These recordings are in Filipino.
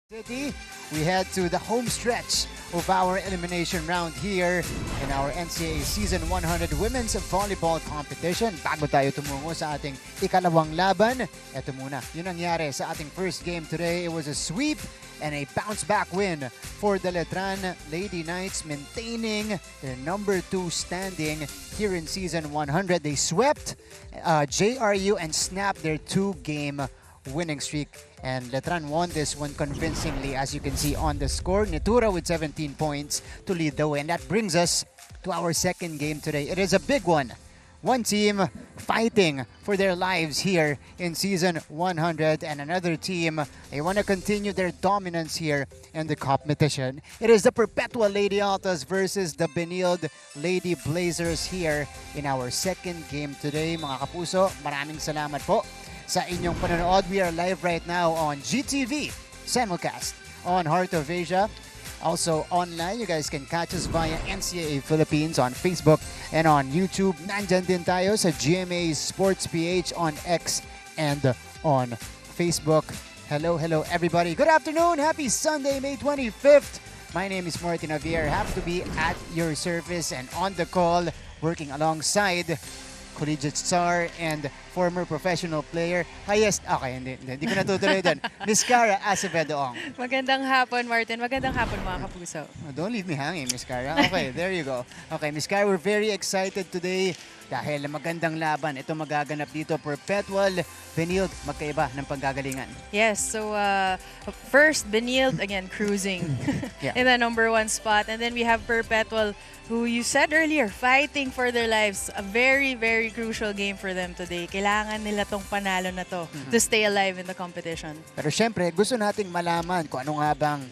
City, we head to the home stretch of our elimination round here in our NCAA Season 100 Women's Volleyball Competition. Bago tayo tumungo sa ating ikalawang laban, eto muna, yun nangyari sa ating first game today. It was a sweep and a bounce-back win for the Letran Lady Knights, maintaining their number 2 standing here in Season 100. They swept JRU and snapped their 2-game winning streak, and Letran won this one convincingly, as you can see on the score. Nitura with 17 points to lead the way, and that brings us to our second game today. It is a big one. One team fighting for their lives here in Season 100, and another team, they want to continue their dominance here in the competition. It is the Perpetual Lady Altas versus the Benilde Lady Blazers here in our second game today. Mga kapuso, maraming salamat po sa inyong panonood. We are live right now on GTV, simulcast on Heart of Asia. Also online, you guys can catch us via NCAA Philippines on Facebook and on YouTube. Nandyan din tayo sa GMA Sports PH on X and on Facebook. Hello everybody. Good afternoon. Happy Sunday, May 25th. My name is Martin Javier. Happy to be at your service and on the call, working alongside collegiate star and former professional player. Hindi ko natutuloy doon. Miss Cara Acevedo-Ong. Magandang hapon, Martin. Magandang hapon, mga kapuso. Don't leave me hanging, Miss Cara. Okay, there you go. Okay, Miss Cara, we're very excited today dahil magandang laban. Ito magaganap dito. Perpetual, Benilde, magkaiba ng panggagalingan. Yes, so first, Benilde, again, cruising in the number 1 spot. And then we have Perpetual, who you said earlier, fighting for their lives. A very, very crucial game for them today. Kailangan nila tong panalo na to to stay alive in the competition. Pero syempre, gusto nating malaman kung ano nga bang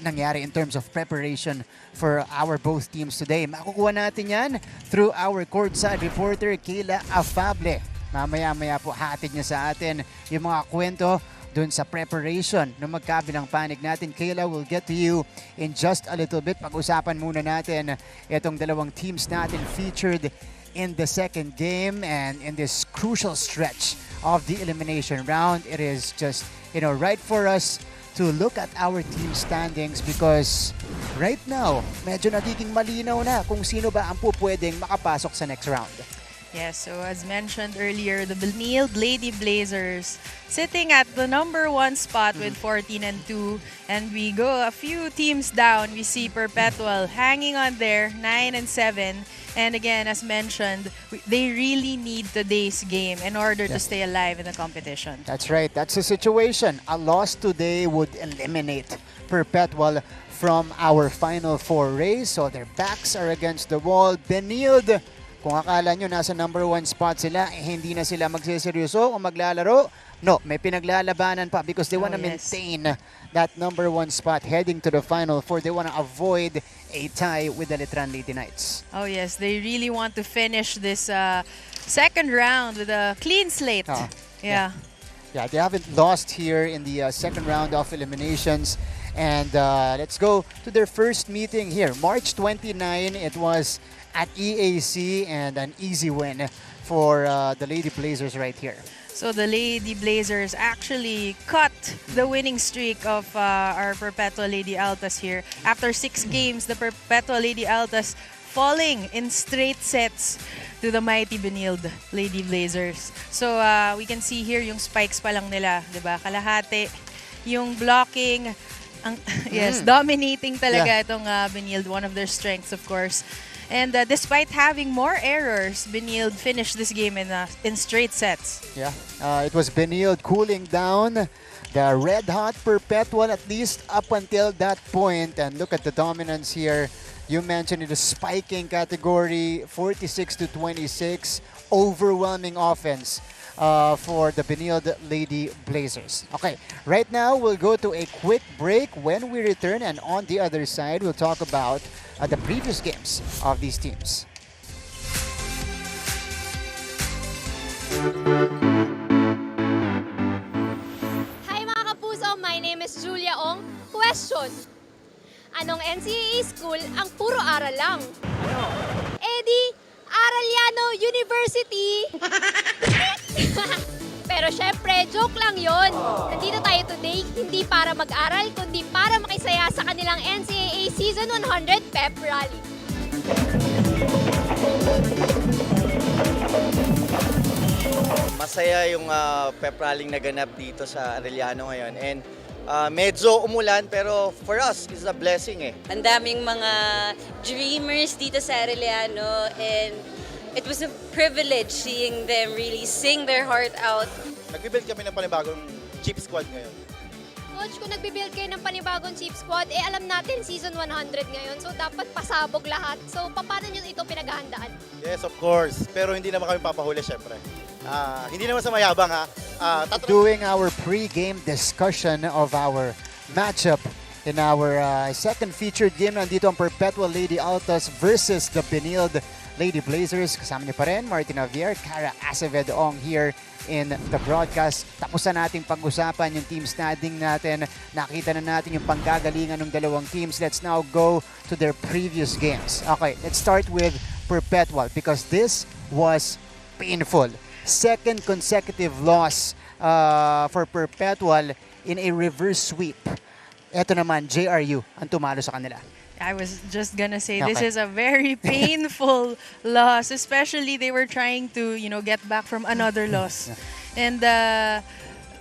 nangyari in terms of preparation for our both teams today. Makukuha natin yan through our courtside reporter, Kayla Afable. Mamaya-maya po hatid niya sa atin yung mga kwento dun sa preparation ng magkabilang panig natin. Kayla, will get to you in just a little bit. Pag-usapan muna natin itong dalawang teams natin featured in the second game and in this crucial stretch of the elimination round. It is just, right for us to look at our team standings because right now, medyo nagiging malinaw na kung sino ba ang pupwedeng makapasok sa next round. Yes, so as mentioned earlier, the Benilde Lady Blazers sitting at the number 1 spot with 14-2. And we go a few teams down. We see Perpetual hanging on there, 9-7. And again, as mentioned, they really need today's game in order to stay alive in the competition. That's right. That's the situation. A loss today would eliminate Perpetual from our Final Four race. So their backs are against the wall. Benilde, kung akala nyo nasa number 1 spot sila, hindi na sila magsiseryoso o maglalaro. No, may pinaglalabanan pa because they want to maintain that number 1 spot heading to the Final Four. They want to avoid a tie with the Letran Lady Knights. Oh yes, they really want to finish this second round with a clean slate. Yeah, they haven't lost here in the second round of eliminations. And let's go to their first meeting here. March 29, it was at EAC, and an easy win for the Lady Blazers right here. So the Lady Blazers actually cut the winning streak of our Perpetual Lady Altas here. After 6 games, the Perpetual Lady Altas falling in straight sets to the mighty Benilde Lady Blazers. So we can see here yung spikes pa lang nila, 'di ba? Kalahati yung blocking. Yes, dominating talaga itong Benilde, one of their strengths of course. And despite having more errors, Benilde finished this game in straight sets. Yeah, it was Benilde cooling down the red-hot Perpetual, at least up until that point. And look at the dominance here. You mentioned in the spiking category, 46-26, overwhelming offense for the Benilde Lady Blazers. Okay, right now we'll go to a quick break. When we return, and on the other side, we'll talk about the previous games of these teams. Hi mga kapuso, my name is Julia Ong. Question, anong NCAA school ang puro aral lang? Ano? Araliano University. Pero syempre, joke lang yon. Nandito tayo today, hindi para mag-aral, kundi para makisaya sa kanilang NCAA Season 100 Pep Rally. Masaya yung pep rallying naganap dito sa Arellano ngayon. And medyo umulan pero for us, it's a blessing eh. Ang daming mga dreamers dito sa Arellano and it was a privilege seeing them really sing their heart out. Nag-build kami ng panibagong cheap squad ngayon. Coach, kung nagbibuild kayo ng panibagong cheap squad, alam natin season 100 ngayon, so dapat pasabog lahat. So, paano nyo ito pinaghahandaan? Yes, of course. Pero hindi naman kami papahuli, syempre. Hindi naman sa mayabang, ha. Doing our pre-game discussion of our matchup in our second featured game. Nandito ang Perpetual Lady Altas versus the Benilde Lady Blazers. Kasama niyo pa rin, Martina Vier, Cara Acevedo-Ong here in the broadcast. Tapos na nating pag-usapan yung team standing natin. Nakita na natin yung panggagalingan ng dalawang teams. Let's now go to their previous games. Okay, let's start with Perpetual because this was painful. Second consecutive loss for Perpetual in a reverse sweep. Ito naman, JRU ang tumalo sa kanila. I was just gonna say this is a very painful loss, especially they were trying to, get back from another loss. And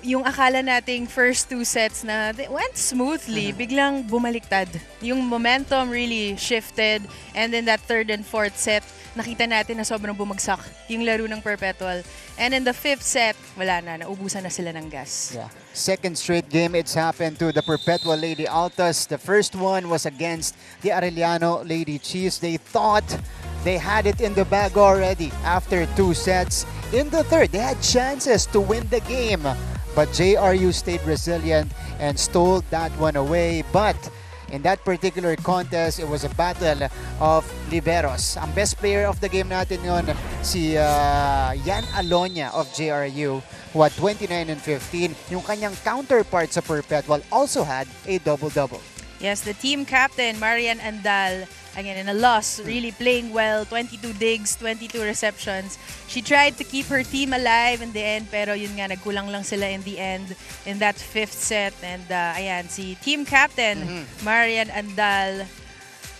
yung akala nating first two sets na went smoothly, biglang bumaliktad. Yung momentum really shifted, and then that third and fourth set, nakita natin na sobrang bumagsak yung laro ng Perpetual. And in the fifth set, wala na, naubusan na sila ng gas. Yeah. Second straight game it's happened to the Perpetual Lady Altas. The first one was against the Arellano Lady Chiefs. They thought they had it in the bag already after two sets. In the third, they had chances to win the game. But JRU stayed resilient and stole that one away. But in that particular contest, it was a battle of liberos. Ang best player of the game natin yun, si Yan Alonia of JRU, who had 29 and 15. Yung kanyang counterpart sa Perpetual also had a double-double. Yes, the team captain, Marian Andal, again, in a loss, really playing well, 22 digs, 22 receptions. She tried to keep her team alive in the end, pero yun nga, nagkulang lang sila in the end in that fifth set. And ayan, si team captain, Marian Andal,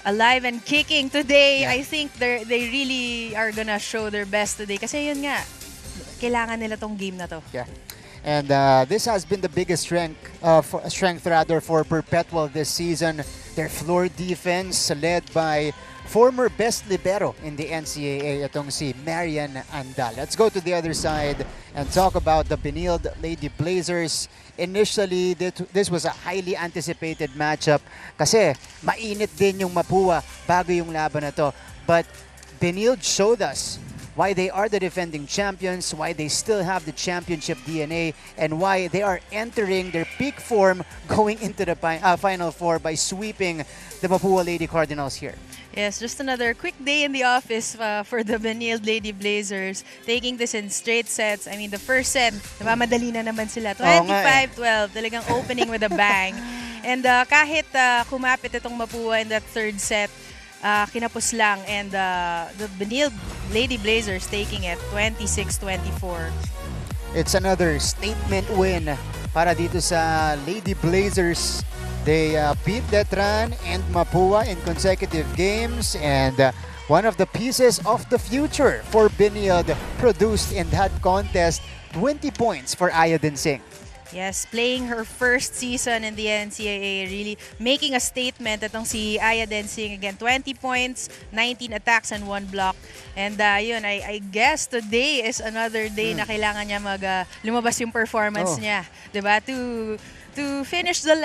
alive and kicking today. Yeah. I think they really are gonna show their best today. Kasi yun nga, kailangan nila tong game na to. Yeah. And this has been the biggest strength for Perpetual this season. Their floor defense led by former best libero in the NCAA, itong si Marian Andal. Let's go to the other side and talk about the Benilde Lady Blazers. Initially, this was a highly anticipated matchup kasi mainit din yung Mapua bago yung laban na to. But Benilde showed us why they are the defending champions, why they still have the championship DNA, and why they are entering their peak form going into the Final Four by sweeping the Mapua Lady Cardinals here. Yes, just another quick day in the office for the Benilde Lady Blazers, taking this in straight sets. I mean, the first set, namamadali na naman sila. 25-12, talagang opening with a bang. And kahit kumapit itong Mapua in that third set, kinapos lang, and the Benilde Lady Blazers taking it 26-24. It's another statement win para dito sa Lady Blazers. They beat Detran and Mapua in consecutive games, and one of the pieces of the future for Benilde produced in that contest, 20 points for Aya Dinsing. Yes, playing her first season in the NCAA, really making a statement. Itong si Aya Dinsing, again, 20 points, 19 attacks, and 1 block. And yun, I guess today is another day na kailangan niya lumabas yung performance niya. Diba? To finish their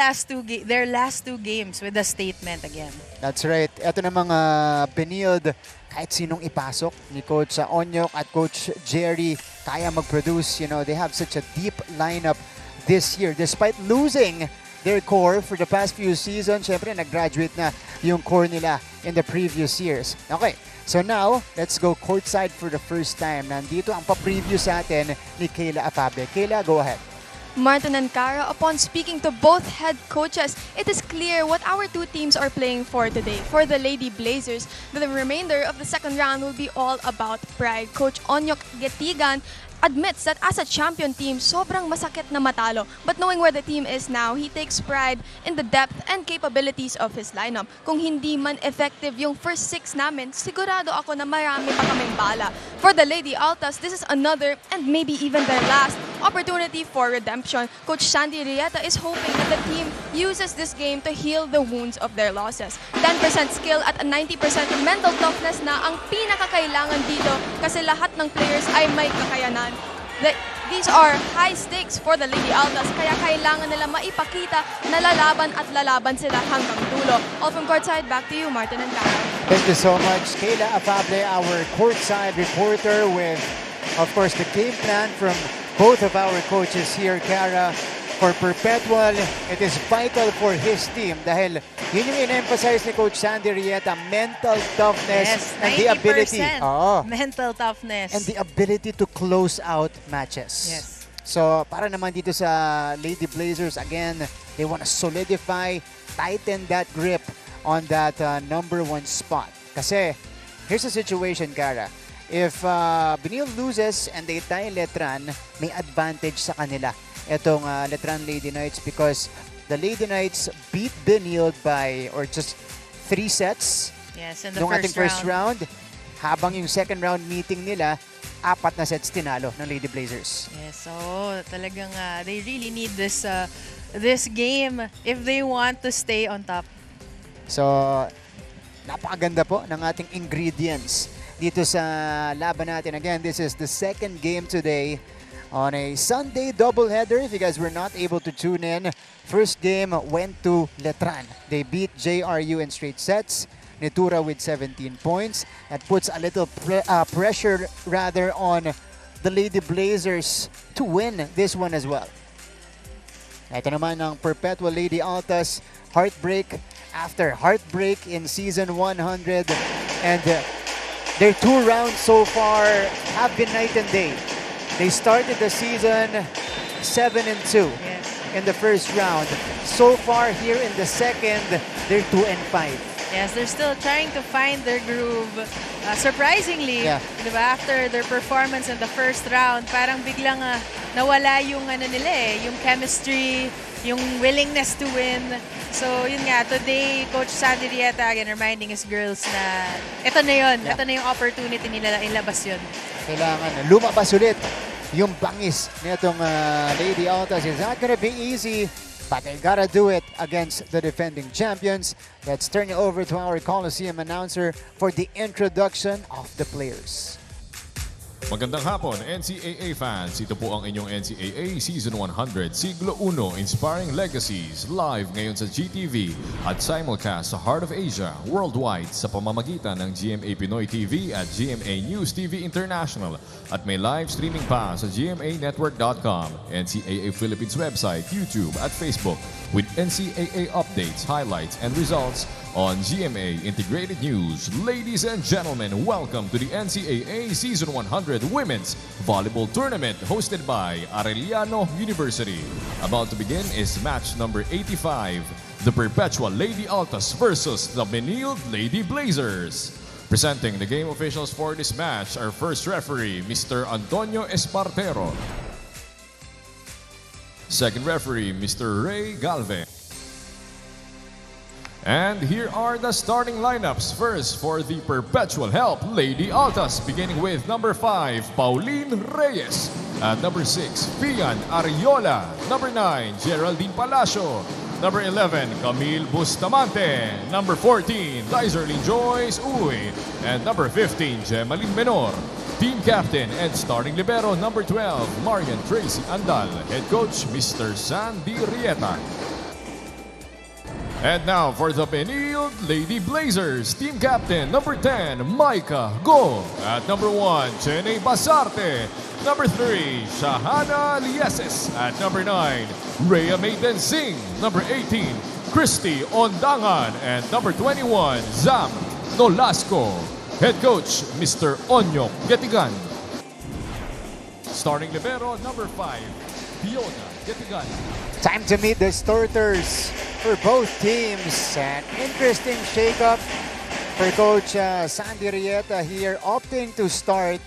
last two games with a statement again. That's right. Ito na mga Benilde, kahit sinong ipasok ni Coach Onyok at Coach Jerry, kaya mag-produce. They have such a deep lineup this year. Despite losing their core for the past few seasons, syempre nag-graduate na yung core nila in the previous years. Okay, so now, let's go courtside for the first time. Nandito ang pa-preview sa atin ni Kayla Afabe. Kayla, go ahead. Martin and Cara, upon speaking to both head coaches, it is clear what our two teams are playing for today. For the Lady Blazers, the remainder of the second round will be all about pride. Coach Onyok Getigan admits that as a champion team, sobrang masakit na matalo. But knowing where the team is now, he takes pride in the depth and capabilities of his lineup. Kung hindi man effective yung first 6 namin, sigurado ako na marami pa kaming bala. For the Lady Altas, this is another and maybe even their last opportunity for redemption. Coach Sandy Rieta is hoping that the team uses this game to heal the wounds of their losses. 10% skill at a 90% mental toughness na ang pinakakailangan dito kasi lahat ng players ay may kakayanan. These are high stakes for the Lady Altas, kaya kailangan nila maipakita na lalaban sila hanggang dulo. All from courtside, back to you, Martin and Cara. Thank you so much, Kayla Afable, our courtside reporter with, of course, the game plan from both of our coaches here, Cara. For Perpetual, it is vital for his team dahil yun yung in-emphasize ni Coach Sandy Rieta, mental toughness and the ability. Mental toughness. And the ability to close out matches. Yes. So, para naman dito sa Lady Blazers, again, they want to solidify, tighten that grip on that number 1 spot. Kasi, here's the situation, Cara. If Benil loses and they tie Letran, may advantage sa kanila itong Letran Lady Knights because the Lady Knights beat Benil by or just 3 sets. Yes, in the Nung ating first round. Habang yung second round meeting nila, 4 na sets tinalo ng Lady Blazers. Yes, so talagang they really need this game if they want to stay on top. So, napakaganda po ng ating ingredients dito sa laban natin. Again, this is the second game today on a Sunday doubleheader. If you guys were not able to tune in, first game went to Letran. They beat JRU in straight sets. Nitura with 17 points. That puts a little pressure rather on the Lady Blazers to win this one as well. Ito naman ang Perpetual Lady Altas, heartbreak after heartbreak in season 100. And their 2 rounds so far have been night and day. They started the season 7-2 in the first round. So far here in the second, they're 2-5. Yes, they're still trying to find their groove. Surprisingly, diba, after their performance in the first round, parang biglang nawala yung nila yung chemistry, yung willingness to win. So yun nga, today, Coach Sandy Rieta again reminding his girls na ito na yun, ito na yung opportunity nila ilabas yun. Kailangan lumabas ulit yung bangis nitong Lady Altas. It's not gonna be easy, but they gotta do it against the defending champions. Let's turn it over to our Coliseum announcer for the introduction of the players. Magandang hapon, NCAA fans. Ito po ang inyong NCAA Season 100 Siglo 1 Inspiring Legacies live ngayon sa GTV at simulcast sa Heart of Asia worldwide sa pamamagitan ng GMA Pinoy TV at GMA News TV International at may live streaming pa sa gmanetwork.com, NCAA Philippines website, YouTube at Facebook with NCAA updates, highlights, and results on GMA Integrated News. Ladies and gentlemen, welcome to the NCAA Season 100 Women's Volleyball Tournament hosted by Arellano University. About to begin is match number 85, the Perpetual Lady Altas versus the Benilde Lady Blazers. Presenting the game officials for this match, our first referee, Mr. Antonio Espartero. Second referee, Mr. Ray Galve. And here are the starting lineups. First, for the Perpetual Help, Lady Altas, beginning with number 5, Pauline Reyes. At number 6, Fian Ariola. Number 9, Geraldine Palacio. Number 11, Camille Bustamante. Number 14, Lizerline Joyce Uy. And number 15, Gemaline Menor. Team captain and starting libero, number 12, Marian Tracy Andal. Head coach, Mr. Sandy Rieta. And now for the Benilde Lady Blazers, team captain, number 10, Micah Go. At number 1, Chene Basarte. Number 3, Shahana Lieses. At number 9, Rhea Maiden Singh. Number 18, Christy Ondangan. And number 21, Zam Nolasco. Head coach, Mr. Onyo Getigan. Starting libero, number 5, Fiona Getigan. Time to meet the starters for both teams. An interesting shake-up for Coach Sandy Rieta here, opting to start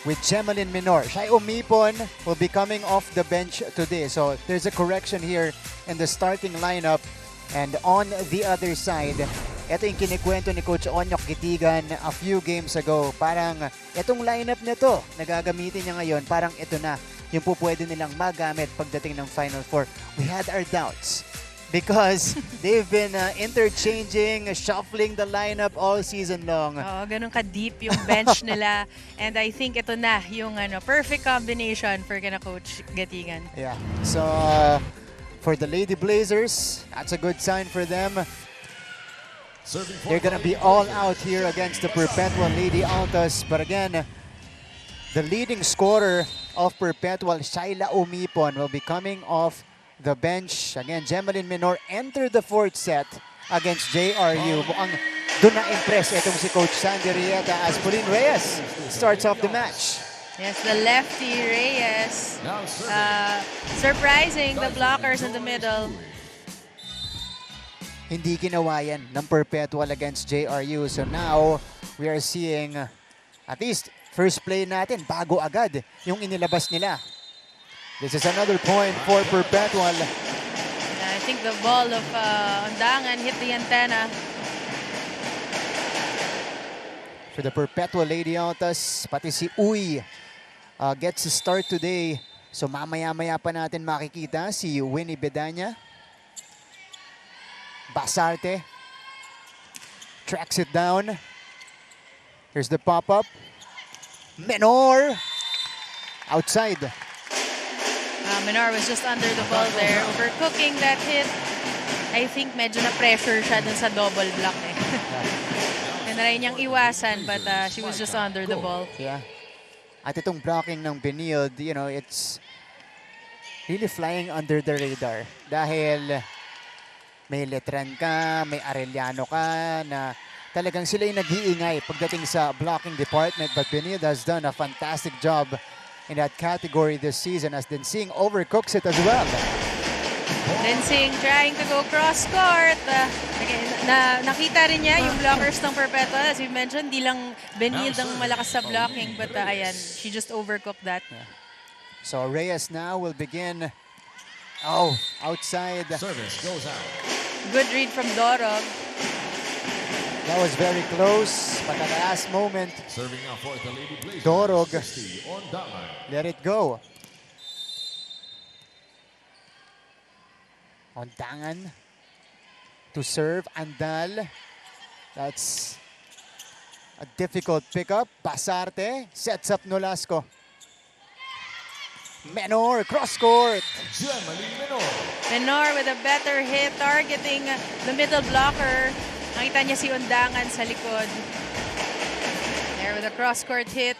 with Gemalyn Minor. Siya umipon, will be coming off the bench today. So there's a correction here in the starting lineup. And on the other side, ito yung kinikwento ni Coach Onyok Gitigan a few games ago. Parang itong lineup na to, nagagamitin niya ngayon, parang ito na yung po pwede nilang magamit pagdating ng Final Four. We had our doubts because they've been interchanging, shuffling the lineup all season long. Oo, ganun ka-deep yung bench nila. And I think ito na yung perfect combination for kina Coach Gitigan. Yeah. So, for the Lady Blazers, that's a good sign for them. They're gonna be all out here against the Perpetual Lady Altas. But again, the leading scorer of Perpetual, Shaila Umipon, will be coming off the bench. Again, Gemalyn Minor entered the fourth set against JRU. Mukhang doon na-impress itong si Coach Sandy Rieta as Pauline Reyes starts off the match. Yes, the lefty Reyes. Surprising the blockers in the middle. Hindi ginawa yan ng Perpetual against JRU. So now, we are seeing at least first play natin, bago agad yung inilabas nila. This is another point for Perpetual. I think the ball of Ondangan hit the antenna. For the Perpetual Lady Altas, pati si Uy gets to start today. So mamaya-maya pa natin makikita si Winnie Bedanya. Basarte tracks it down. Here's the pop-up. Minor outside. Minor was just under the ball there. Overcooking that hit. I think medyo na-pressure siya dun sa double block eh. Tinry niyang iwasan but she was just under the ball. Yeah. At itong blocking ng Benilde, you know, it's really flying under the radar. Dahil may Letran ka, may Arellano ka, na talagang sila yung nag-iingay pagdating sa blocking department. But Benilde has done a fantastic job in that category this season, as Densing overcooks it as well. Densing trying to go cross-court. Nakita rin niya yung blockers ng Perpetual. As we mentioned, di lang Benilde ang malakas sa blocking, but ayan, she just overcooked that. Yeah. So Reyes now will begin. Oh, outside. Service goes out. Good read from Dorog. That was very close, but at the last moment, Serving out for the Lady Blazers. Dorog 60 on Daman. let it go. Ondangan to serve. Andal. That's a difficult pickup. Basarte sets up Nolasco. Menor, cross court. Gemalyn Minor. Minor with a better hit, targeting the middle blocker. Nakita niya si Ondangan sa likod. There with a cross-court hit.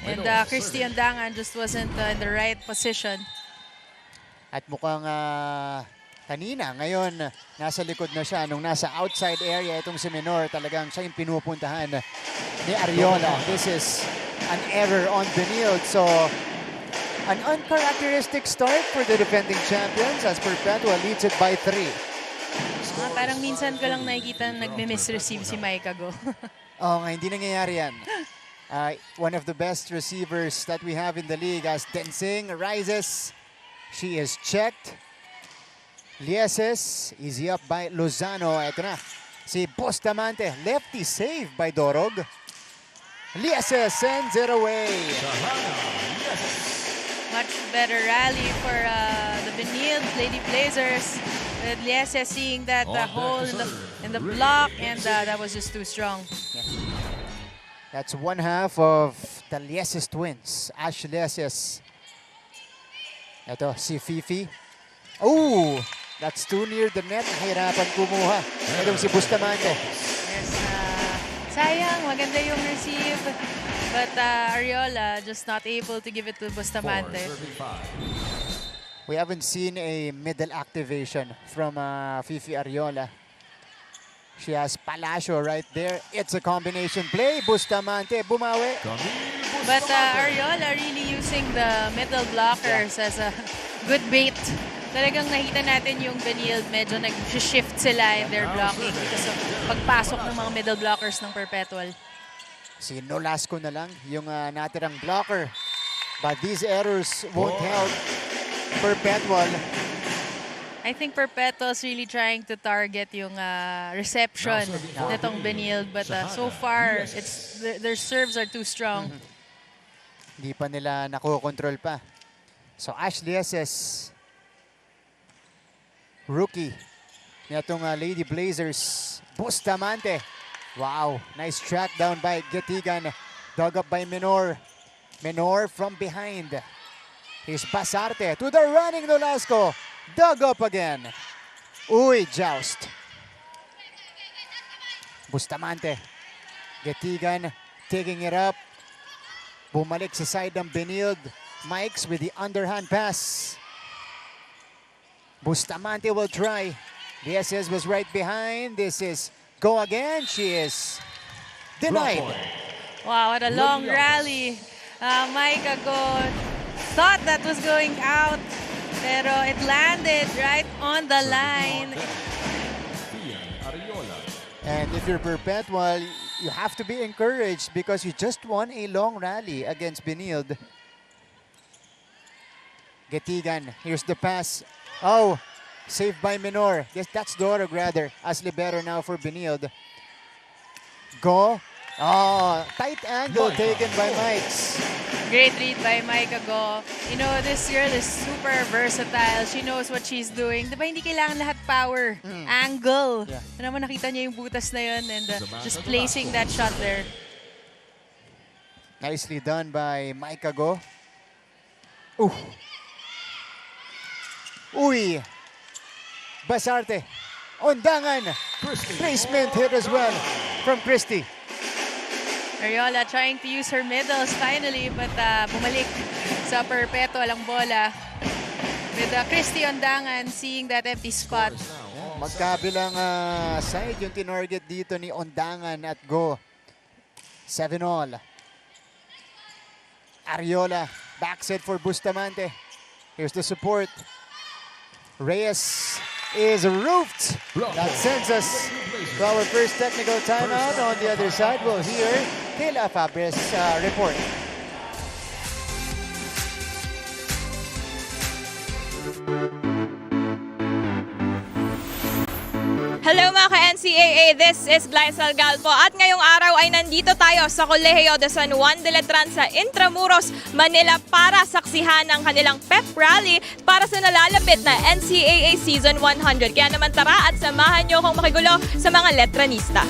And Christy Ondangan just wasn't in the right position. At mukhang kanina, ngayon, nasa likod na siya. Nung nasa outside area, itong si Minor, talagang siya yung pinupuntahan ni Ariola. This is an error on Benilde. So, an uncharacteristic start for the defending champions as Perpetua leads it by 3. Parang minsan ko lang nakikita nagme-misreceive si Maika Go. Oo nga, hindi nangyayari yan. One of the best receivers that we have in the league as Densing rises. She is checked. Lieses, easy up by Lozano. Ito na, si Bustamante. Lefty save by Dorog. Lieses sends it away. Much better rally for the Benilde Lady Blazers. With Lieses seeing that hole in the block, and that was just too strong. Yeah. That's one half of the Lieses twins. Ash Lieses. Ito, si Fifi. Oh, that's too near the net. Nahirapan kumuha. Ito si Bustamante. Yes, sayang, maganda yung receive. But Ariola just not able to give it to Bustamante. We haven't seen a middle activation from Fifi Ariola. She has Palacio right there. It's a combination play. Bustamante, bumawi. But Ariola really using the middle blockers as a good bait. Talagang nakita natin yung Benilde, medyo nag-shift sila in their blocking because of pagpasok ng mga middle blockers ng Perpetual. Si Nolasco na lang yung natirang blocker. But these errors won't help Perpetual. I think Perpetual's really trying to target yung reception nitong Benilde. But so far, their serves are too strong. Hindi pa nila nakokontrol pa. So Ashley SS, rookie nitong Lady Blazers, Bustamante. Wow, nice track down by Getigan. Dug up by Menor. Menor from behind. Here's Basarte to the running Nolasco. Dug up again. Uy, joust. Bustamante. Getigan taking it up. Bumalik sa side ng Benilde. Mikes with the underhand pass. Bustamante will try. The SS was right behind. This is go again. She is denied. Wow, what a long rally. Mike Ago thought that was going out, pero it landed right on the line. And if you're Perpetual, you have to be encouraged because you just won a long rally against Benilde. Getigan, here's the pass. Oh, saved by Menor. Yes, that's Dora Grader as libero now for Benilde. Go. Oh, tight angle taken by Mikes. Great read by Mike Ago. You know, this girl is super versatile. She knows what she's doing. Diba hindi kailangan lahat power, angle. Yeah. Ano naman nakita niya yung butas na yun and just placing that shot there. Nicely done by Mike Ago. Ooh. Uy. Basarte. Ondangan. Placement hit as well from Christy. Ariola trying to use her middles finally, but bumalik sa Perpetual ang bola. With Christy Ondangan seeing that empty spot. Magkabilang side yung tinarget dito ni Ondangan at go. 7-all. Ariola, backset for Bustamante. Here's the support. Reyes is roofed. That sends us to our first technical timeout. On the other side, we'll hear Kayla Fabres report. Hello mga ka-NCAA, this is Glycel Galpo at ngayong araw ay nandito tayo sa Colegio de San Juan de Letran sa Intramuros, Manila para saksihan ang kanilang pep rally para sa nalalapit na NCAA Season 100. Kaya naman tara at samahan nyo akong makigulo sa mga letranista.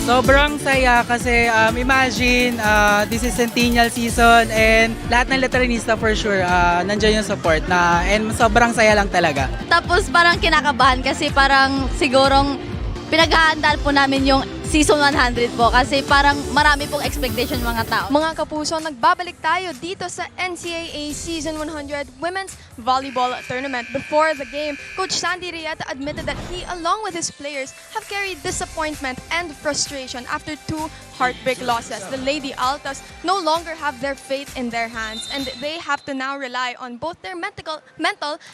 Sobrang saya kasi imagine this is centennial season and lahat ng letranista for sure nandiyan yung support and sobrang saya lang talaga. Tapos parang kinakabahan kasi parang sigurong pinaghahandaan po namin yung Season 100 po kasi parang marami pong expectation mga tao. Mga kapuso, nagbabalik tayo dito sa NCAA Season 100 Women's Volleyball Tournament. Before the game, Coach Sandy Rieta admitted that he, along with his players, have carried disappointment and frustration after 2 heartbreak losses. The Lady Altas no longer have their fate in their hands and they have to now rely on both their mental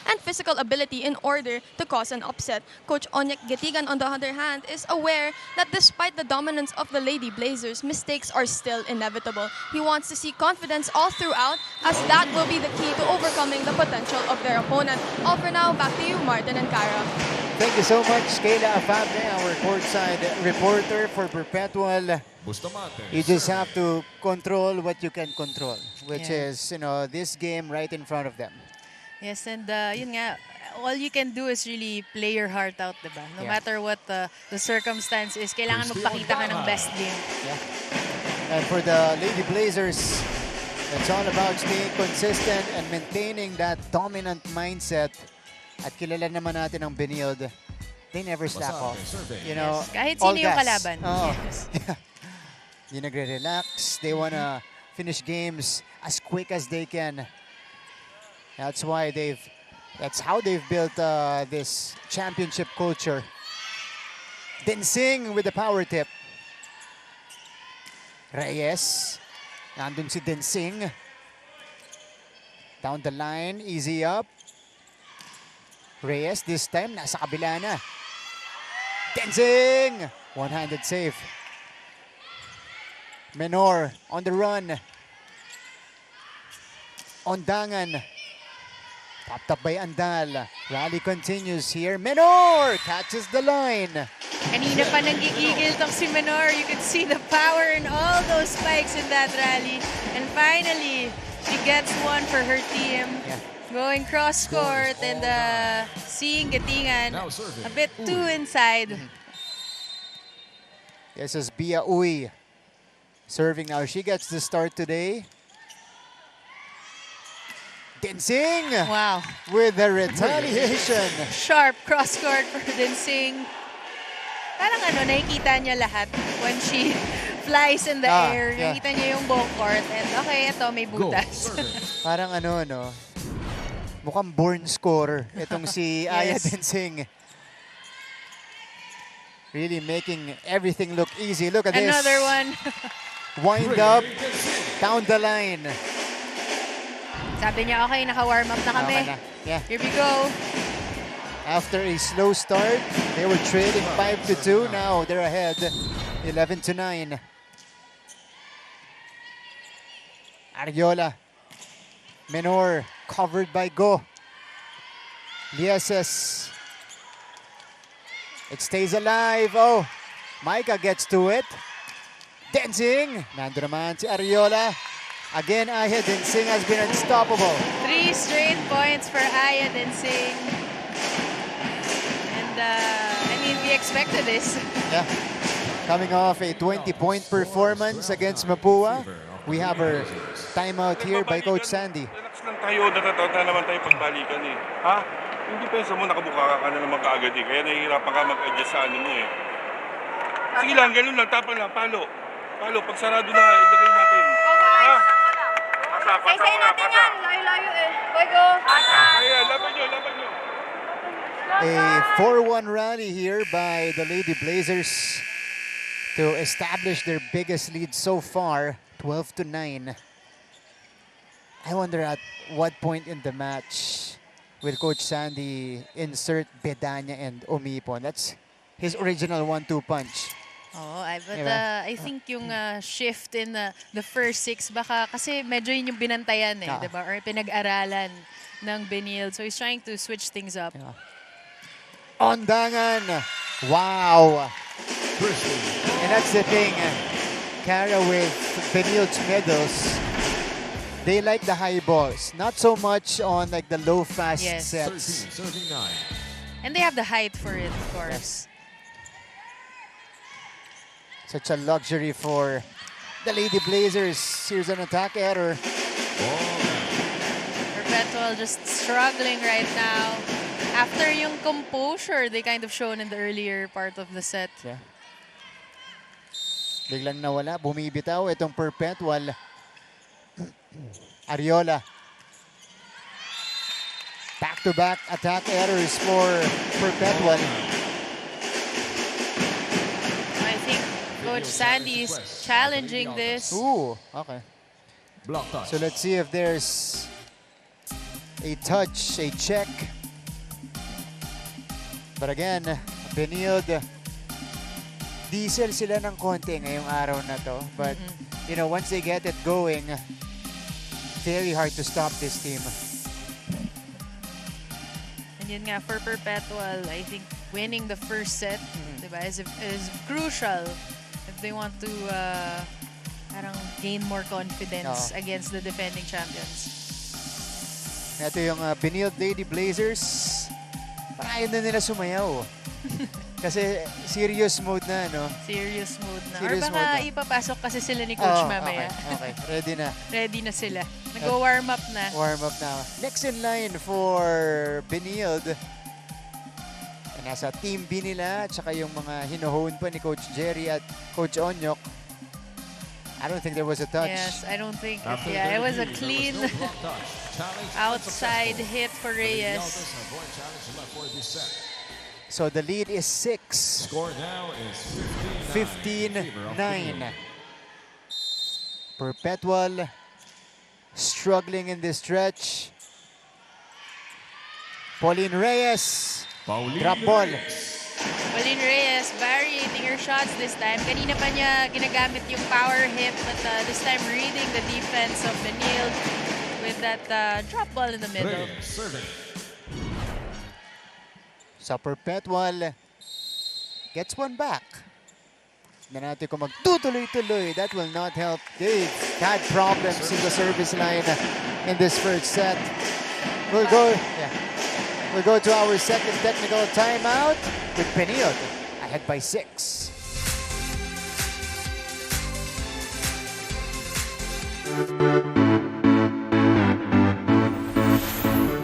and physical ability in order to cause an upset. Coach Onyek Getigan, on the other hand, is aware that despite the dominance of the Lady Blazers, mistakes are still inevitable. He wants to see confidence all throughout as that will be the key to overcoming the potential of their opponent. All for now, back to you, Martin and Cara. Thank you so much, Kayla Afabre, our courtside reporter for Perpetual. You just have to control what you can control, which is, you know, this game right in front of them. Yes, and yun nga, all you can do is really play your heart out, diba? No matter what the circumstance is, kailangan magpakita ka ng best game. Yeah. And for the Lady Blazers, it's all about staying consistent and maintaining that dominant mindset. At kilala naman natin ang Benilde, they never slack off. You know, kahit all sino yung gas. kalaban. Oh. Yes. Hindi nagre-relax. They wanna finish games as quick as they can. That's how they've built this championship culture. Densing with the power tip. Reyes. Nandun si Densing. Down the line, easy up. Reyes this time nasa kabila na. Tenzing! One-handed save. Menor on the run. Ondangan. Popped up by Andal. Rally continues here. Menor catches the line. Kanina pa nanggigigil tong si Menor. You can see the power in all those spikes in that rally. And finally, she gets one for her team. Yeah. Going cross-court and seeing Gatingan a bit too inside. This is Bia Uy serving now. She gets the start today. Dinsing! Wow. With the retaliation. Sharp cross-court for Dinsing. Parang nakikita niya lahat when she flies in the air. Yeah. Nakikita niya yung buong court. And okay, ito may butas. Parang mukhang born scorer itong si Aya Dinsing. Really making everything look easy. Look at this. Another one. Wind up, down the line. Sabi niya, okay, naka-warm up na kami. Okay na. Yeah. Here we go. After a slow start, they were trailing 5-2. Now they're ahead 11-9. Ariola. Menor covered by Go. Lieses. It stays alive. Oh, Micah gets to it. Denzing. Nando naman si Ariola. Again, Aya Dinsing has been unstoppable. 3 straight points for Aya Dinsing. And, we expected this. Yeah. Coming off a 20-point performance against Mapua. We have our timeout here by Coach Sandy. Relax lang tayo, natatata naman tayo pagbalikan eh. Ha? Yung depensa mo, nakabuka ka na naman kaagad eh. Kaya nahihirapan ka mag-adjust sa ano mo eh. Sige lang, ganun lang, tapan lang, palo. Palo, pag sarado na, ilagay natin. Ha? Say natin yan. Layo-layo eh. Go. Kaya, laban nyo. A 4-1 rally here by the Lady Blazers to establish their biggest lead so far, 12-9. I wonder at what point in the match will Coach Sandy insert Bedanya and Omipon. That's his original 1-2 punch. Oh, but I think yung shift in the first 6 baka kasi medyo yun yung binantayan eh, diba? Or pinag-aralan ng Benil. So he's trying to switch things up. Yeah. Ondangan. Wow. And that's the thing. Kara with Benil's medals, they like the high balls. Not so much on like the low fast sets. And they have the height for it, of course. Such a luxury for the Lady Blazers. Here's an attack error. Perpetual just struggling right now. After yung composure they kind of shown in the earlier part of the set. Yeah. Biglang nawala, bumibitaw itong Perpetual. Ariola. Back-to-back attack errors for Perpetual. Coach Sandy is challenging this. Ooh, okay. So let's see if there's a touch, a check. But again, Benilde, diesel sila ng konti ngayong araw na to. But, you know, once they get it going, very hard to stop this team. And yun nga, for Perpetual, I think winning the first set diba, is crucial if they want to parang gain more confidence against the defending champions. Ito yung Benilde Lady Blazers. Parang ayaw na nila sumayaw. Kasi serious mode na, no? Serious mode na. Serious Or baka ipapasok kasi sila ni Coach mamaya. Okay, ready na. Ready na sila. Nag-warm up na. Warm up na. Next in line for Benilde. Nasa Team B nila, at saka yung mga hinohone pa ni Coach Jerry at Coach Onyok. I don't think there was a touch. Yes, I don't think. Yeah, it was a clean outside hit for Reyes. So the lead is 6. Score now is 15-9. Perpetual struggling in this stretch. Pauline Reyes. Drop ball. Pauline Reyes DLS variating her shots this time. Kanina pa niya ginagamit yung power hip, but this time reading the defense of Benil with that drop ball in the middle. Sa Perpetual, gets one back. Na natin kung magtutuloy-tuloy. That will not help. They've had problems in the service line in this first set. We'll go to our second technical timeout with Benil ahead by 6.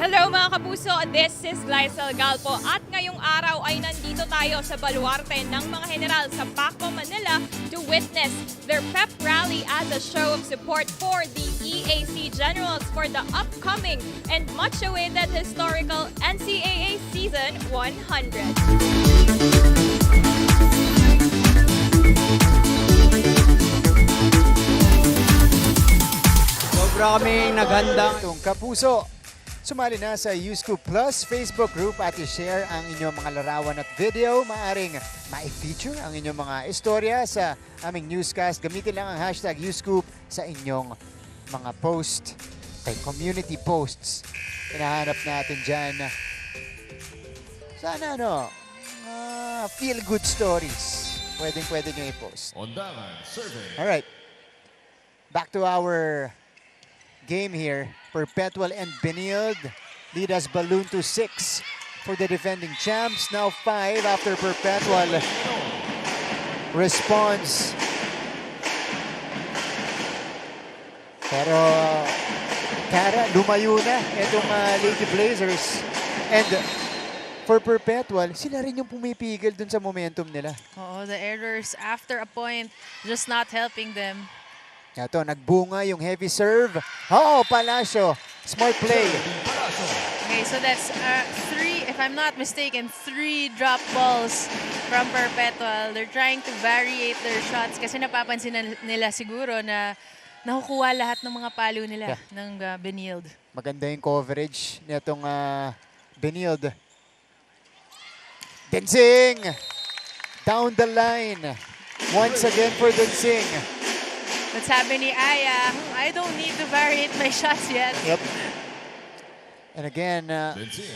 Hello mga kapuso, this is Glycel Galpo at ngayong araw ay nandito tayo sa baluarte ng mga general sa Paco, Manila to witness their pep rally as a show of support for the EAC Generals for the upcoming and much awaited historical NCAA Season 100. Sobra kaming naghanda. Itong kapuso, sumali na sa UScoop Plus Facebook group at i-share ang inyong mga larawan at video. Maaring ma-feature ang inyong mga istorya sa aming newscast. Gamitin lang ang hashtag UScoop sa inyong mga post, kay community posts. Hinahanap natin dyan. Sana feel good stories. Pwede nyo i-post. Alright. Back to our game here. Perpetual and Benil lead us balloon to 6 for the defending champs. Now 5 after Perpetual responds. Pero Kara, lumayo na itong Lady Blazers. And for Perpetual, sila rin yung pumipigil dun sa momentum nila. Oo, the errors after a point just not helping them. Ito, nagbunga yung heavy serve. Oh, Palacio. Smart play. Okay, so that's 3, if I'm not mistaken, 3 drop balls from Perpetual. They're trying to variate their shots kasi napapansin nila siguro na nakukuha lahat ng mga palo nila ng Benil. Maganda yung coverage nitong Benil. Densing! Down the line. Once again for Densing. But sabi ni Aya, I don't need to variate my shots yet. Yep. And again,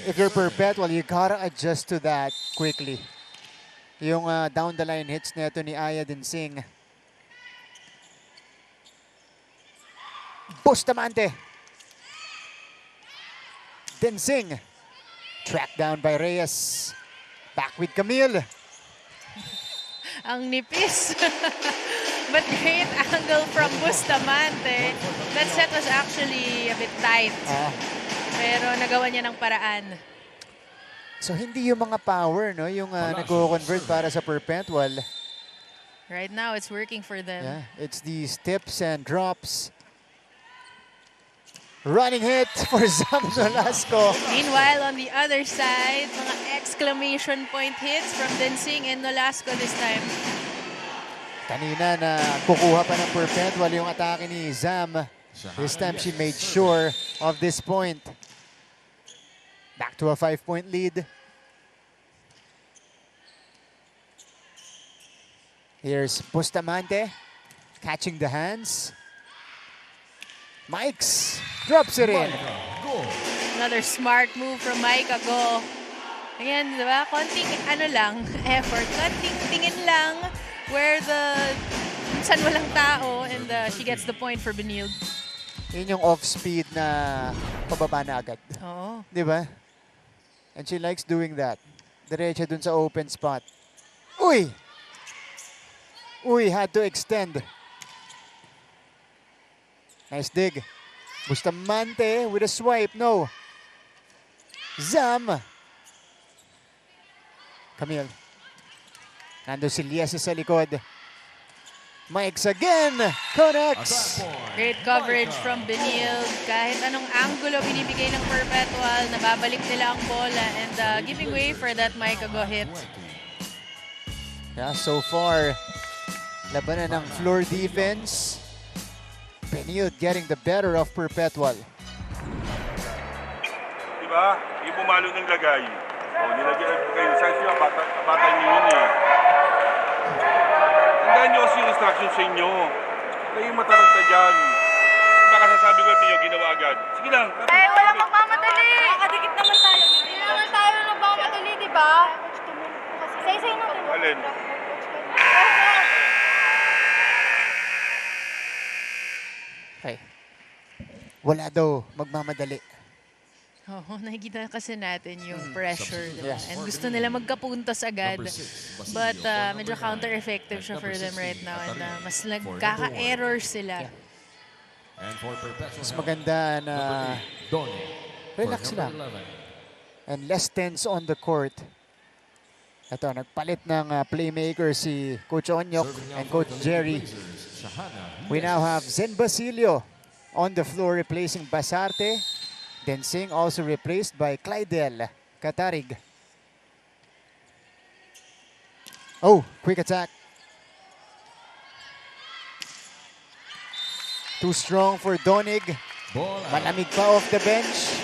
if you're Perpetual, you gotta adjust to that quickly. Yung down the line hits neto ni Aya Densing. Bustamante. Densing. Tracked down by Reyes. Back with Camille. Ang nipis. But great angle from Bustamante. That set was actually a bit tight. Pero nagawa niya ng paraan. So hindi yung mga power, no, yung nag-convert para sa Perpetual. Right now, it's working for them. Yeah, it's these tips and drops. Running hit for Zam Nolasco. Meanwhile, on the other side, mga exclamation point hits from Densing and Nolasco this time. Kanina na kukuha pa ng Perpetual yung atake ni Zam. This time she made sure of this point. Back to a 5-point lead. Here's Bustamante catching the hands. Mikes drops it in. Another smart move from Micah Go. Again, diba? Konting effort. Konting tingin lang where minsan walang tao and she gets the point for Benil. Yun yung off-speed na pababa na agad. Oo. Di ba? And she likes doing that. Diretso dun sa open spot. Uy! Uy, had to extend. Nice dig. Bustamante with a swipe. No. Zam. Camille. Nando si Lies sa likod. Mikes again. Connects. Great coverage from Benil. Kahit anong angulo binibigay ng Perpetual, nababalik nila ang bola and giving way for that Micah Go hit. Yeah, so far, labanan ng floor defense. Benil getting the better of Perpetual. Diba? Yung pumalo ng lagay. O, nilagyan kayo. Saan siya? Bata niyo yun eh. Tandaan nyo kasi yung instruction sa inyo. Kayo yung mataranta dyan. Baka sasabi ko ito ginawa agad. Sige lang. Wala magmamadali. Nakadikit naman tayo. Hindi naman tayo nagmamadali, di ba? Say natin. Alin? Okay. Wala daw magmamadali. Oo, nakikita kasi natin yung pressure, diba? And gusto nila magkapuntos agad. But medyo counter-effective siya for them right now. And mas nagkaka-error sila. Mas maganda na relax lang. And less tense on the court. Ito, nagpalit ng playmaker si Coach Onyok and Coach Jerry. We now have Zen Basilio on the floor replacing Basarte. Densing also replaced by Clydel Katarig. Oh, quick attack. Too strong for Donig. Malamig pa off the bench.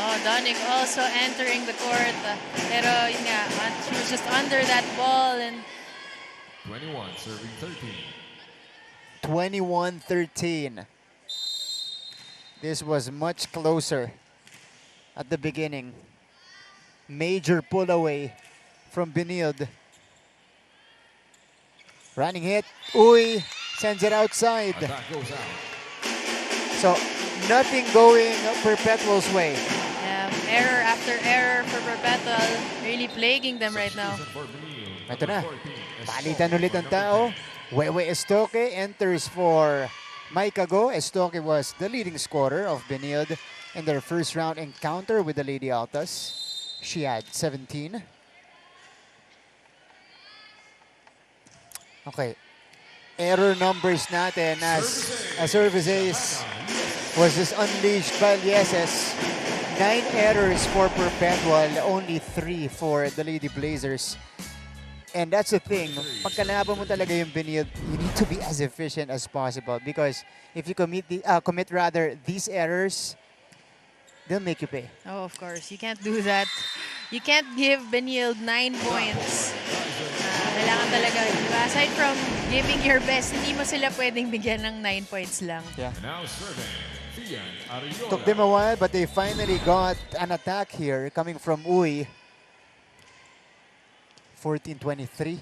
Oh, Donig also entering the court. Pero yun nga, she was just under that ball. And 21, serving 13. 21-13. This was much closer at the beginning. Major pull away from Benilde. Running hit. Uy sends it outside. Attack goes out. So nothing going Perpetual's way. Error after error for Perpetual. Really plaguing them right now. Ito na. Palitan ulit ang tao. Wewe Estoque enters for Maikago. Estoque was the leading scorer of Benilde in their first round encounter with the Lady Altas. She had 17. Okay. Error numbers natin as a service ace was just unleashed by Lieses. 9 errors for Perpetual, only 3 for the Lady Blazers. And that's the thing, pag kalaban mo talaga yung Benilde, you need to be as efficient as possible because if you commit these errors, they'll make you pay. Oh, of course. You can't do that. You can't give Benilde 9 points. Kailangan talaga, diba? Aside from giving your best, hindi mo sila pwedeng bigyan ng 9 points lang. Yeah. Took them a while, but they finally got an attack here coming from Uy. 14-23.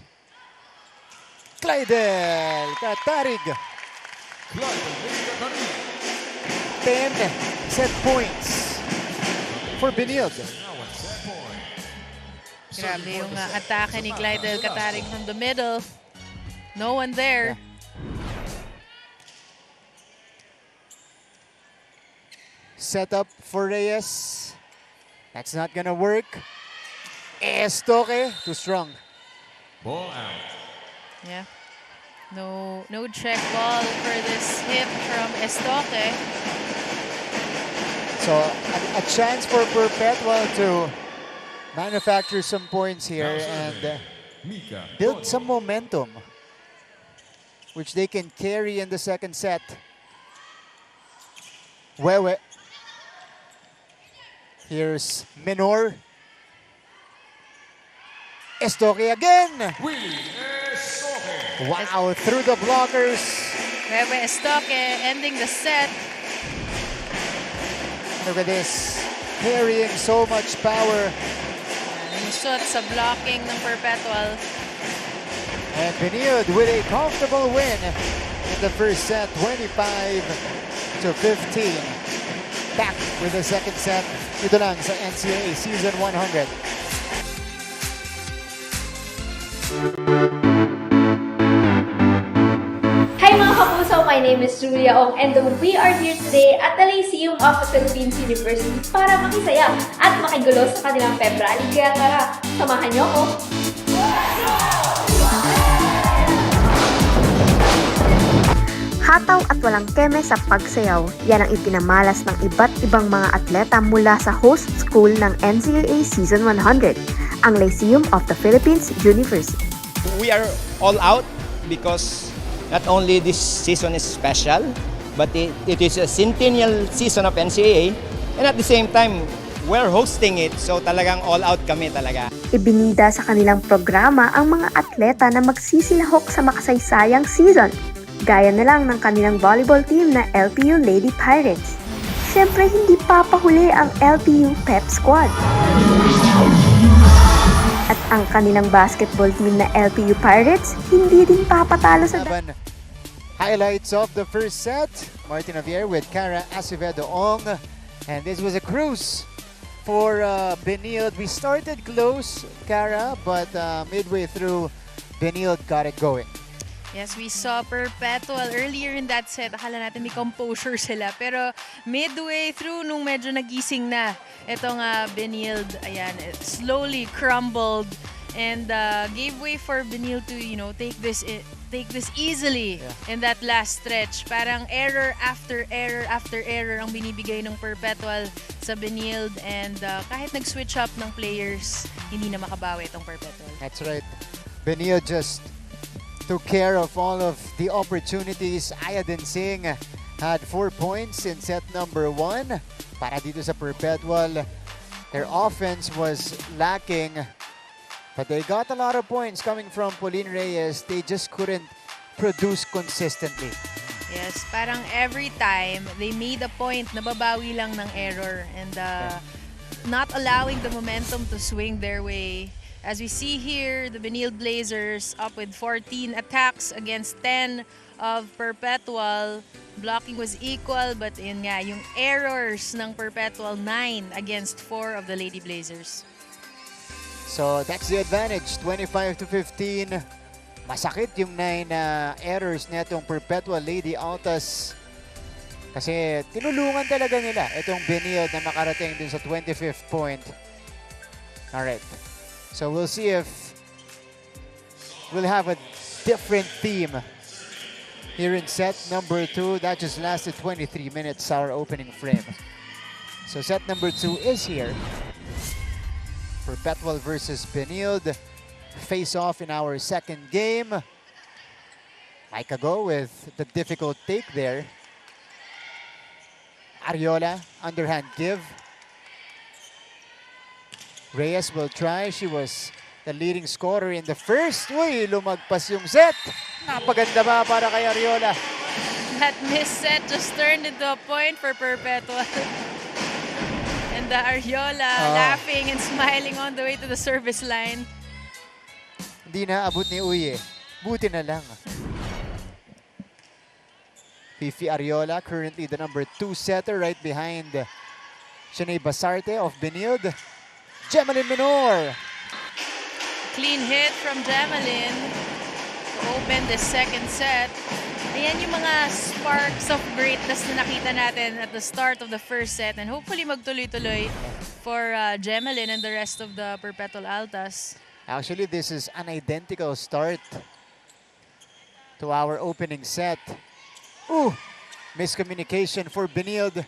Clydel Katarig. 10 set points for Benilde. Grabe yung atake ni Clydel Katarig from the middle. No one there. Set up for Reyes. That's not gonna work. Estoque, too strong. Ball out. Yeah. No check ball for this hit from Estoque. So a chance for Perpetual to manufacture some points here and build some momentum, which they can carry in the second set. Wewe. Here's Menor. Estoque again. Wow, through the blockers. Wewe Estoque ending the set. Look at this. Carrying so much power. Lusot sa blocking ng Perpetual. And Benilde with a comfortable win in the first set, 25-15. Back with the second set. Ito lang sa NCAA Season 100. Hi mga kapuso, my name is Julia Ong and we are here today at the Lyceum of the Philippines University para makisaya at makigulo sa kanilang pep rally. Kaya tara, samahan niyo ako! Hataw at walang keme sa pagsayaw, yan ang ipinamalas ng iba't ibang mga atleta mula sa host school ng NCAA Season 100, ang Lyceum of the Philippines University. We are all out because not only this season is special, but it is a centennial season of NCAA, and at the same time, we're hosting it, so talagang all out kami talaga. Ibinida sa kanilang programa ang mga atleta na magsisilahok sa makasaysayang season, gaya na lang ng kanilang volleyball team na LPU Lady Pirates. Siyempre, hindi papahuli ang LPU Pep Squad. At ang kanilang basketball team na LPU Pirates, hindi din papatalo sa... Highlights of the first set. Martin Javier with Cara Acevedo-Ong. And this was a cruise for Benilde. We started close, Cara, but midway through, Benilde got it going. Yes, we saw Perpetual earlier in that set. Akala natin may composure sila. Pero midway through, nung medyo nagising na, itong Benilde, ayan, slowly crumbled and gave way for Benilde to, you know, take this easily in that last stretch. Parang error after error after error ang binibigay ng Perpetual sa Benilde. And kahit nag-switch up ng players, hindi na makabawi itong Perpetual. That's right. Benilde just took care of all of the opportunities. Ayadin Singh had 4 points in set number 1. Para dito sa Perpetual, their offense was lacking, but they got a lot of points coming from Pauline Reyes. They just couldn't produce consistently. Yes, parang every time they made a point, nababawi lang ng error and not allowing the momentum to swing their way. As we see here, the Benilde Blazers up with 14 attacks against 10 of Perpetual. Blocking was equal, but yun nga, yung errors ng Perpetual 9 against 4 of the Lady Blazers. So that's the advantage, 25-15. Masakit yung 9 errors netong Perpetual Lady Altas. Kasi tinulungan talaga nila itong Benilde na makarating din sa 25th point. Alright. So we'll see if we'll have a different theme here in set number 2. That just lasted 23 minutes, our opening frame. So set number 2 is here. Perpetual versus Benilde. Face off in our second game. Micah Go with the difficult take there. Ariola, underhand give. Reyes will try. She was the leading scorer in the first. Uy, lumagpas yung set. Napaganda ba para kay Ariola? That missed set just turned into a point for Perpetual. And Ariola laughing and smiling on the way to the service line. Hindi na abot ni Uy eh. Buti na lang. Fifi Ariola, currently the number 2 setter right behind Shanae Basarte of Benilde. Gemalyn Minor. Clean hit from Gemalyn to open the second set. Ayan yung mga sparks of greatness na nakita natin at the start of the first set. And hopefully magtuloy-tuloy for Gemalyn and the rest of the Perpetual Altas. Actually, this is an identical start to our opening set. Ooh, miscommunication for Benilde.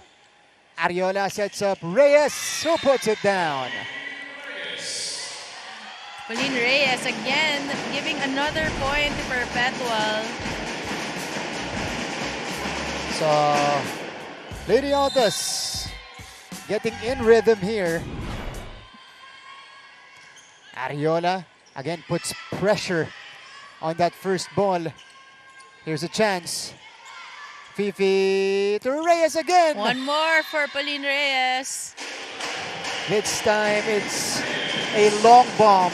Ariola sets up Reyes, who puts it down. Pauline Reyes again giving another point to Perpetual. So, Lady Altas getting in rhythm here. Ariola again puts pressure on that first ball. Here's a chance. Fifi to Reyes again. One more for Pauline Reyes. This time it's a long bomb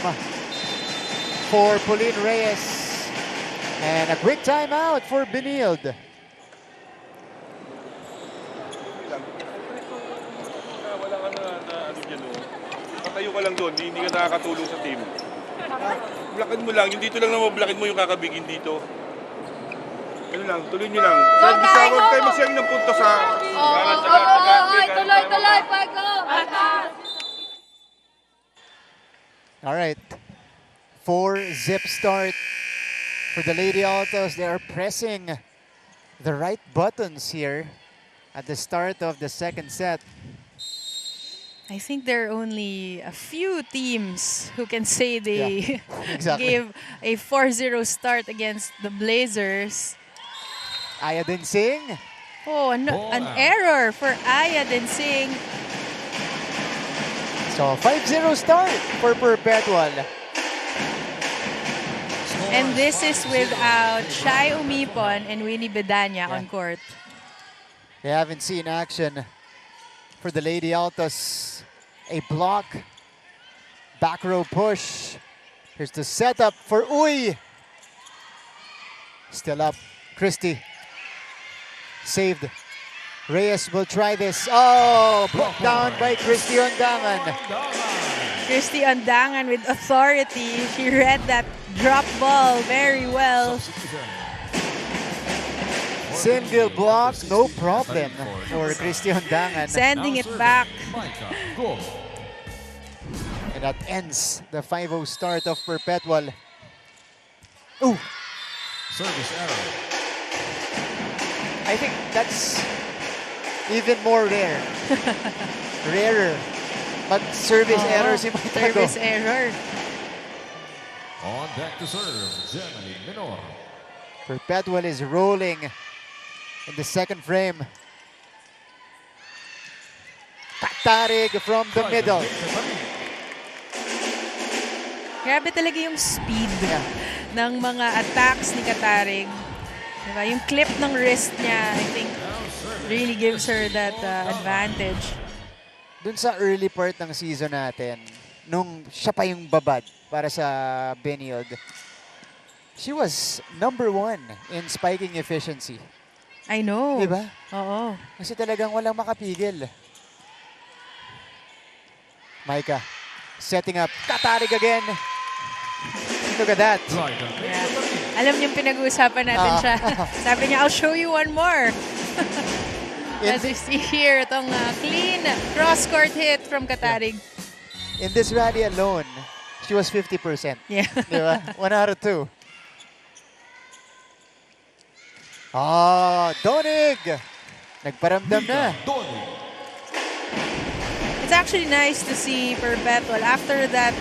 for Pauline Reyes. And a quick timeout for Benilde. Wala ka na ano dyan o. Patayo ka lang doon, hindi ka nakakatulong sa team. Blakin mo lang, yung dito lang naman blakin mo yung kakabigin dito. Ano lang, tuloy nyo lang. Huwag tayo magsiyang ng punto sa... Tuloy, Pago! All right. 4-zip start for the Lady Altos. They are pressing the right buttons here at the start of the second set. I think there are only a few teams who can say they gave a 4-0 start against the Blazers. Ayadin Singh. Oh, an error for Ayadin Singh. So 5-0 start for Perpetual. And this is without Shai Umipon and Winnie Bedanya on court. They haven't seen action for the Lady Altas. A block. Back row push. Here's the setup for Uy. Still up. Christy. Saved. Reyes will try this. Oh, blocked down by Christy Ondangan. Christy Ondangan with authority. She read that drop ball very well. Single block, no problem for Christy Ondangan. Sending it back. And that ends the 5-0 start of Perpetual. Ooh. Service error. I think that's even more rare. Rarer. Mag-service error si Maitago. Service error. On deck to serve, Gemini Minor. Perpetual is rolling in the second frame. Katarig from the middle. Grabe talaga yung speed ng mga attacks ni Katarig. Diba? Yung clip ng wrist niya, I think, really gives her that advantage. Dun sa early part ng season natin, nung siya pa yung babad para sa Benilde, she was #1 in spiking efficiency. I know. Diba? Oo. Kasi talagang walang makapigil. Maika, setting up. Katarig again. Look at that. Yeah. Alam niyo pinag-uusapan natin siya. Sabi niya, I'll show you one more. As you see here, itong clean cross-court hit from Katarig. In this rally alone, she was 50%. Yeah. Diba? 1 out of 2. Donig! Nagparamdam na. It's actually nice to see Perpetual after that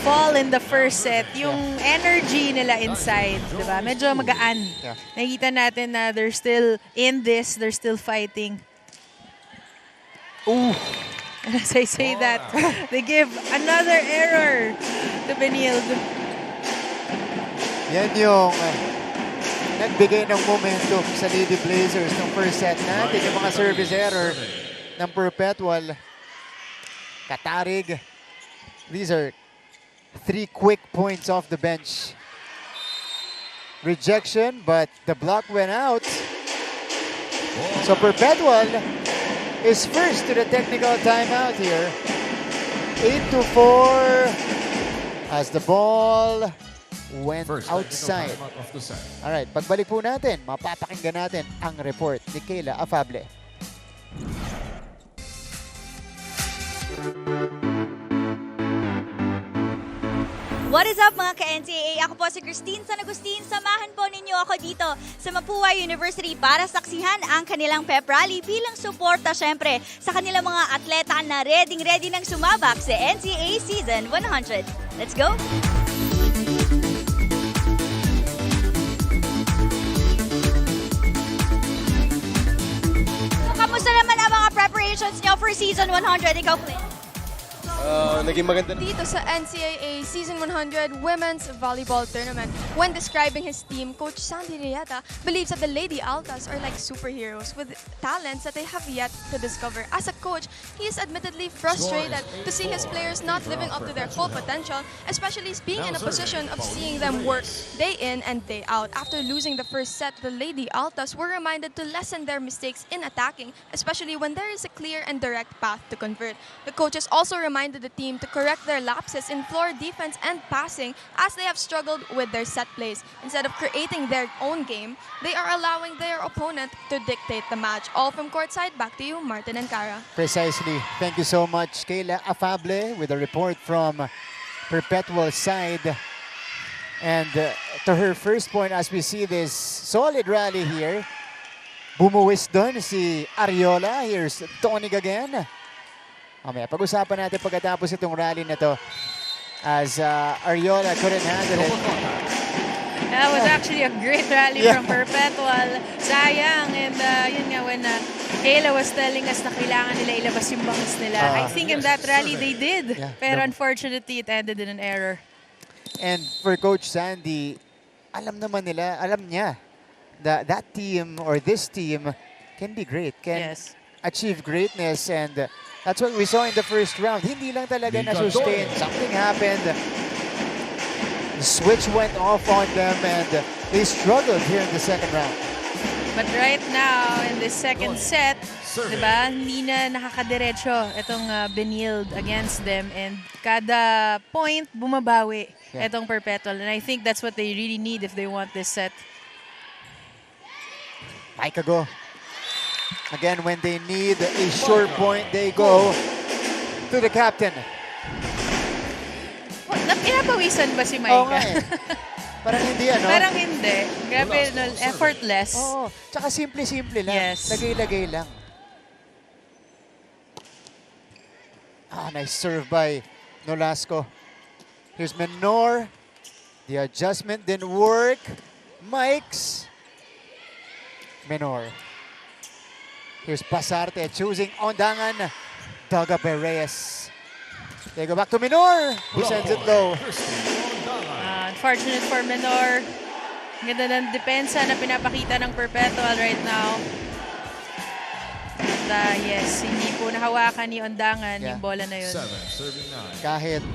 fall in the first set, yung energy nila inside, diba? Medyo magaan. Yeah. Nakikita natin na they're still in this, they're still fighting. Ooh. And as I say that, they give another error to Benilde. Yan yung nagbigay ng momentum sa Lady Blazers ng first set natin. Yung mga service error ng Perpetual. Katarig. These are 3 quick points off the bench. Rejection, but the block went out. So Perpetual is first to the technical timeout here. 8-4 as the ball went outside. Alright, pagbalik po natin, mapapakinggan natin ang report ni Kayla Afable. What is up mga ka-NCAA? Ako po si Christine San Agustin. Samahan po ninyo ako dito sa Mapua University para saksihan ang kanilang pep rally bilang suporta syempre sa kanilang mga atleta na ready nang sumabak sa NCAA Season 100. Let's go! So, kamusta naman ang mga preparations nyo for Season 100? Ikaw, Flynn? Naging maganda dito sa NCAA Season 100 Women's Volleyball Tournament. When describing his team, Coach Sandy Rieta believes that the Lady Altas are like superheroes with talents that they have yet to discover. As a coach, he is admittedly frustrated to see his players not living up to their full potential, especially being in a position of seeing them work day in and day out. After losing the first set, the Lady Altas were reminded to lessen their mistakes in attacking, especially when there is a clear and direct path to convert. The coaches also reminded the team to correct their lapses in floor defense and passing as they have struggled with their set plays. Instead of creating their own game, they are allowing their opponent to dictate the match. All from courtside, back to you, Martin and Cara. Precisely. Thank you so much, Kayla Afable, with a report from Perpetual side. And to her first point, as we see this solid rally here, bumuwis doon si Ariola. Here's Tonig again. Mamaya, pag-usapan natin pagkatapos itong rally na to as Ariola couldn't handle it. That was actually a great rally from Perpetual. Sayang. And yun nga, when Kayla was telling us na kailangan nila ilabas yung bangus nila. I think in that rally they did. Yeah, Pero no. unfortunately, it ended in an error. And for Coach Sandy, alam niya that team or this team can be great, can achieve greatness, and that's what we saw in the first round. Hindi lang talaga na-sustain. Something happened. The switch went off on them and they struggled here in the second round. But right now, in the second set, diba, hindi na nakakadiretso itong Benilde against them, and kada point bumabawi itong Perpetual, and I think that's what they really need if they want this set. Micah go. Again, when they need a short point, they go to the captain. Pinapawisan ba si Micah? Oo nga eh. Parang hindi, ano? Parang hindi. Grabe, no, effortless. Oo. Tsaka simple-simple lang. Yes. Lagay-lagay lang. Nice serve by Nolasco. Here's Menor. The adjustment didn't work. Mikes. Menor. Here's Pasarte choosing Ondangan. Daga Reyes. They go back to Menor, who sends it low. Unfortunate for Menor. Ganda ng depensa na pinapakita ng Perpetual right now. At yes, hindi po nahawakan ni Ondangan yung bola na yun. Kahit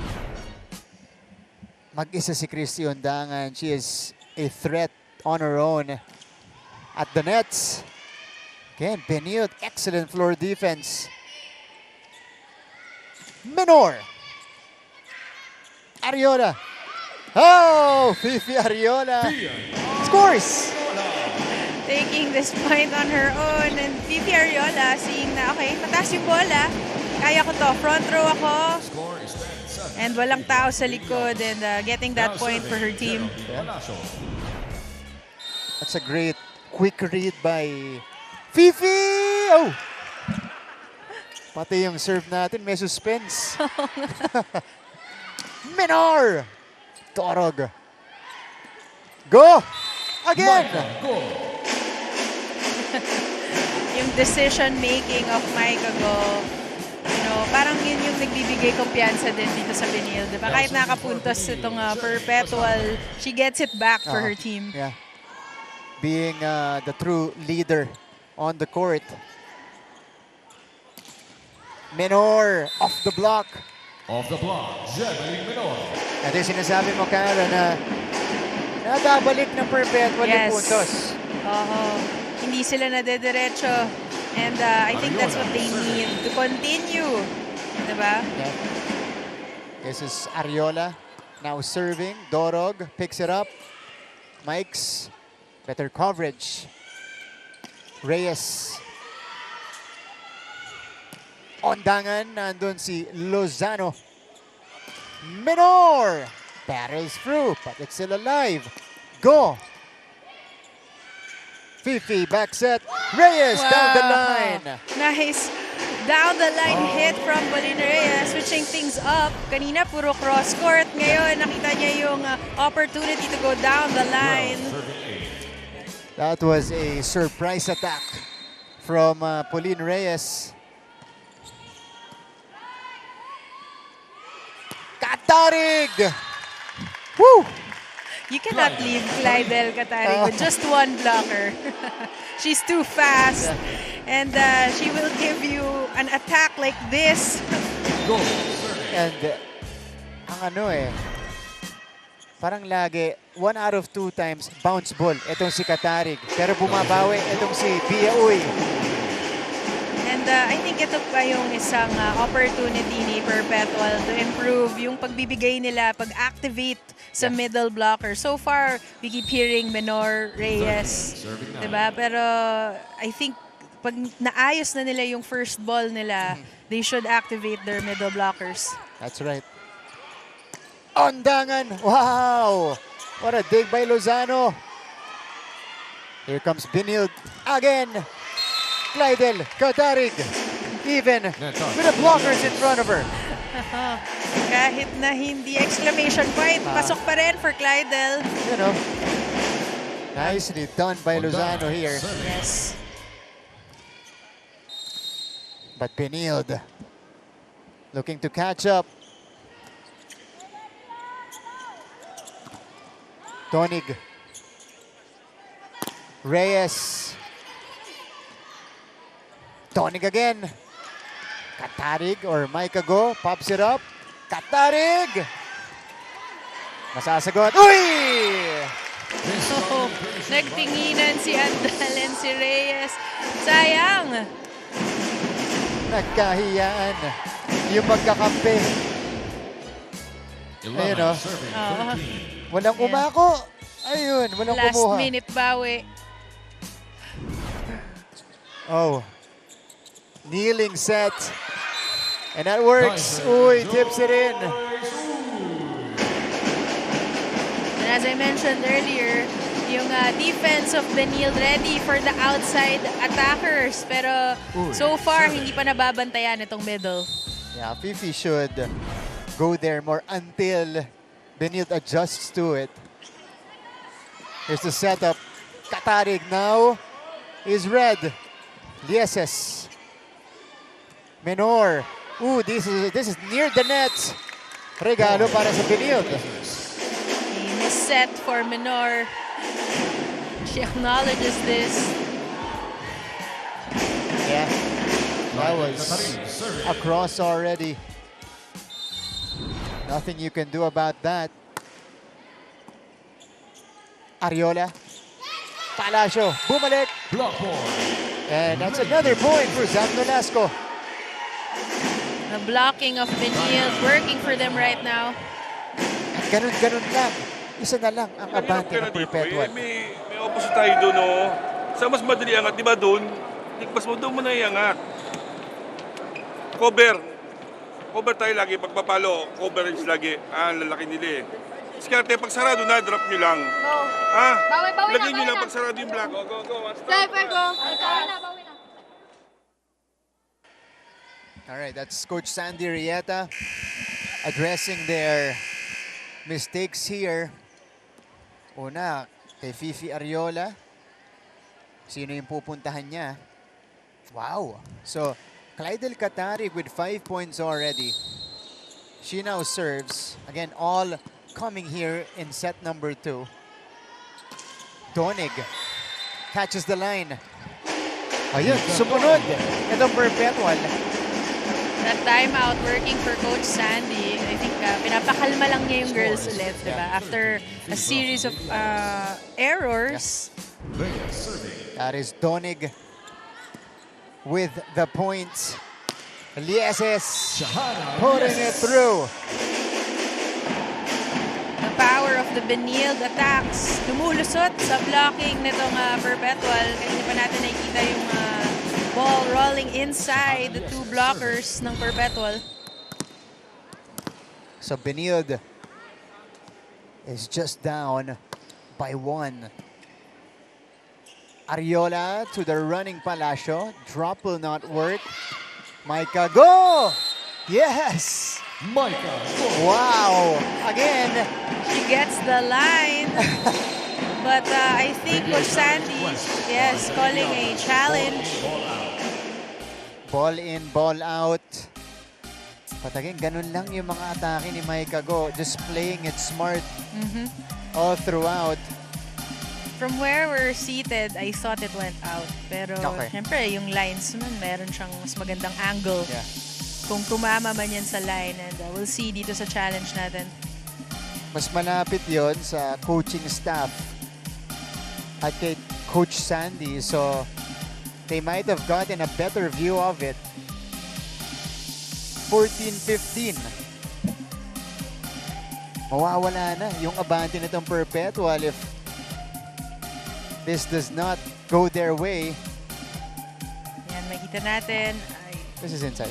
mag-isa si Christy Ondangan, she is a threat on her own at the nets. Again, Benilde, excellent floor defense. Menor. Ariola. Oh, Fifi Ariola scores! Taking this point on her own, and Fifi Ariola seeing na, okay, mataas yung bola. Kaya ko to, front row ako. And walang tao sa likod, and getting that point for her team. That's a great quick read by Fifi! Oh! Pati yung serve natin, may suspense. Menor! Torog. Go! Again! Yung decision making of Micah Go, you know, parang yun yung nagbibigay kumpiyansa din dito sa Benilde. Diba? Kahit nakapuntos itong Perpetual, she gets it back for her team. Yeah. Being the true leader on the court. Menor off the block. Off the block, Jeveline Menor. At yung sinasabi mo, Kara, na nadabalik ng Perpetual yung puntos. Oo. Hindi sila nadediretso. And I think that's what they need to continue. Diba? Yeah. This is Ariola now serving. Dorog picks it up. Mikes, better coverage. Reyes. Ondangan, nandun si Lozano. Menor battles through, but it's still alive. Go. Fifi back set. Reyes down the line. Nice. Down the line hit from Pauline Reyes, switching things up. Kanina puro cross court. Ngayon nakita niya yung opportunity to go down the line. That was a surprise attack from Pauline Reyes. Katarig! Woo! You cannot leave Clydel Katarig with just one blocker. She's too fast. And she will give you an attack like this. And ang ano parang lagi, 1 out of 2 times bounce ball itong si Katarig. Pero bumabawi itong si Pia Uy. And I think ito pa yung isang opportunity ni Perpetual to improve yung pagbibigay nila, pag-activate sa middle blocker. So far, we keep hearing Menor, Reyes, diba? Pero I think pag naayos na nila yung first ball nila, they should activate their middle blockers. That's right. Ondangan! Wow! What a dig by Lozano. Here comes Benilde again. Clydel Katarig, even with the blockers in front of her. Kahit na hindi exclamation point, pasok pa rin for Clydel. You know, nicely done by Lozano here. Yes. But Benilde looking to catch up. Tonig. Reyes. Tonig again. Katarig or Micah Go pops it up. Katarig! Masasagot. Uy! Oh, nagtinginan si Andal and si Reyes. Sayang! Nagkahiyaan. Yung magkakampi. Ayun o. Walang umako. Ayun, walang Last kumuha. minute bawi. Oh. Kneeling set. And that works. Uy, tips it in. And as I mentioned earlier, yung defense of Benilde ready for the outside attackers. Pero so far, hindi pa nababantayan itong middle. Yeah, Fifi should go there more until Benilde adjusts to it. Here's the setup. Katarig now is red. Lieses. Menor. Ooh, this is near the net. Regalo para sa Benilde. Set for Menor. She acknowledges this. Yeah, that was across already. Nothing you can do about that. Ariola. Palacio. Bumalik. And that's another point for Zach Nolasco. The blocking of Benilde working for them right now. At ganun-ganun lang. Isa na lang ang abante ng Perpetual. May opposite tayo doon, oh. Sa mas madali angat, di ba doon? Mas mo doon mo na iangat. Cover. Cover tayo lagi. Pagpapalo, coverage lagi. Lalaki nila eh. Diskarte, pag sarado na, drop nyo lang. Go. Bawi Lagyan nyo lang pag sarado yung block. Go. Sniper, go. Bawi na. All right, that's Coach Sandy Rieta addressing their mistakes here. Una, kay Fifi Ariola. Sino yung pupuntahan niya? Wow. So, Clydel Katarig with 5 points already. She now serves. Again, all coming here in set number 2. Tonig catches the line. Ayun, sumunod. Itong Perpetual. That timeout working for Coach Sandy. I think pinapakalma lang niya yung girls ulit, diba? After a series of errors. That is Tonig with the points. Lieses putting it through. The power of the Benilde attacks. Lumulusot sa blocking nitong Perpetual. Kasi pa natin nakikita yung ball rolling inside the two blockers ng Perpetual. So Benilde is just down by 1. Ariola to the running Palacio. Drop will not work. Micah, go! Yes! Micah, go! Wow! Again. She gets the line. But I think Coach Sandy, yes, calling a challenge. Ball in, ball out. But again, ganun lang yung mga atake ni Micah Go. Just playing it smart all throughout. From where we're seated, I thought it went out. Pero syempre, yung linesman, meron siyang mas magandang angle. Yeah. Kung tumama man yan sa line. And we'll see dito sa challenge natin. Mas malapit yon sa coaching staff at kay Coach Sandy. So, they might have gotten a better view of it. 14-15. Mawawala na yung abante nitong Perpetual if this does not go their way. Yan, makita natin. This is inside.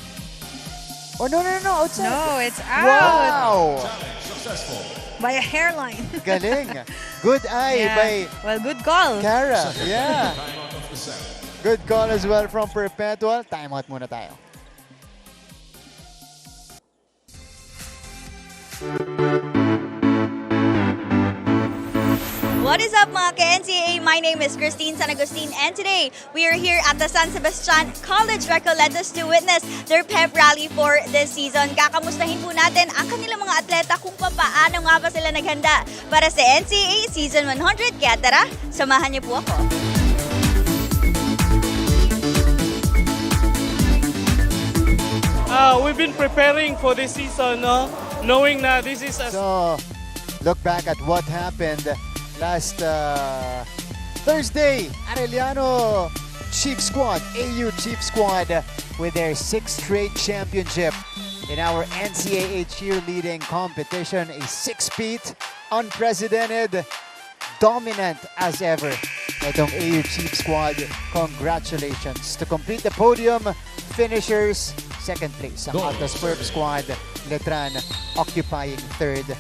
Oh, no, outside. No, it's out. Wow! Successful. By a hairline. Galing. Good eye by well, good call. Cara. Yeah. Good call as well from Perpetual. Timeout muna tayo. What is up mga ka-NCAA? My name is Christine San Agustin and today we are here at the San Sebastian College Recoletos to witness their pep rally for this season. Kakamustahin po natin ang kanilang mga atleta kung paano nga ba sila naghanda para sa NCAA Season 100. Kaya tara, samahan niyo po ako. We've been preparing for this season, no? Knowing that this is a... So, look back at what happened last Thursday. Arellano Chief Squad, AU Chief Squad, with their 6th straight championship in our NCAA cheerleading competition. A 6-peat, unprecedented, dominant as ever. Itong AU Chief Squad, congratulations. To complete the podium, finishers, 2nd place. Ang Altas Perp Squad, Letran, occupying 3rd.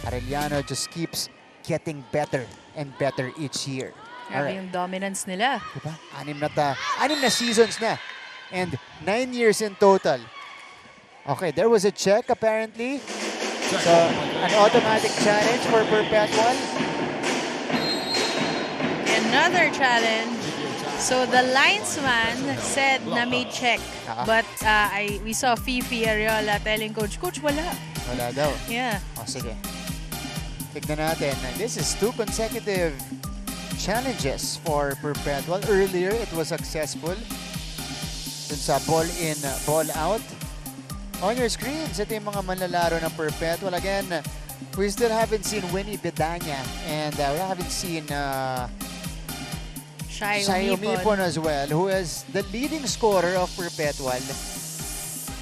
Arellano just keeps getting better and better each year. Grabe yung dominance nila. Diba? 6 na seasons na. And 9 years in total. Okay, there was a check apparently. So, an automatic challenge for Perpetual. Another challenge. So the linesman said na may check. But we saw Fifi Ariola telling Coach, wala. Wala daw. Yeah. O sige. Tignan natin. This is 2 consecutive challenges for Perpetual. Earlier, it was successful. Dun sa ball in, ball out. On your screens, ito yung mga manlalaro ng Perpetual. Again, we still haven't seen Winnie Bedanya. And we haven't seen Shai Umipon as well, who is the leading scorer of Perpetual.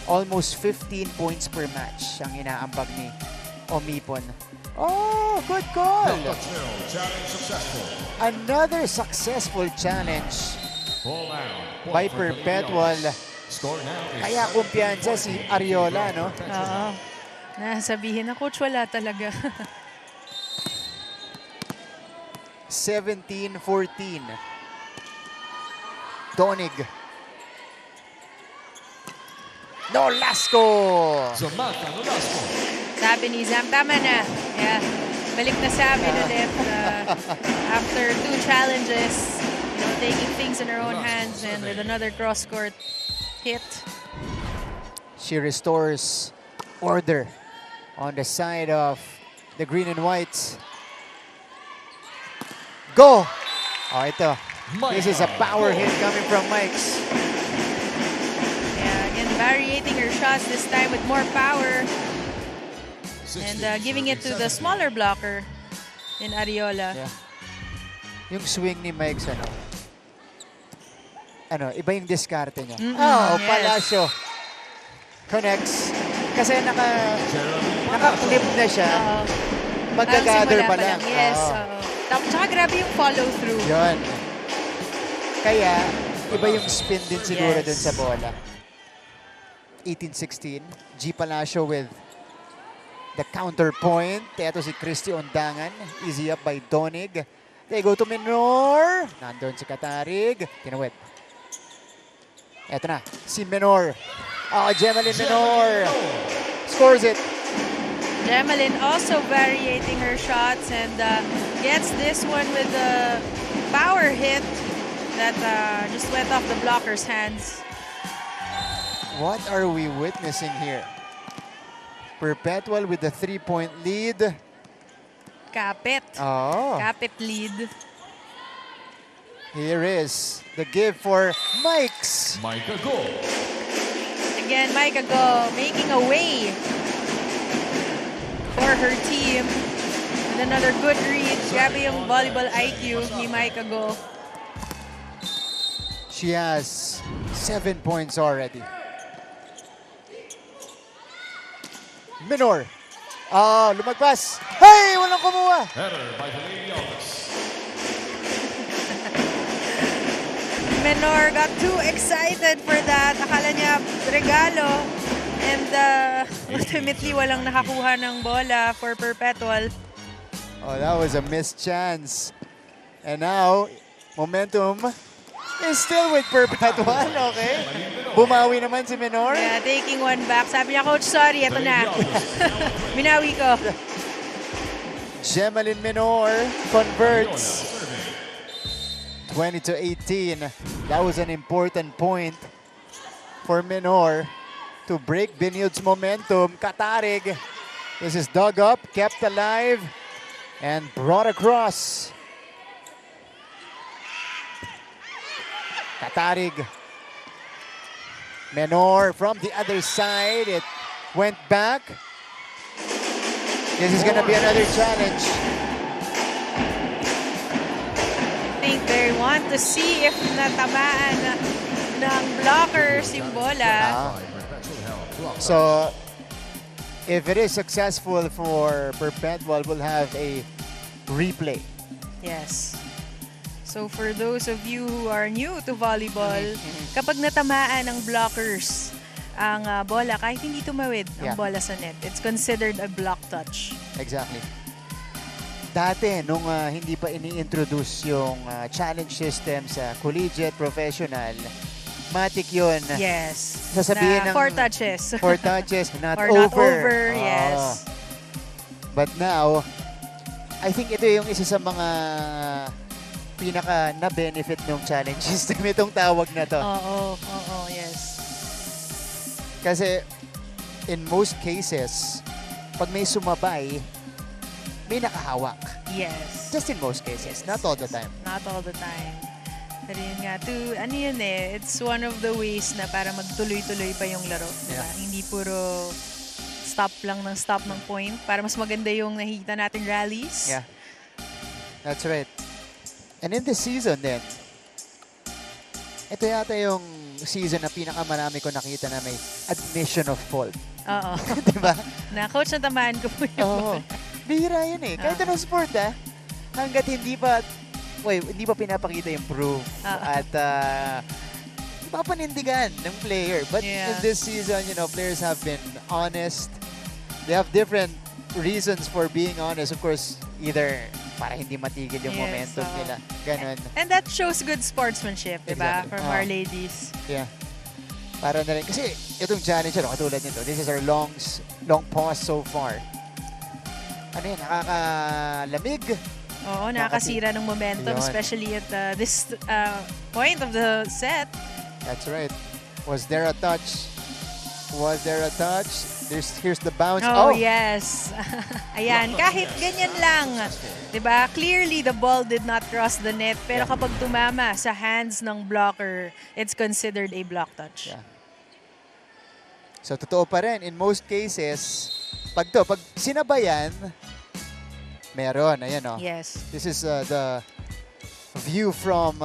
Almost 15 points per match ang inaambag ni Umipon. Oh, good call! Another successful challenge by Perpetual. Kaya kumpiyansa si Ariola, no? Oo. Nasabihin na, Coach, wala talaga. 17-14. Donig. Nolasco! Sabi ni Zam, tama na. Yeah. Balik na sa amin ulit. After 2 challenges, taking things in her own hands and with another cross-court hit. She restores order on the side of the green and whites. Go! Oh, ito. This is a power hit coming from Mike's. Yeah, again, variating her shots this time with more power. And giving it to the smaller blocker in Ariola. Yeah. Yung swing ni Mike's, iba yung diskarte niya. Yes. Palacio. Connects. Kasi naka-clip na siya. Magka-gather pa lang. Yes. Tsaka grabe yung follow-through. Yun. Kaya, iba yung spin din siguro dun sa bola. 18-16. G. Palacio with the counterpoint. Ito si Christy Ondangan. Easy up by Donig. They go to Menor. Nandun si Katarig. Tinawid. Ito na. Si Menor. Gemalyn Menor. Scores it. Gemalyn also variating her shots and gets this one with the power hit that just went off the blocker's hands. What are we witnessing here? Perpetual with the 3-point lead. Kapit. Kapit lead. Here is the give for Mike's. Micah Go. Again, Micah Go making a way for her team. And another good read. Grabe yung volleyball IQ ni Micah Go. She has 7 points already. Menor. Lumagpas. Hey! Walang kumuha. Header by the Lady Altas. Menor got too excited for that. Akala niya regalo. And ultimately, walang nakakuha ng bola for Perpetual. Oh, that was a missed chance. And now, momentum is still with Perpetual, okay? Bumawi naman si Menor. Yeah, taking one back. Sabi niya, Coach, sorry, ito na. Binawi ko. Gemalyn Menor converts. 20-18. That was an important point for Menor to break Binild's momentum. Katarig. This is dug up, kept alive, and brought across. Katarig. Menor from the other side. It went back. This is gonna be another challenge. I think they want to see if natamaan ng blockers yung bola. So, if it is successful for Perpetual, we'll have a replay. Yes. So for those of you who are new to volleyball, kapag natamaan ng blockers ang bola, kahit hindi tumawid ang bola sa net, it's considered a block touch. Exactly. Dati, nung hindi pa ini-introduce yung challenge system sa collegiate, professional, matik yun. Yes. Sasabihin na ng 4 touches. 4 touches, not or over. not over, yes. But now, I think ito yung isa sa mga pinaka na-benefit ng challenge system, itong tawag na to. Oo, yes. Kasi, in most cases, pag may sumabay, may nakahawak. Yes. Just in most cases, not all the time. Not all the time. Pero yun nga, ano yun eh, it's one of the ways na para magtuloy-tuloy pa yung laro. Diba? Hindi puro stop ng point para mas maganda yung nakikita natin rallies. Yeah. That's right. And in this season then, ito yata yung season na pinakamarami ko nakita na may admission of fault. Oo. Diba? Na coach, natamaan ko po yung Bihira yun eh. Kahit anong sport hanggat hindi pa pinapakita yung proof at papanindigan ng player. But in this season, players have been honest. They have different reasons for being honest. Of course, either para hindi matigil yung momentum nila. Ganon. And that shows good sportsmanship, diba? Exactly. From our ladies. Yeah. Para na rin. Kasi itong challenge, katulad nito, this is our long pause so far. Ano yun, nakakalamig. Oo, nakakasira ng momentum, especially at this point of the set. That's right. Was there a touch? Was there a touch? Here's the bounce. Oh, yes. Ayan, kahit ganyan lang. Diba? Clearly, the ball did not cross the net. Pero kapag tumama sa hands ng blocker, it's considered a block touch. Yeah. So, totoo pa rin. In most cases, pag sinabayan, meron. Ayan, oh. Yes. This is the view from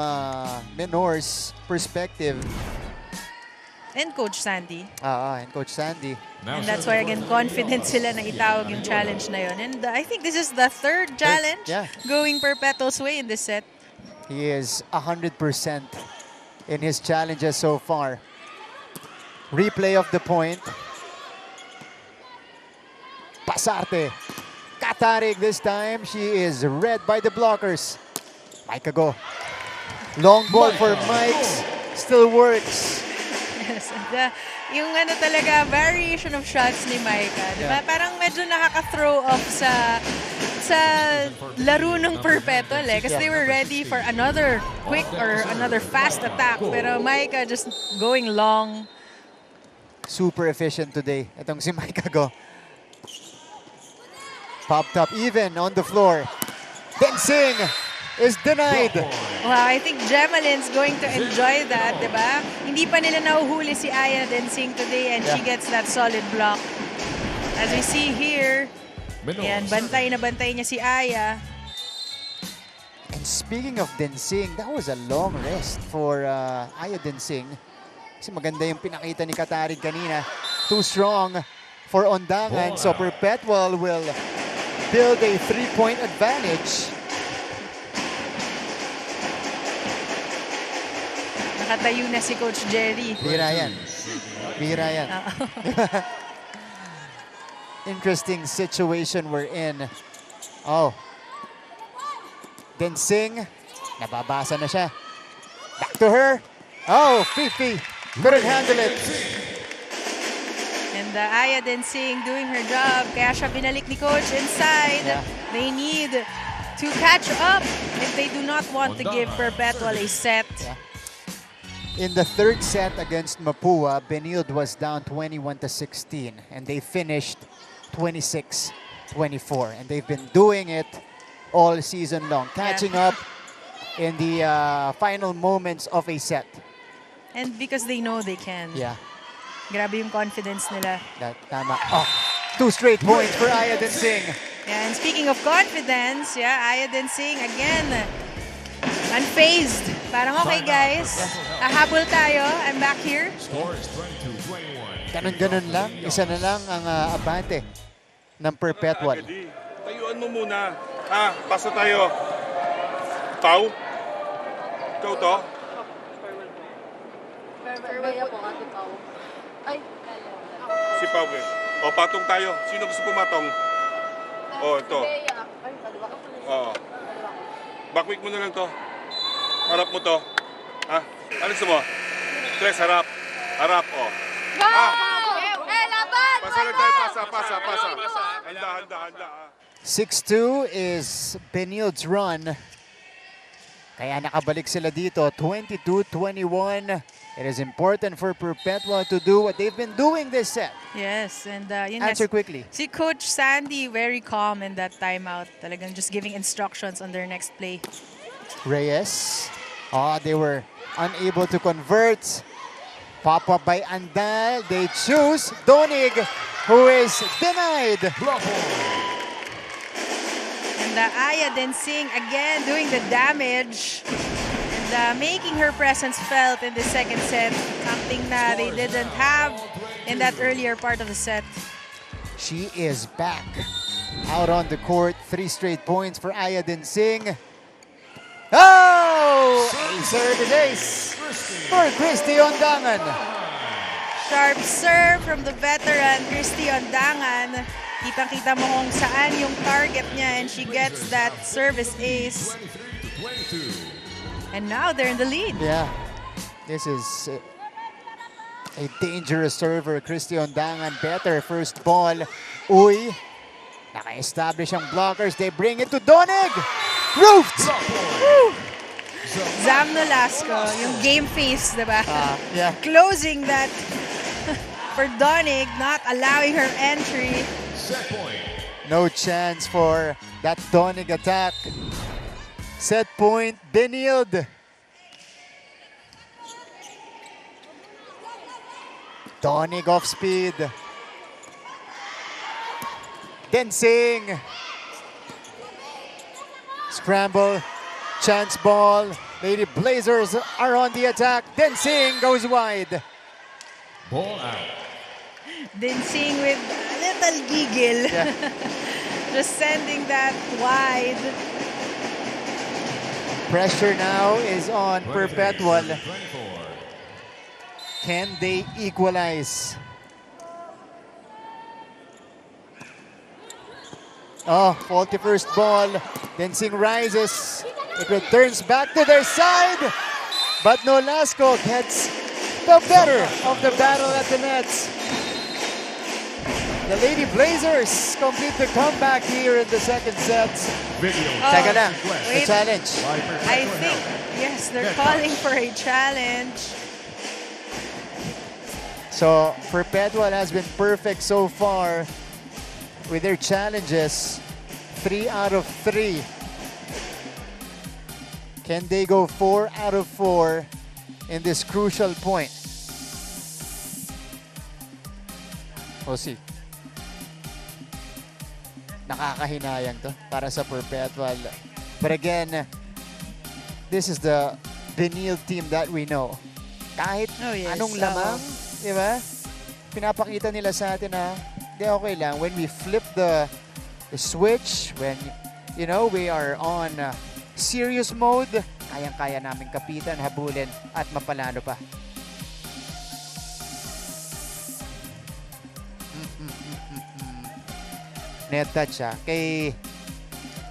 Menor's perspective. And Coach Sandy. And Coach Sandy. And that's why, again, confident sila na itawag yung challenge na yun. And I think this is the third challenge going Perpetual's way in this set. He is 100% in his challenges so far. Replay of the point. Pasarte. Katarig this time. She is read by the blockers. Micah go. Long ball for Mike's. Still works. Yes. Yung talaga, variation of shots ni Micah. Diba? Parang medyo nakaka-throw off sa laro ng Perpetual eh. Kasi they were ready for another quick or another fast attack. Pero Micah just going long. Super efficient today. Itong si Micah go. Popped up even on the floor. Densing is denied. Wow, I think Gemalyn's going to enjoy that, diba? Hindi pa nila nahuhuli si Aya Densing today and she gets that solid block. As we see here, yan, bantay niya si Aya. And speaking of Densing, that was a long rest for Aya Densing. Kasi maganda yung pinakita ni Katarig kanina. Too strong for Ondangan. So Perpetual will build a 3-point advantage. Nakatayo na si Coach Jerry. Bihira yan. Bihira yan. Interesting situation we're in. Oh. Densing. Nababasa na siya. Back to her. Oh, Fifi. Couldn't handle it. And Aya Densing doing her job. Kaya siya binalik ni Coach inside. Yeah. They need to catch up if they do not want to give Perpetual a set. Yeah. In the third set against Mapua, Benilde was down 21-16, and they finished 26-24. And they've been doing it all season long, catching up in the final moments of a set. And because they know they can. Yeah. Grabe yung confidence nila. Tama. Oh, 2 straight points for Aya Densing. Yeah, and speaking of confidence, Aya Densing again, unfazed. Parang okay guys, ahabol tayo. I'm back here. Score is 22-21. Ganun-ganun lang. Isa na lang ang abante ng Perpetual. Tayuan mo muna. Pasa tayo. Pau? Ikaw to? Si Pau eh. O, patong tayo. Sino gusto pumatong? O, ito. O. Backweek mo na lang to. Harap mo to. Ano gusto mo? Tres, harap. Harap, o. Pasa lang tayo, pasa. Handa. 6-2 is Benilde's run. Kaya nakabalik sila dito, 22-21. It is important for Perpetua to do what they've been doing this set. Yes, and yun Answer quickly. Si Coach Sandy, very calm in that timeout. Talagang just giving instructions on their next play. Reyes. They were unable to convert. Pop-up by Andal. They choose Donig, who is denied. And Aya Densing again doing the damage. And making her presence felt in the second set. Something that they didn't have in that earlier part of the set. She is back out on the court. 3 straight points for Aya Densing. Oh! Serve is ace for Christy Ondangan. Sharp serve from the veteran Christy Ondangan. Kitang-kita mo kung saan yung target niya, and she gets that service ace. And now they're in the lead. Yeah, this is a dangerous server. Christy Ondangan better first ball. Uy, naka-establish ang blockers. They bring it to Donig. Roofed! Zam Nolasco, yung game face, diba? Yeah. Closing that for Donig, not allowing her entry. Set point. No chance for that Donig attack. Set point, Benilde. Donig off speed. Densing. Scramble. Chance ball. Lady Blazers are on the attack. Densing goes wide. Ball out. Densing with a little giggle. Yeah. Just sending that wide. Pressure now is on 23, Perpetual. 24. Can they equalize? Oh, faulty first ball. Densing rises. It returns back to their side. But Nolasco gets the better of the battle at the nets. The Lady Blazers complete the comeback here in the second set. Teka lang, the challenge. I think, yes, they're calling for a challenge. So, Perpetual has been perfect so far with their challenges. 3 out of 3. Can they go 4 out of 4 in this crucial point? We'll see. Nakakahinayang to para sa Perpetual. But again, this is the Benilde team that we know. Kahit anong lamang, di ba? Pinapakita nila sa atin na, di okay lang. When we flip the switch, when, you know, we are on serious mode, kayang-kaya namin kapitan, habulin, at mapalano pa. Net touch kay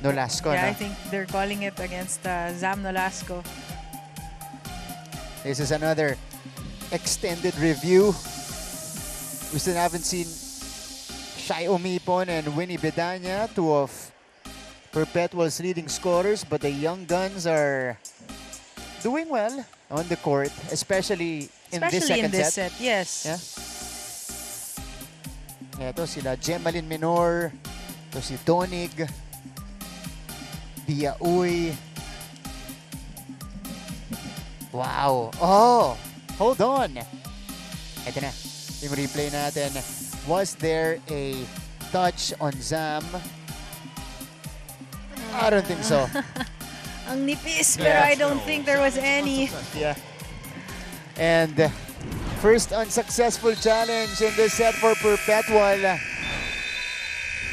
Nolasco. Yeah, no? I think they're calling it against Zam Nolasco. This is another extended review. We still haven't seen Shai Omipon and Winnie Bedanya, two of Perpetual's leading scorers, but the young guns are doing well on the court, especially in this second set. Yes. Yeah. Ito sila Gemaline Minor, ito si Donig, Biauy. Wow. Oh, hold on. Ito na. Yung replay natin. Was there a touch on Zam? I don't think so. Ang nipis, pero I don't think there was any. Yeah. And first unsuccessful challenge in this set for Perpetual.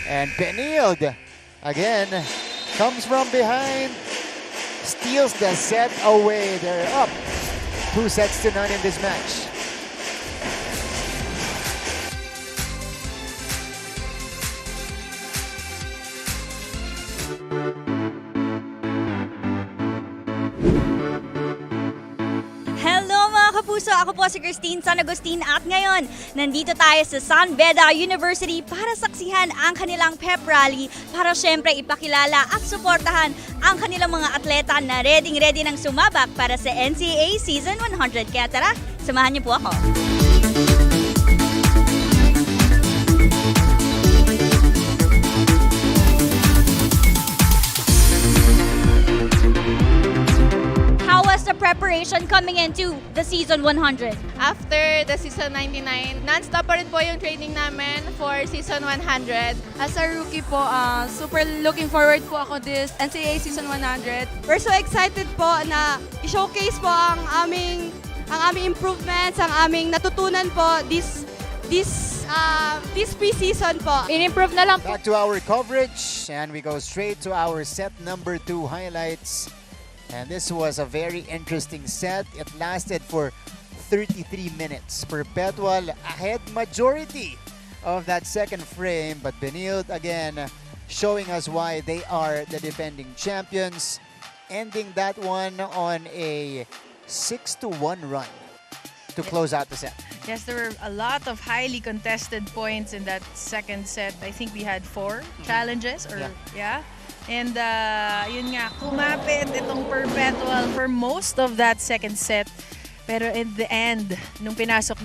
And Benilde, again, comes from behind, steals the set away. They're up 2-0 in this match. Kapuso, ako po si Christine San Agustin at ngayon, nandito tayo sa San Beda University para saksihan ang kanilang pep rally para syempre ipakilala at suportahan ang kanilang mga atleta na ready nang sumabak para sa NCAA Season 100. Kaya tara, samahan niyo po ako. Preparation coming into the Season 100? After the Season 99, non-stop pa rin po yung training namin for Season 100. As a rookie po, super looking forward po ako this NCAA Season 100. We're so excited po na i-showcase po ang aming improvements, ang aming natutunan po this pre-season po. In-improve na lang po. Back to our coverage and we go straight to our set number 2 highlights. And this was a very interesting set. It lasted for 33 minutes. Perpetual ahead majority of that second frame, but Benilde again showing us why they are the defending champions, ending that one on a 6-1 run to close out the set. Yes, there were a lot of highly contested points in that second set. I think we had 4 challenges, or yeah. And yun nga, kumapit itong Perpetual for most of that second set. Pero in the end, nung pinasok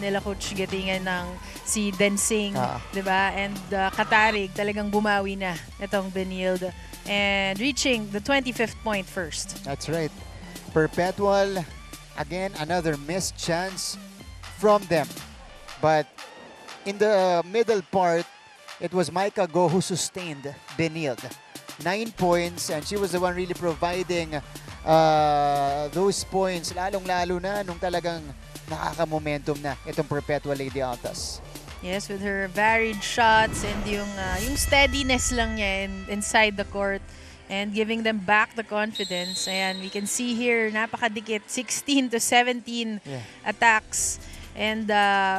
nila Coach Gatingan ng si Densing, di ba? And Katarig, talagang bumawi na itong Benilde. And reaching the 25th point first. That's right. Perpetual, again, another missed chance from them. But in the middle part, it was Micah Go who sustained Benilde. 9 points, and she was the one really providing those points, lalong-lalo na nung talagang nakaka-momentum na itong Perpetual Lady Altas. Yes, with her varied shots and yung steadiness lang niya inside the court and giving them back the confidence. Ayan, we can see here, napakadikit, 16-17 attacks. And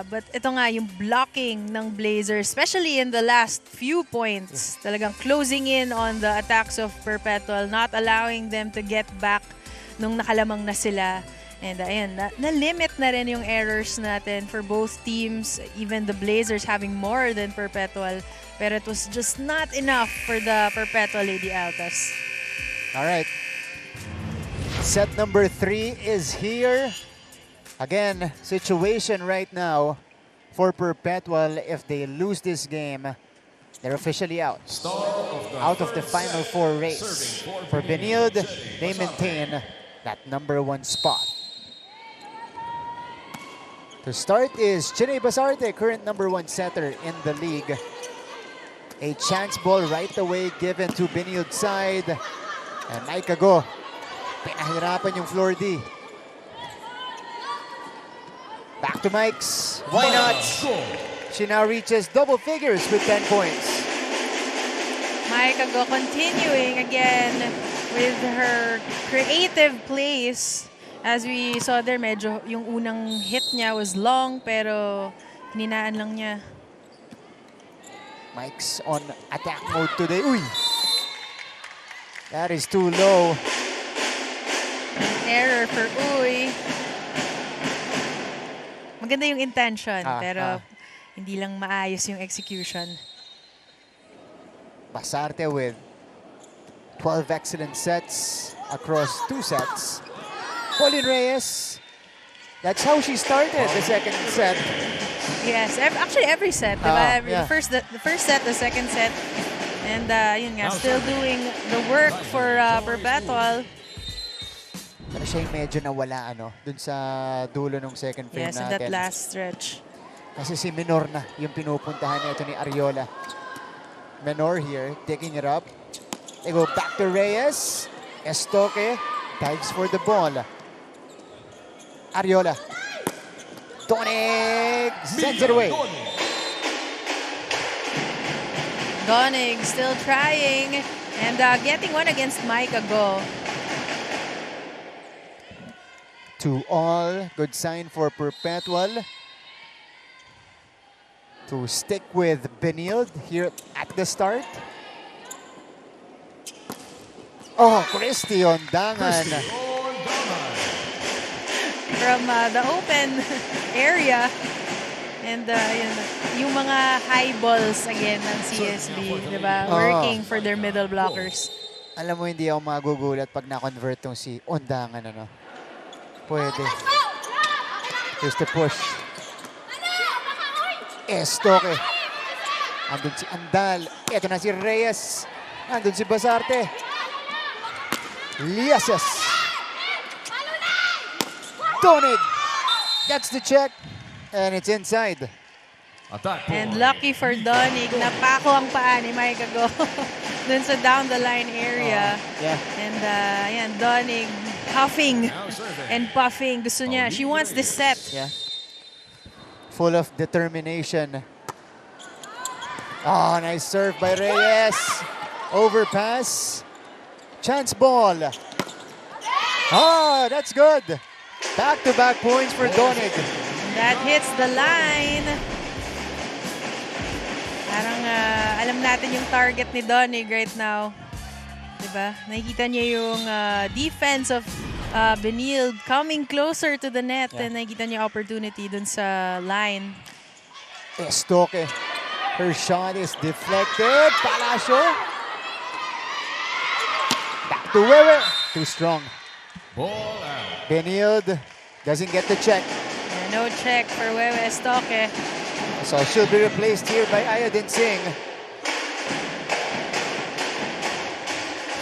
but ito nga yung blocking ng Blazers, especially in the last few points, talagang closing in on the attacks of Perpetual, not allowing them to get back nung nakalamang na sila. And ayan, na-limit na rin yung errors natin for both teams, even the Blazers having more than Perpetual. Pero it was just not enough for the Perpetual Lady Altas. All right. Set number 3 is here. Again, situation right now for Perpetual, if they lose this game, they're officially out. Out of the final 4 race. For Benilde, they maintain that number 1 spot. To start is Chiney Basarte, current number 1 setter in the league. A chance ball right away given to Benilde's side. And Micah Go, pinahirapan yung floor D. Back to Mike's. Why not? She now reaches double figures with 10 points. Micah Go continuing again with her creative plays. As we saw there, medyo yung unang hit niya was long, pero hininaan lang niya. Mike's on attack mode today. Uy! That is too low. An error for Uy. Maganda yung intention, pero hindi lang maayos yung execution. Basarte with 12 excellent sets across 2 sets. Pauline Reyes, that's how she started the second set. Yes, actually every set, diba? Yeah. The first set, the second set. And yun nga, still doing the work for Perpetual. Pero siya yung medyo nawala, dun sa dulo ng second frame Yes, in natin. that last stretch. Kasi si Menor na yung pinupuntahan nito ni Ariola. Menor here, taking it up. They go back to Reyes. Estoque dives for the ball. Ariola. Donig sends it away. Donig still trying and getting one against Micah Go. 2-all, good sign for Perpetual to stick with Benild here at the start. Oh, Christy Ondangan. From the open area. And yung mga high balls again ng CSB, diba? Working for their middle blockers. Alam mo, hindi ako magugulat pag na-convert tong si Ondangan, Pwede. Here's the push. Estoque. Andun si Andal. Ito na si Reyes. Andun si Basarte. Liases. Donig. That's the check. And it's inside. And lucky for Donig, napako ang paa ni Micah Go dun sa down the line area. Yeah. And yan, Donig huffing and puffing. Gusto niya, she wants this set. Yeah. Full of determination. Oh, nice serve by Reyes. Overpass. Chance ball. Oh, that's good. Back-to-back points for Donig. That hits the line. Parang alam natin yung target ni Donig right now. Diba? Nakikita niya yung defense of Benild coming closer to the net, and nakikita niya opportunity dun sa line. Estoque. Her shot is deflected. Palacio. Back to Wewe. Too strong. Benild doesn't get the check. No check for Wewe Estoque. So she'll be replaced here by Ayodin Singh.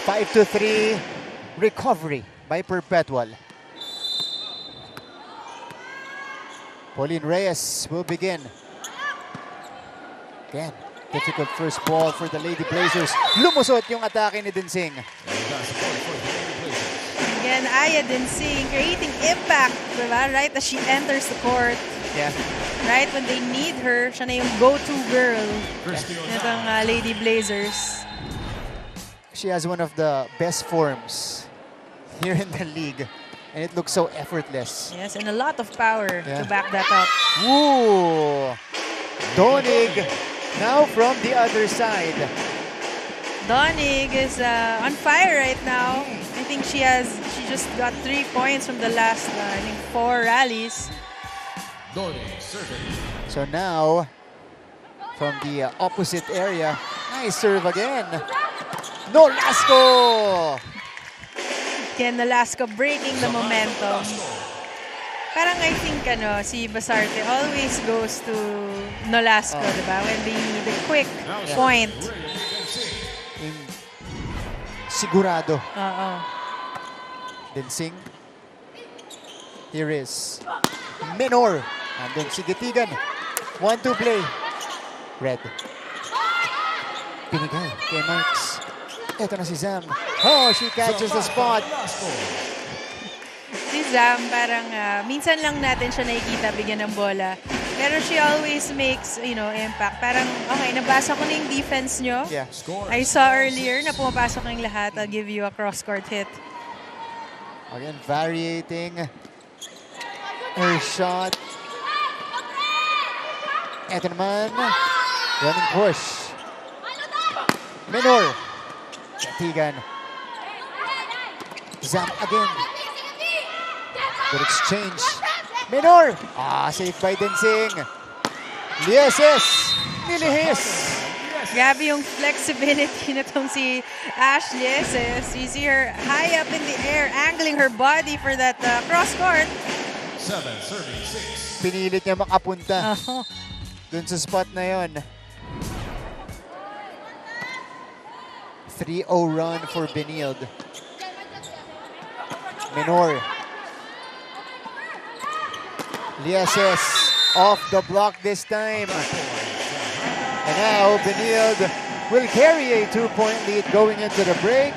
5-3 recovery by Perpetual. Pauline Reyes will begin. Again, difficult first ball for the Lady Blazers. Lumusot yung atake ni Dinsing. Again, Ayodin Singh creating impact, diba? Right as she enters the court. Yeah. Right when they need her, siya na yung go-to girl nitong Lady Blazers. She has one of the best forms here in the league. And it looks so effortless. Yes, and a lot of power to back that up. Ooh! Donig now from the other side. Donig is on fire right now. I think she just got 3 points from the last, 4 rallies. So now, from the opposite area, nice serve again. Nolasco! Ken Nolasco breaking the momentum. Parang I think si Basarte always goes to Nolasco, diba? When they need a quick point. Sigurado. Dinsing. Here is Menor. And then si Gitigan. 1-2 play. Red. Pinigay kay Marks. Ito na si Zam. Oh, she catches the spot. Si Zam, parang minsan lang natin siya nakikita bigyan ng bola. Pero she always makes, impact. Parang, okay, nabasa ko na yung defense nyo. Yeah. I saw earlier na pumapasok ng lahat. I'll give you a cross-court hit. Again, variating her shot. Ito naman, running push. Menor. Katigan. Zam again. Good exchange. Menor. Safe by Dinsing. Lieses, nilihis. Grabe yung flexibility na tong si Ash Lieses. You see her high up in the air, angling her body for that cross-court. 7-36. Pinilit niya makapunta dun sa spot na yon. 3-0 run for Benilde. Menor. Lieses off the block this time. And now Benilde will carry a 2-point lead going into the break.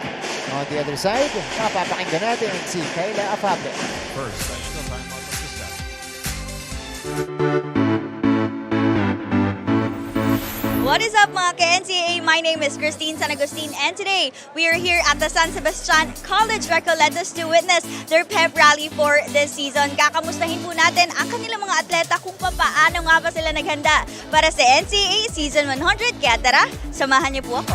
On the other side, mapapakinggan natin si Kayla Afable. First, additional timeout of the set. What is up mga ka-NCAA? My name is Christine San Agustin and today we are here at the San Sebastian College Recoletos to witness their pep rally for this season. Kakamustahin po natin ang kanilang mga atleta kung paano nga ba sila naghanda para sa NCAA Season 100. Kaya tara, samahan niyo po ako.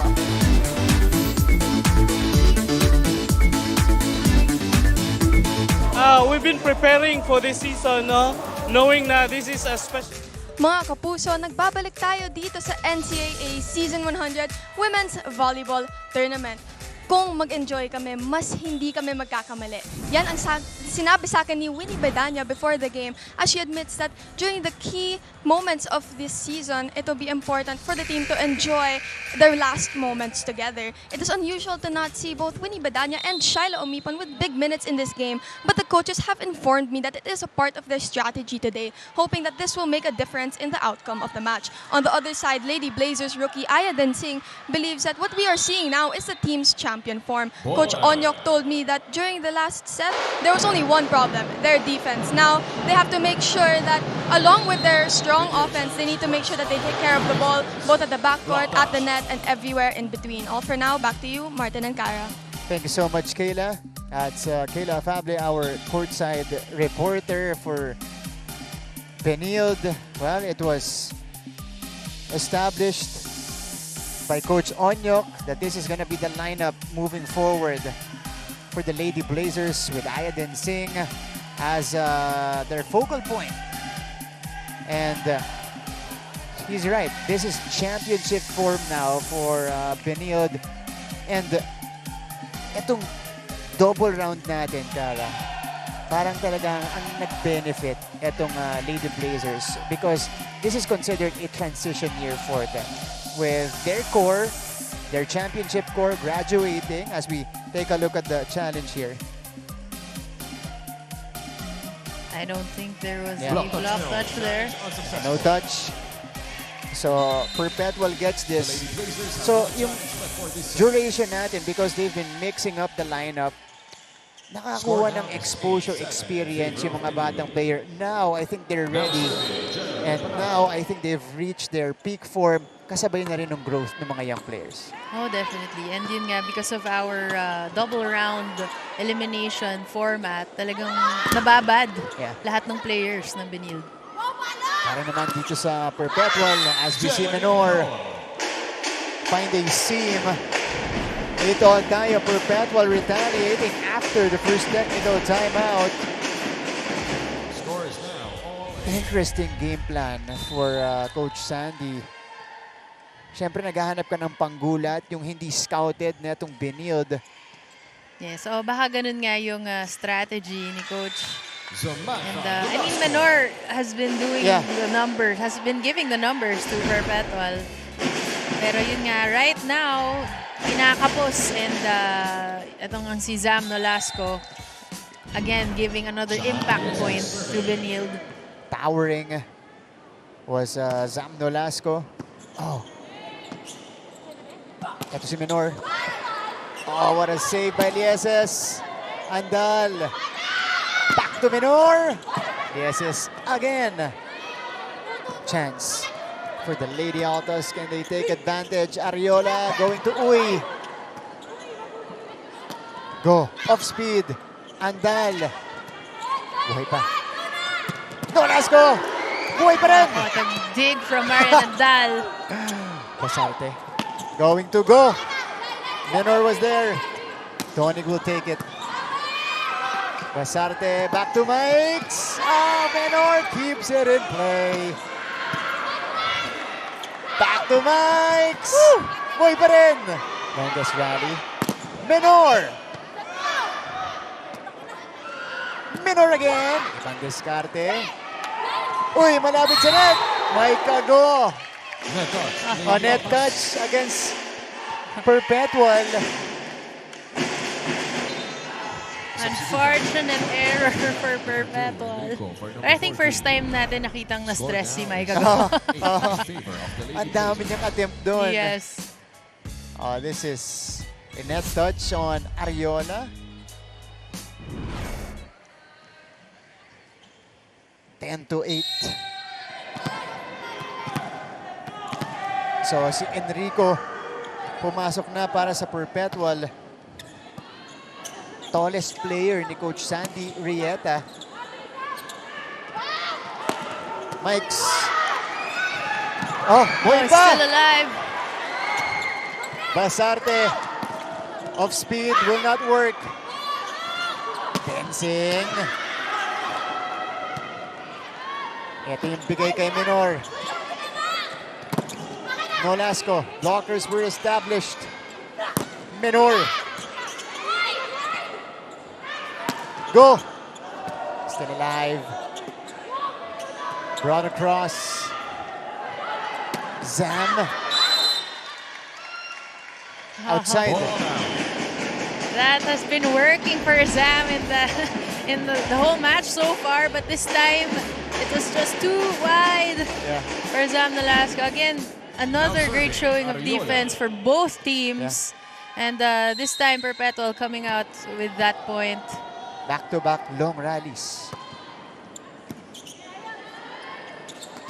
We've been preparing for this season, no? Knowing that this is a special... Mga kapuso, nagbabalik tayo dito sa NCAA Season 100 Women's Volleyball Tournament. Kung mag-enjoy kami, mas hindi kami magkakamali. Yan ang sinabi sa akin ni Winnie Bedanya before the game as she admits that during the key moments of this season, it will be important for the team to enjoy their last moments together. It is unusual to not see both Winnie Bedanya and Shyla Omipon with big minutes in this game, but the coaches have informed me that it is a part of their strategy today, hoping that this will make a difference in the outcome of the match. On the other side, Lady Blazers rookie Aya Densing believes that what we are seeing now is the team's champion form. Coach Onyok told me that during the last set, there was only one problem, their defense. Now, they have to make sure that along with their strong offense, they need to make sure that they take care of the ball, both at the backcourt, at the net, and everywhere in between. All for now, back to you, Martin and Cara. Thank you so much, Kayla. That's Kayla Afable, our courtside reporter for Benilde. Well, it was established by Coach Onyok that this is going to be the lineup moving forward for the Lady Blazers with Ayadin Singh as their focal point. And he's right. This is championship form now for Benilde. And itong double round natin, Cara, parang talagang ang nag-benefit itong Lady Blazers because this is considered a transition year for them. With their core, their championship core graduating as we take a look at the challenge here. I don't think there was any block touch there. No touch. So, Perpetual gets this. So, yung duration natin, because they've been mixing up the lineup, nakakuha ng exposure experience yung mga batang player. Now, I think they're ready. And now, I think they've reached their peak form. Kasabay na rin ng growth ng mga young players. Oh, definitely. And yun nga, because of our double round elimination format, talagang nababad lahat ng players ng Benilde. Para naman dito sa Perpetual, as we see Menor find a seam. Ito ang tayo, Perpetual retaliating after the first technical timeout. Score is now all. Interesting game plan for Coach Sandy. Siyempre, naghahanap ka ng panggulat, yung hindi scouted na itong Benilde. Yes, so baka ganun nga yung strategy ni Coach. And I mean, Zamata. Menor has been doing the numbers, has been giving the numbers to Perpetual. Pero yun nga, right now, pinakapos. And itong ang si Zam Nolasco, again, giving another impact point to Benilde. Towering was Zam Nolasco. Oh. Ito si Menor. Oh, what a save by Lieses. Andal. Back to Menor. Lieses again. Chance for the Lady Altas. Can they take advantage? Ariola going to Uy. Go. Off speed. Andal. Buhay pa. Nolasco. Buhay pa rin. What a dig from Marian Andal. Basarte. Going to go. Menor was there. Tonig will take it. Basarte back to Mikes. Oh, Menor keeps it in play. to Mikes! Boy pa rin! Longest rally. Menor! Menor again! Ibang diskarte. Uy, malapit sa net! Micah go! Net touch against Perpetual. Unfortunate error for Perpetual. I think first time natin nakitang na-stress si Micah Go. Ang dami niyang attempt doon. Yes. This is a net touch on Ariola. 10-8. So si Enrico pumasok na para sa Perpetual. Tallest player ni Coach Sandy Rieta. Mikes. Buhay pa! Still alive. Basarte. Off speed will not work. Dancing. Ito yung bigay kay Menor. Nolasco. Blockers were established. Menor. Go. Still alive. Brought across. Zam. Outside. That has been working for Zam in the whole match so far, but this time it was just too wide for Zam Nolasco. Again, another great showing of defense for both teams. And this time Perpetual coming out with that point. Back-to-back long rallies.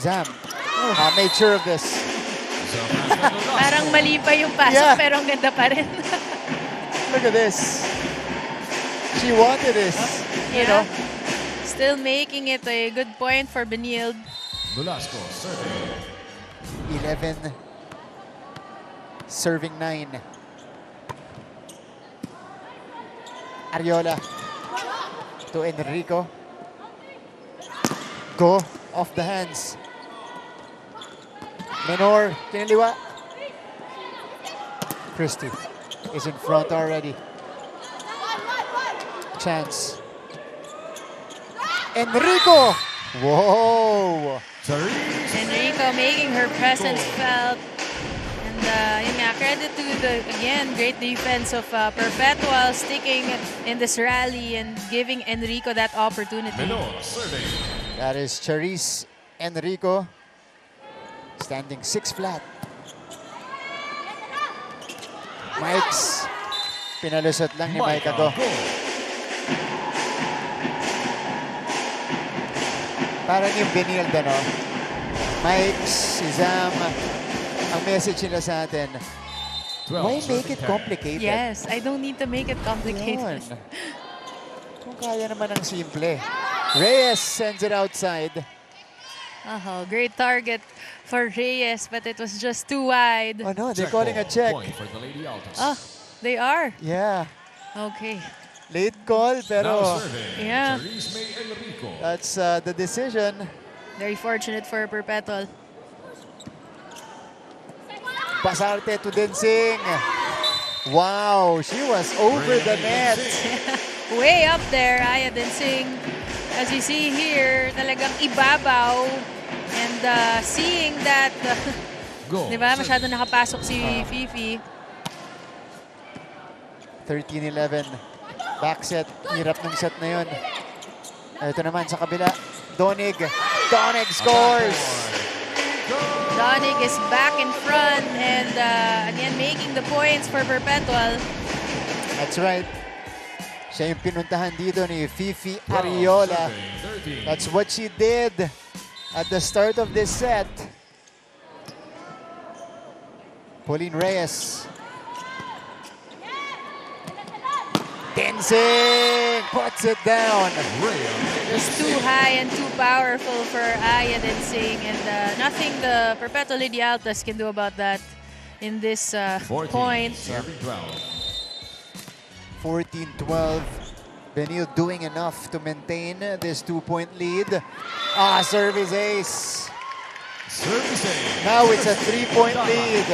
Zam made sure of this. Parang mali pa yung pasok pero ang ganda pa rin. Look at this. She wanted this. You know? Still making it a good point for Benilde. Nolasco serving. 11. Serving 9. Ariola to Enrico. Go off the hands. Menor, kinaliwa. Christie is in front already. Chance. Enrico! Whoa! Enrico making her presence felt. And yun nga, credit to the, again, great defense of Perpetual sticking in this rally and giving Enrico that opportunity. That is Charisse Enrico. Standing 6 flat. Mikes. Pinalusot lang ni Micah Go. Parang yung Benilde, no? Mikes, si Zam, ang message nila sa atin, why make it complicated? Yes, I don't need to make it complicated. Yun. Kung kaya naman ang simple. Reyes sends it outside. Great target for Reyes, but it was just too wide. Oh no, they're calling a check. They are? Yeah. Okay. Late call, pero yeah, that's the decision. very fortunate for Perpetual. Basarte to Densing. Wow, she was over the net. Way up there, Aya Densing. As you see here, talagang ibabaw. And seeing that, di ba, masyado nakapasok si Fifi. 13-11. Back set. Hirap ng set na yun. Ito naman sa kabila. Donig. Donig scores! Donig is back in front and again making the points for Perpetual. That's right. Siya yung pinuntahan dito ni Fifi Ariola. That's what she did at the start of this set. Pauline Reyes. Densing puts it down. It's too high and too powerful for Aya Densing, and nothing the Perpetual Lady Altas can do about that in this point. 14-12. Benil doing enough to maintain this 2-point lead. Service ace. Now it's a 3-point lead.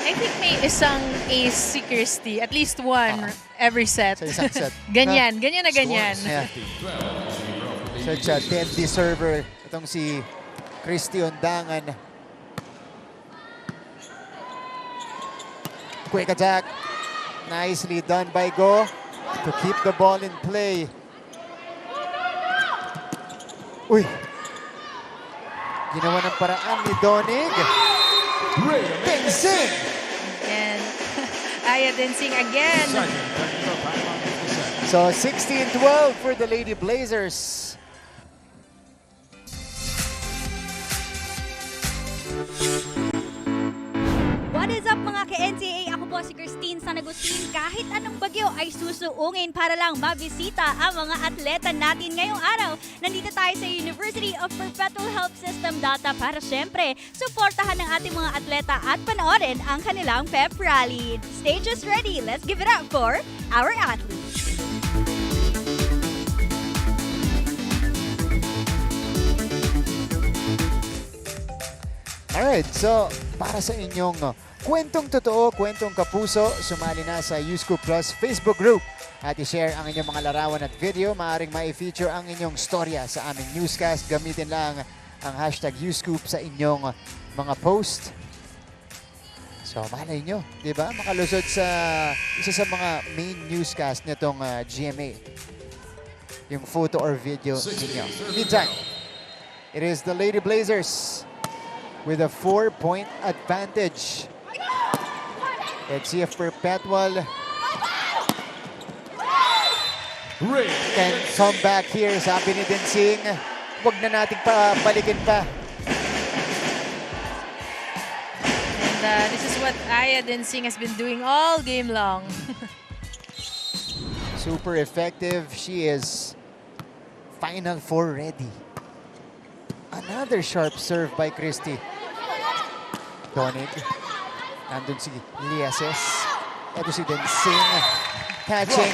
I think may isang ace si Christy. At least one every set. Sa isang set. Ganyan na ganyan. Yeah. Such a deadly server. Itong si Christy Ondangan. Quick attack. Nicely done by Go to keep the ball in play. Uy. Ginawa ng paraan ni Donig. Tensing! And Aya Densing again. So 16-12 for the Lady Blazers. What is up mga ka-NCAA? Ako po si Christine San Agustin. Kahit anong bagyo ay susuungin para lang mabisita ang mga atleta natin ngayong araw. Nandito tayo sa University of Perpetual Health System Data para syempre suportahan ng ating mga atleta at panoorin ang kanilang pep rally. Stage is ready. Let's give it up for our athletes. Alright, so para sa inyong kwentong totoo, kwentong kapuso, sumali na sa UScoop Plus Facebook group at i-share ang inyong mga larawan at video. Maaaring ma-feature ang inyong storya sa aming newscast. Gamitin lang ang hashtag UScoop sa inyong mga post. So malay nyo, di ba? Makalusot sa isa sa mga main newscast nitong GMA. Yung photo or video ninyo. Meantime, it is the Lady Blazers with a 4-point advantage. Let's see if Perpetual can come back here. Sabi ni Densing, huwag na nating balikin pa. And this is what Aya Densing has been doing all game long. Super effective. She is Final Four ready. Another sharp serve by Christy. Donig. Nandun si Liases. Ito si Densing. Catching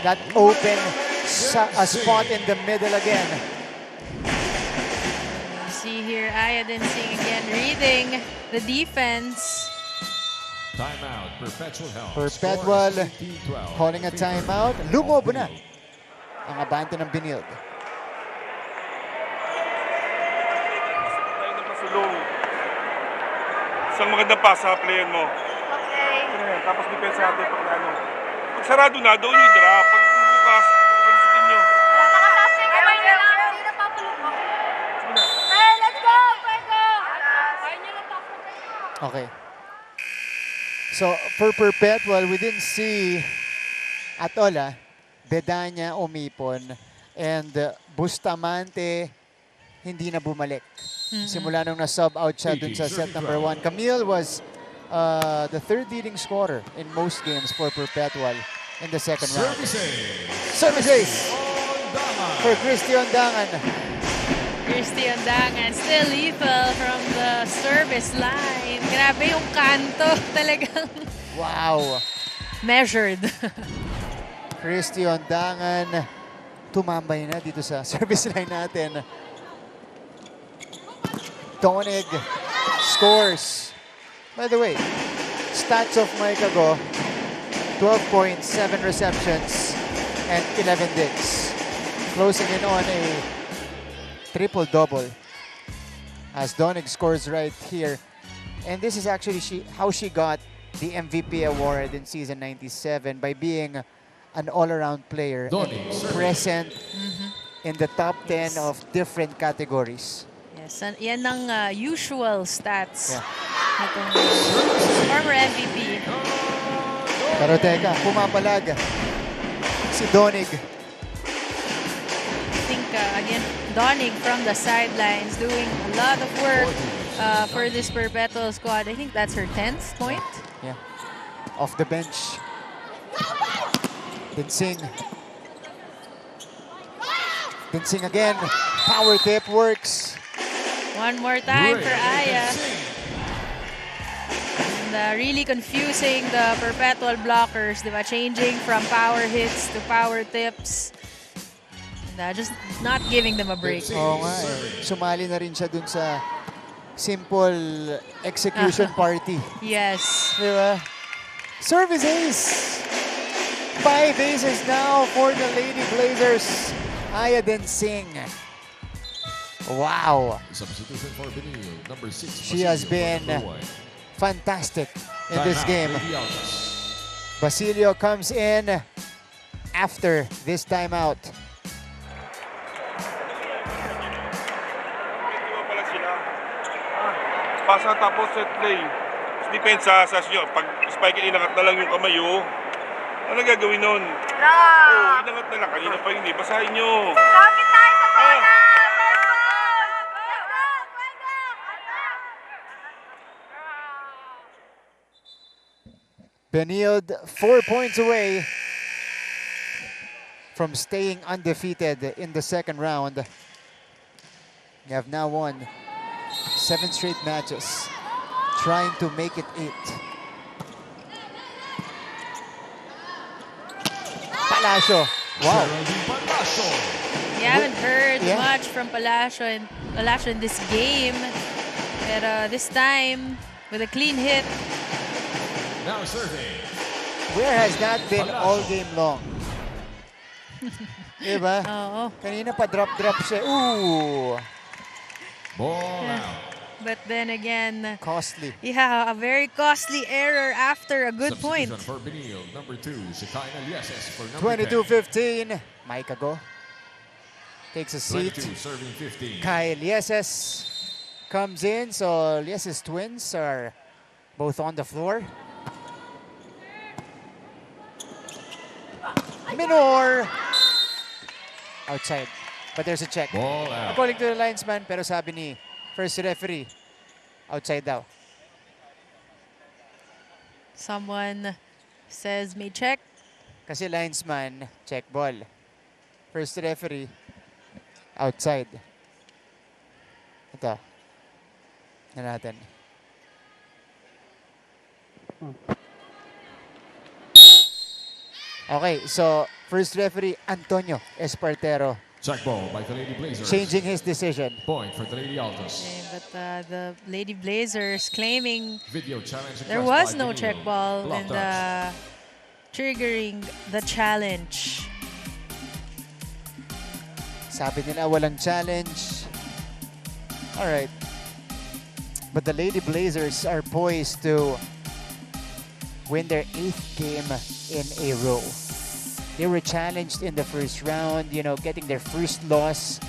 that open spot in the middle again. You see here, Aya Densing again reading the defense. Timeout, Perpetual Health. Perpetual calling a timeout. Lumobo na ang abante ng Binild. Isang magandang pass sa player mo. Okay. Tapos depensa natin pag ano. Pag sarado na, doon yung drop. Pag bukas, pag-sitin nyo. Let's go! Okay. So, for Perpetual, we didn't see Atola, Bedanya umipon, and Bustamante hindi na bumalik. Simula nung na-sub out siya dun sa set number 1. Camille was the third leading scorer in most games for Perpetual in the second round. Service ace for Christy Ondangan. Christy Ondangan still lethal from the service line. Grabe yung kanto talagang. Wow. Measured. Christy Ondangan tumambay na dito sa service line natin. Donig scores. By the way, stats of Micah Go, 12 points, 7 receptions, and 11 digs. Closing in on a triple-double as Donig scores right here. And this is actually how she got the MVP award in season 97 by being an all-around player and present in the top 10 of different categories. Yes, yan ang usual stats. Itong former MVP. Pero teka, pumapalag si Donig. I think, again, Donig from the sidelines doing a lot of work for this Perpetual squad. I think that's her 10th point. Yeah. Off the bench. Densing. Densing again. Power tip works. One more time for Aya. And really confusing the Perpetual blockers, diba? Changing from power hits to power tips. Just not giving them a break. Oo nga eh. Sumali na rin siya dun sa simple execution party. Yes. Diba? Service ace! 5 aces now for the Lady Blazers. Ayadin Singh. Wow. Substitution for Benil, number 6. She has been fantastic in this game. Basilio comes in after this timeout. Pasa tapos set play. Depensa sa siyo. Pag spike inangat na lang yung kamay, oh. Ano gagawin nun? Inangat na lang. Kanina pa hindi. Basahin nyo. Kapit tayo sa bola! Benilde 4 points away from staying undefeated in the second round. They have now won 7 straight matches, trying to make it 8. Palacio. Wow. We haven't heard much from Palacio in this game. But this time, with a clean hit. Now serving. Where has that been all game long? Diba? Oo. Kanina pa drop siya. Ooh. Ball out. But then again, costly. Yeah, a very costly error after a good point. For Benil, number 2, Shekinah Lieses for number 22-15. Micah go. Takes a seat. 22, serving 15. Kyle Lieses comes in. So Lieses twins are both on the floor. Minor. Outside. But there's a check. Ball out. According to the linesman, pero sabi ni first referee, outside daw. Someone says may check. Kasi linesman, check ball. First referee, outside. Ito. Na natin. Okay, so first referee, Antonio Espartero. Check ball by the Lady Blazers. Changing his decision. Point for the Lady Altos. Okay, but the Lady Blazers claiming Video challenge there was no check ball and triggering the challenge. Sabi nila walang challenge. All right. But the Lady Blazers are poised to win their 8th game in a row. They were challenged in the first round, you know, getting their first loss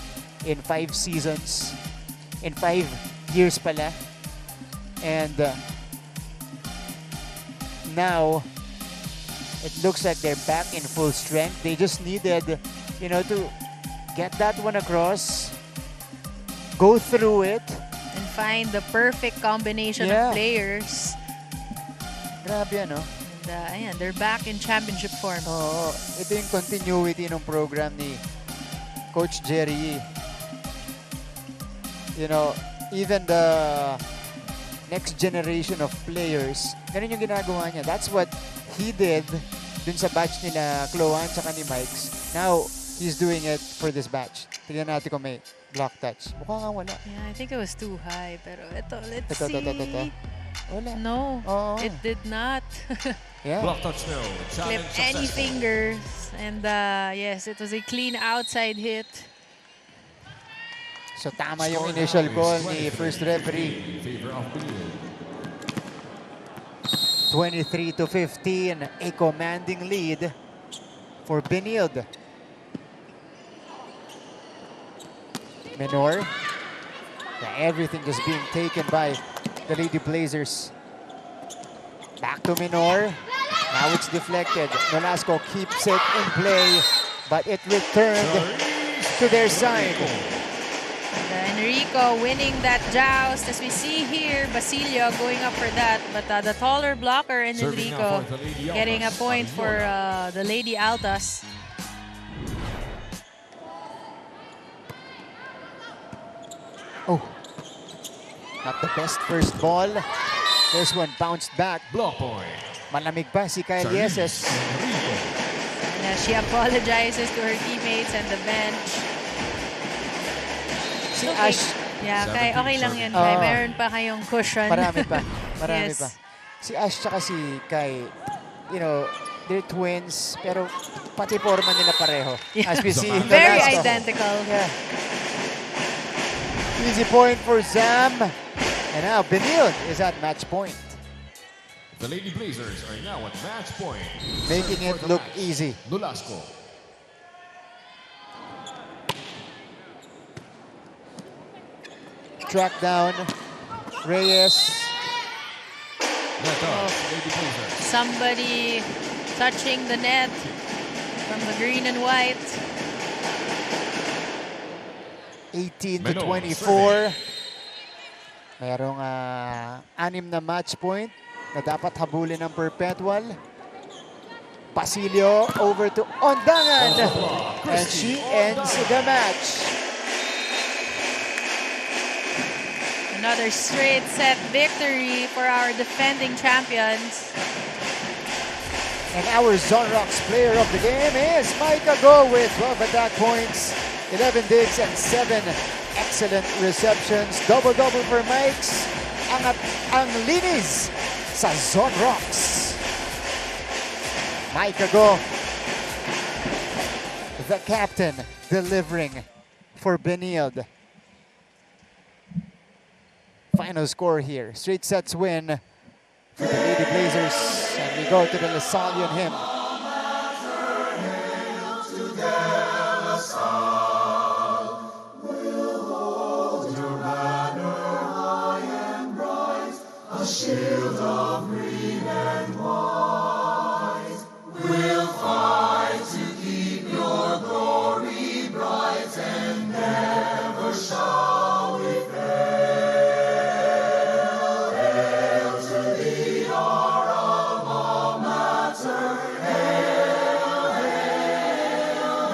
in 5 seasons, in 5 years pala. And now, it looks like they're back in full strength. They just needed, you know, to get that one across, go through it. And find the perfect combination of players. Grabe, ano? Ayan, they're back in championship form. Oo, ito yung continuity ng program ni Coach Jerry. You know, even the next generation of players, ganun yung ginagawa niya. That's what he did dun sa batch nila Chloan tsaka ni Mikes. Now, he's doing it for this batch. Tignan natin kung may block touch. Mukha nga wala. Yeah, I think it was too high. Pero let's see. Ito. Wala. No, it did not. Yeah. Block touch no. Clip any fingers. And yes, it was a clean outside hit. So tama yung initial call ni first referee. 23-15, a commanding lead for Benilde. Minor. Everything just being taken by the Lady Blazers. Back to Minor. Now it's deflected. Nolasco keeps it in play, but it returned to their side. And Enrico winning that joust. As we see here, Basilio going up for that. But the taller blocker and Enrico getting a point for the Lady Altas. Oh, not the best first ball. This one bounced back. Block point. Malamig pa si Kyle Lieses. Yeah, she apologizes to her teammates and the bench. Si Okay. Ash, Yeah, okay lang yun, Kai. Meron pa kayong cushion. marami pa. Marami Yes. pa. Si Ash tsaka si Kai, you know, they're twins, pero pati forma nila pareho. As we see in the Very last identical. Yeah. Easy point for Zam. And now Benilde is at match point. The Lady Blazers are now at match point. Making it look easy. Nolasco. Track down. Reyes. Lady Blazers. Somebody touching the net from the green and white. 18 to 24. Mayroong 6 na match point na dapat habulin ng Perpetual. Basilio over to Ondangan. And she ends the match. Another straight set victory for our defending champions. And our Zonrox player of the game is Micah Go with 12 attack points, 11 digs, and 7 excellent receptions. Double-double for Mikes. Ang linis sa Zonrox. Micah Go, the captain, delivering for Benilde. Final score here. Straight sets win for the Lady Blazers. And we go to the Lasallian hymn. A shield of green and white. We'll fight to keep your glory bright, and never shall we fail. Hail to thee, our alma mater. Hail, hail,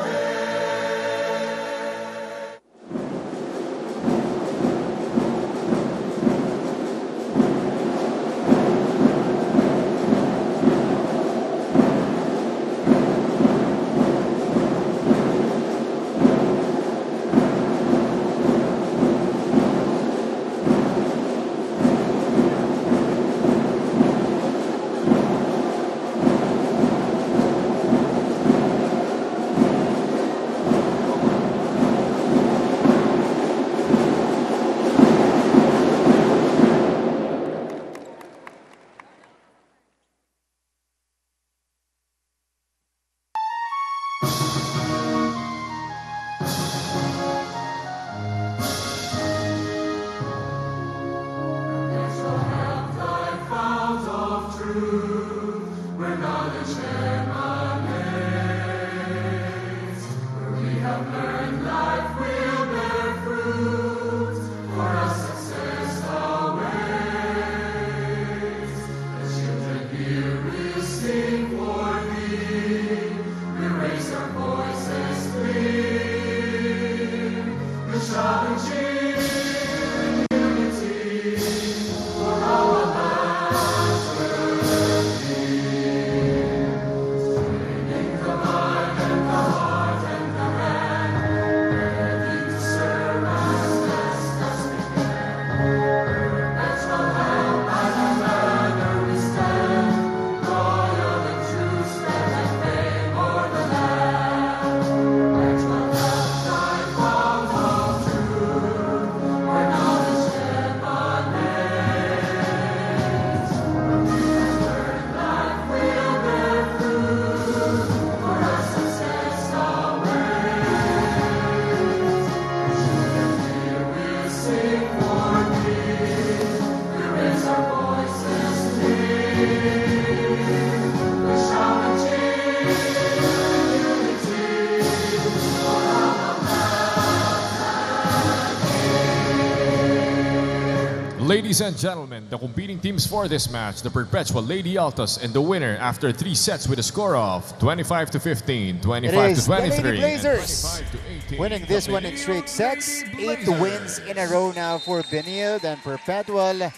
Ladies and gentlemen, the competing teams for this match, the Perpetual Lady Altas, and the winner after 3 sets with a score of 25 to 15, 25 It to is the 23, Lady Blazers and 25 to 18. winning this one in straight sets. 8 wins in a row now for Benilde, and Perpetual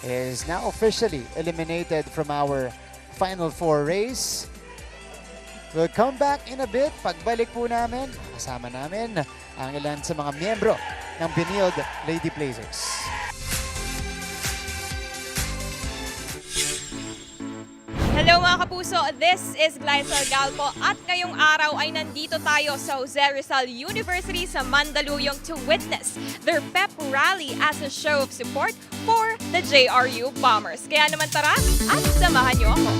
is now officially eliminated from our Final Four race. We'll come back in a bit. Pagbalik po namin, kasama namin ang ilan sa mga miyembro ng Benilde Lady Blazers. Hello mga kapuso, this is Glycel Galpo at ngayong araw ay nandito tayo sa Jose Rizal University sa Mandaluyong to witness their pep rally as a show of support for the JRU Bombers. Kaya naman tara at samahan niyo ako.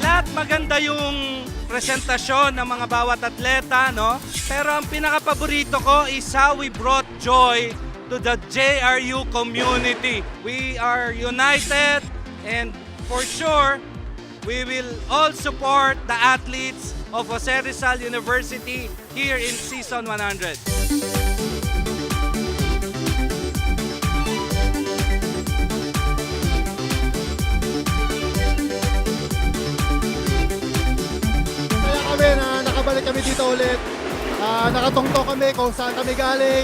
Lahat maganda yung presentasyon ng mga bawat atleta, no? Pero ang pinaka-paborito ko is how we brought joy to the JRU community. We are united and for sure, we will all support the athletes of Jose Rizal University here in Season 100. Nakabalik kami dito ulit. Nakatungtong kami kung saan kami galing.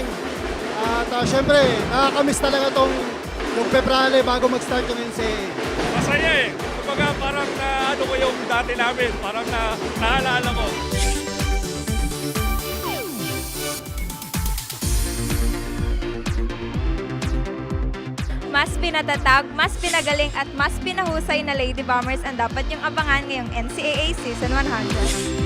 At syempre, nakakamiss talaga yung February bago mag-start yung NCAA. Masaya eh. Kumbaga parang ano ko yung dati namin. Parang naalala ko. Mas pinatatag, mas pinagaling at mas pinahusay na Lady Bombers ang dapat yung abangan ngayong NCAA Season 100.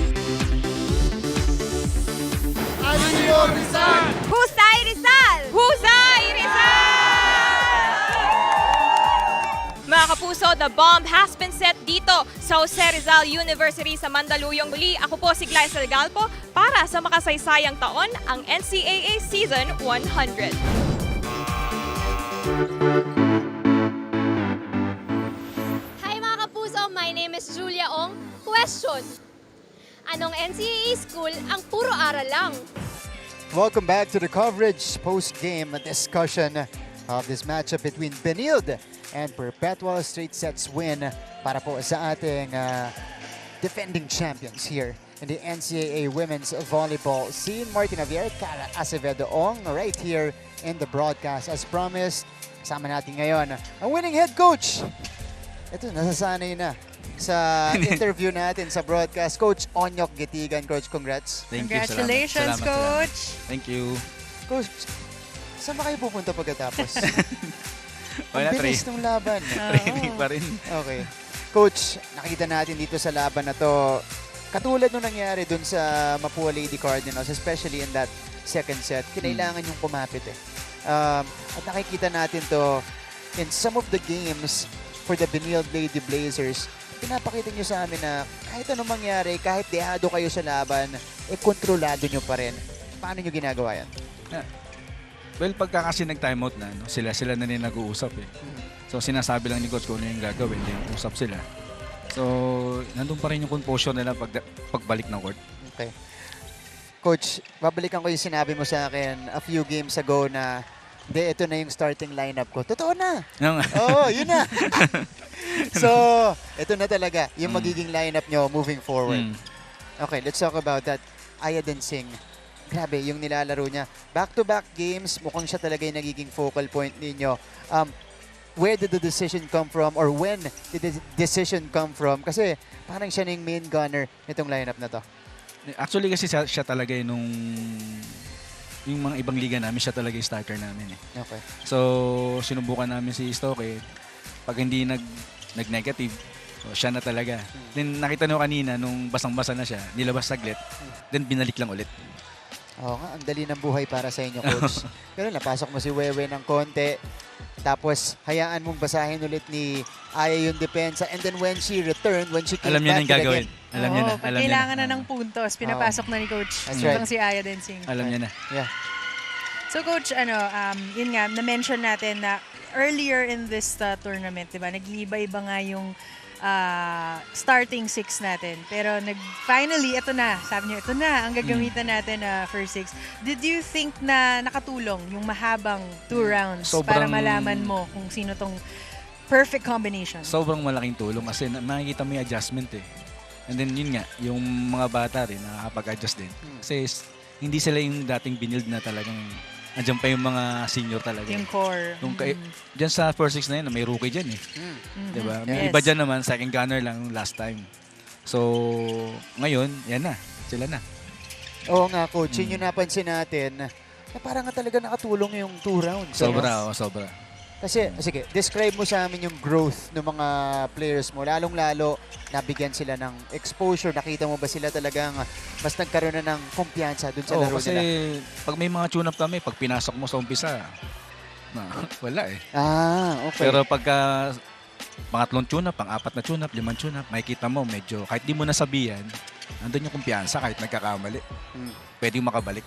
Rizal! Husay Rizal! Husay Rizal! Mga kapuso, the bomb has been set dito sa Jose Rizal University sa Mandaluyong. Muli, ako po si Glycel Galpo para sa makasaysayang taon ang NCAA Season 100. Hi mga kapuso, my name is Julia Ong. Question, anong NCAA school ang puro aral lang? Welcome back to the coverage post-game discussion of this matchup between Benilde and Perpetual straight sets win para po sa ating defending champions here in the NCAA Women's Volleyball scene. Martin Javier, Cara Acevedo Ong right here in the broadcast. As promised, kasama natin ngayon ang winning head coach. Ito, nasasanay na sa interview natin sa broadcast. Coach Onyok Gitigan. Coach, congrats. Thank you. Congratulations, Salamat. Coach. Thank you. Coach, saan ba kayo pupunta pagkatapos? Ang Wala, bilis ng laban. Training pa rin. Okay. Coach, nakita natin dito sa laban na to, katulad nung nangyari dun sa Mapua Lady Cardinals, especially in that second set, kinailangan yung kumapit eh. At nakikita natin to in some of the games for the Benilde Lady Blazers. Pinapakita nyo sa amin na kahit anong mangyari, kahit dehado kayo sa laban, kontrolado nyo pa rin. Paano nyo ginagawa yan? Well, pagka kasi nag-timeout na, no, sila na rin nag-uusap eh. So, sinasabi lang ni Coach kung ano yung gagawin, then usap sila. So, nandun pa rin yung composure nila pagbalik ng court. Okay. Coach, babalikan ko yung sinabi mo sa akin a few games ago na ito na yung starting lineup ko. Totoo na. Oo, yun na. So, ito na talaga yung magiging lineup nyo moving forward. Okay, let's talk about that. Aya Densing. Grabe, yung nilalaro niya. Back-to-back games, mukhang siya talaga yung nagiging focal point ninyo. Where did the decision come from or when did the decision come from? Kasi parang siya na yung main gunner nitong lineup na to. Actually kasi siya talaga yung mga ibang liga namin, siya talaga yung starter namin eh. Okay. So, sinubukan namin si Stoke. Pag hindi nag-negative, so siya na talaga. Then nakita nyo kanina, nung basang-basa na siya, nilabas saglit, then binalik lang ulit. Oo nga, ang dali ng buhay para sa inyo, Coach. Pero napasok mo si Wewe ng konti, tapos hayaan mong basahin ulit ni Aya yung depensa, and then when she returned, when she came alam niya back na yung gagawin. Alam niya na. Pag kailangan na ng puntos, pinapasok na ni Coach. That's right. Itong si Aya Densing. Alam niya na. Yeah. So Coach, yun nga, na-mention natin na earlier in this tournament, diba, nag-iiba-iba nga yung starting six natin. Pero finally, ito na. Sabi niyo, ito na ang gagamitan natin first six. Did you think na nakatulong yung mahabang 2 rounds para malaman mo kung sino tong perfect combination? Sobrang malaking tulong kasi makikita mo yung adjustment eh. And then yun nga, yung mga bata rin nakakapag-adjust din. Kasi hindi sila yung dating Benilde na talagang Andyan pa yung mga senior talaga. Yung core. Diyan sa first 6 na yun, may rookie dyan eh. Diba? May iba dyan naman, second gunner lang last time. So, ngayon, yan na. Sila na. Oo nga, coach. Yun yung napansin natin na parang nga talaga nakatulong yung 2 rounds. Sobra, sobra. Kasi, sige, describe mo sa amin yung growth ng mga players mo. Lalong-lalo, nabigyan sila ng exposure. Nakita mo ba sila talagang mas nagkaroon na ng kumpiyansa dun sa laro kasi nila? pag may mga tune-up kami, pag pinasok mo sa umpisa, wala eh. Okay. Pero pagka pangatlong tune-up, pang-apat na tune-up, 5 tune-up, makikita mo medyo, kahit di mo nasabihan, nandun yung kumpiyansa kahit nagkakamali. Pwedeng makabalik.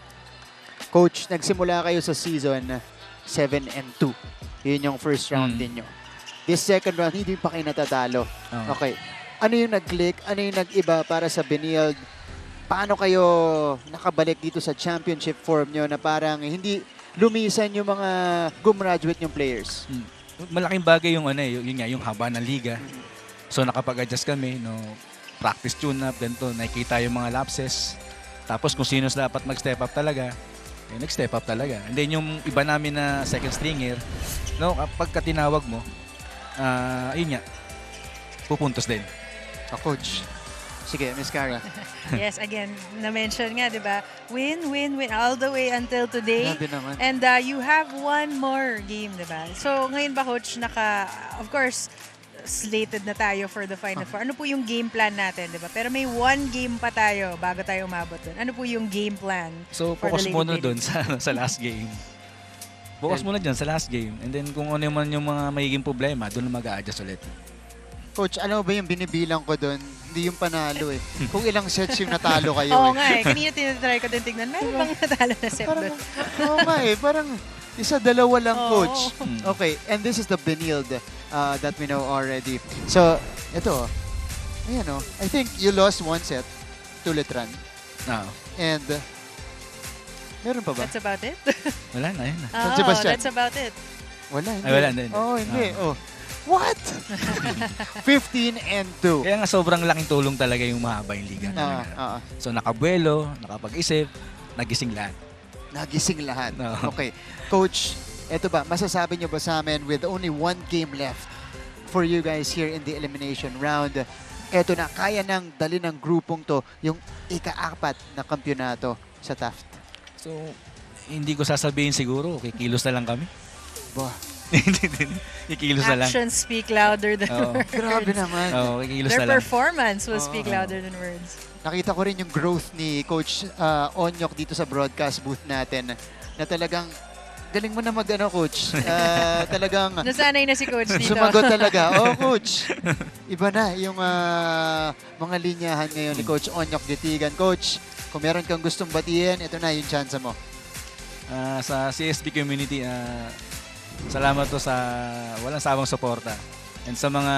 Coach, nagsimula kayo sa season 7-2. Yun yung first round din nyo. This second round, hindi pa kayo natatalo. Okay. Ano yung nag-click? Ano yung nag-iba para sa Benilde? Paano kayo nakabalik dito sa championship form nyo na parang hindi lumisan yung mga gumraduate yung players? Malaking bagay yung yung haba ng liga. So nakapag-adjust kami, practice tune-up, ganito, nakikita yung mga lapses. Tapos kung sino dapat mag-step up talaga, nag-step up talaga. And then yung iba namin na second stringer, kapag tinawag mo, yun nga, pupuntos din. Coach. Sige, Miss Cara. Yes, again, na-mention nga, di ba? Win, win, win all the way until today. Grabe naman. And you have one more game, di ba? So, ngayon ba, Coach, of course, slated na tayo for the Final Four. Ano po yung game plan natin, di ba? Pero may one game pa tayo bago tayo umabot dun. Ano po yung game plan? So, for focus the muna Lady dun sa last game. Focus muna dyan sa last game. And then kung ano man yung mga magiging problema, doon mag-a-adjust ulit. Coach, alam mo ba yung binibilang ko doon? Hindi yung panalo eh. Kung ilang sets yung natalo kayo Oo nga eh. Kanina tinatry ko din tignan. Meron bang natalo na set doon? Oo nga eh. Parang isa, dalawa lang, Coach. Okay, and this is the Benilde that we know already. So, ito. Ayan o. I think you lost one set to Letran. And meron pa ba? That's about it? Wala na, yun na. Oh, Sebastian. that's about it. Wala, hindi. Ay, wala, hindi. Hindi. What? 15-2. Kaya nga sobrang laking tulong talaga yung mahaba yung liga. So nakabuelo, nakapag-isip, nagising lahat. Nagising lahat. Okay. Coach, eto ba, masasabi nyo ba sa amin with only one game left for you guys here in the elimination round, eto na, kaya nang dali ng grupong to yung ika-apat na kampyonato sa Taft? So, hindi ko sasabihin siguro, kikilos na lang kami. Kikilos na lang. Actions speak louder than words. Grabe naman. Kikilos Their na lang. performance will speak louder than words. Nakita ko rin yung growth ni Coach Onyok dito sa broadcast booth natin na talagang galing mo na Coach. Talagang nasanay na si Coach dito. sumagot talaga. Coach. Iba na yung mga linyahan ngayon ni Coach Onyok Ditigan. Coach, kung meron kang gustong batiin, ito na yung chance mo. Sa CSB community, salamat po sa walang sawang suporta. And sa mga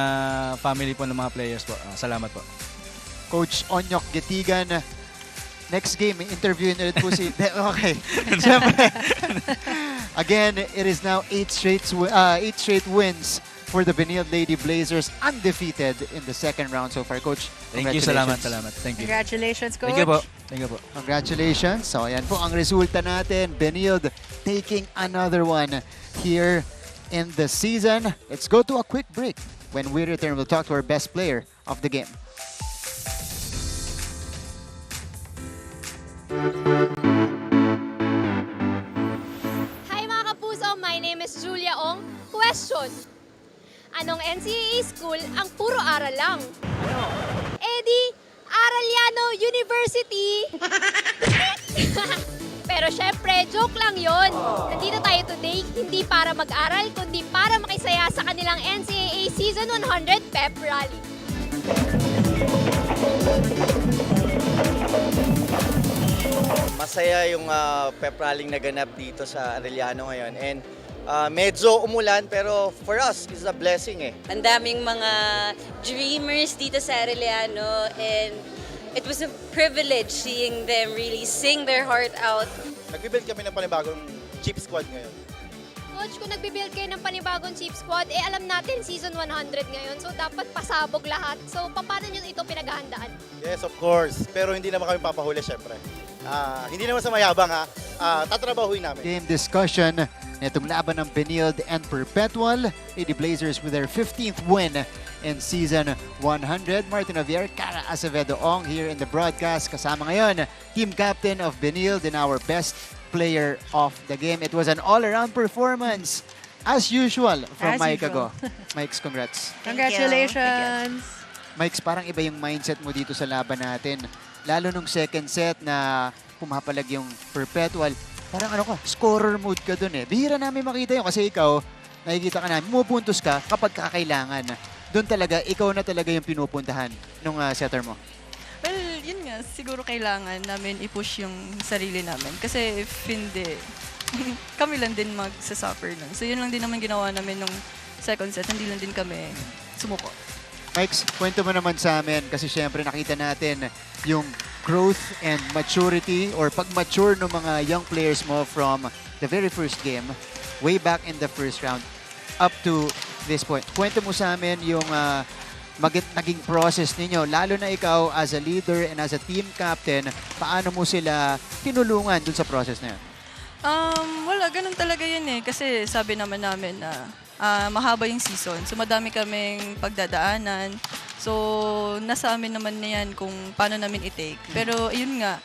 family po ng mga players po, salamat po. Coach Onyok Getigan, next game, interviewin ulit po si... Okay. Again, it is now 8 straight wins for the Benilde Lady Blazers, undefeated in the second round so far. Coach, thank you, salamat. Thank you. Congratulations, Coach. Thank you po. Congratulations. So, ayan po ang resulta natin. Benilde taking another one here in the season. Let's go to a quick break. When we return, we'll talk to our best player of the game. Hi mga kapuso, my name is Julia Ong. Question, anong NCAA school ang puro aral lang? Eddie, Araliano University! Pero syempre, joke lang yon. Nandito tayo today, hindi para mag-aral, kundi para makisaya sa kanilang NCAA Season 100 Pep Rally. Masaya yung pep rallying naganap dito sa Arellano ngayon. And medyo umulan pero for us, it's a blessing eh. Ang daming mga dreamers dito sa Arellano and it was a privilege seeing them really sing their heart out. Nag-build kami ng panibagong chip squad ngayon. Coach, kung nagbibuild kayo ng panibagong chip squad, alam natin season 100 ngayon, so dapat pasabog lahat. So, paano nyo ito pinaghahandaan? Yes, of course. Pero hindi naman kami papahuli, syempre. Hindi naman sa mayabang ha. tatrabahuin namin. Game discussion nitong laban ng Benilde and Perpetual. Lady Blazers with their 15th win in Season 100. Martin Javier, Cara Acevedo Ong here in the broadcast. Kasama ngayon, team captain of Benilde and our best player of the game. It was an all-around performance. As usual, from As Mike usual. Ago. Mike's congrats. Congratulations! Mike's, parang iba yung mindset mo dito sa laban natin. Lalo nung second set na pumapalag yung Perpetual. Parang ano ka, scorer mode ka dun eh. Bihira namin makita yun kasi ikaw, nakikita ka namin, pumupuntos ka kapag kakailangan. Doon talaga, ikaw na talaga yung pinupuntahan nung setter mo. Well, yun nga, siguro kailangan namin i-push yung sarili namin. Kasi if hindi, kami lang din magsasuffer nun. So yun lang din naman ginawa namin nung second set. Hindi lang din kami sumuko. Mike, kwento mo naman sa amin kasi syempre nakita natin yung growth and maturity or pag-mature ng mga young players mo from the very first game, way back in the first round, up to this point. Kwento mo sa amin yung naging process ninyo, lalo na ikaw as a leader and as a team captain, paano mo sila tinulungan dun sa process na yun? Wala, ganun talaga yun eh. Kasi sabi naman namin na mahaba yung season. So madami kaming pagdadaanan. So nasa amin naman na yan kung paano namin i-take. Pero yun nga,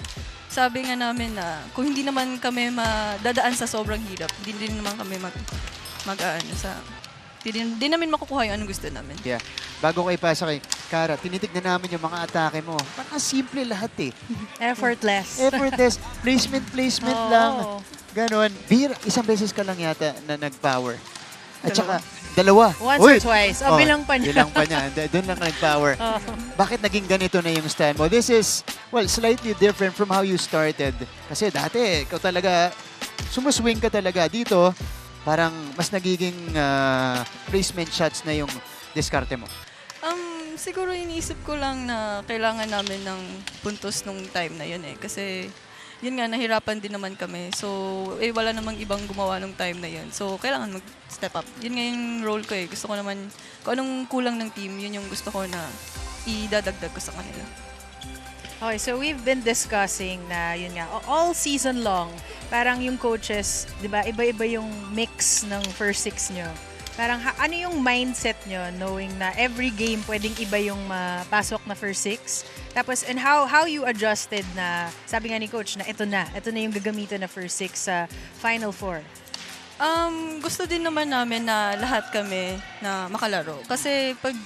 sabi nga namin na kung hindi naman kami madadaan sa sobrang hirap, hindi din naman kami hindi namin makukuha yung anong gusto namin. Yeah. Bago ko ipasa kay Cara, tinitignan namin yung mga atake mo. Parang simple lahat eh. Effortless. Effortless. Placement lang. Ganon. Isang beses ka lang yata na nag-power. At saka, dalawa. Once or twice. Bilang pa niya. Bilang pa niya. Doon lang nag-power. Bakit naging ganito na yung style mo? This is, well, slightly different from how you started. Kasi dati, ikaw talaga, sumuswing ka talaga. Dito, parang mas nagiging placement shots na yung diskarte mo. Siguro iniisip ko lang na kailangan namin ng puntos nung time na yun eh. Kasi yun nga, nahirapan din naman kami. So, wala namang ibang gumawa nung time na yun. So, kailangan mag-step up. Yun nga yung role ko eh. Gusto ko naman, kung anong kulang ng team, yun yung gusto ko na idadagdag ko sa kanila. Okay, so we've been discussing na, yun nga, all season long, parang yung coaches, di ba, iba-iba yung mix ng first six nyo. Parang ano yung mindset nyo knowing na every game pwedeng iba yung mapasok na first six? Tapos, and how you adjusted na, sabi nga ni coach, na ito na yung gagamitin na first six sa Final Four? Gusto din naman namin na lahat kami na makalaro. Kasi pag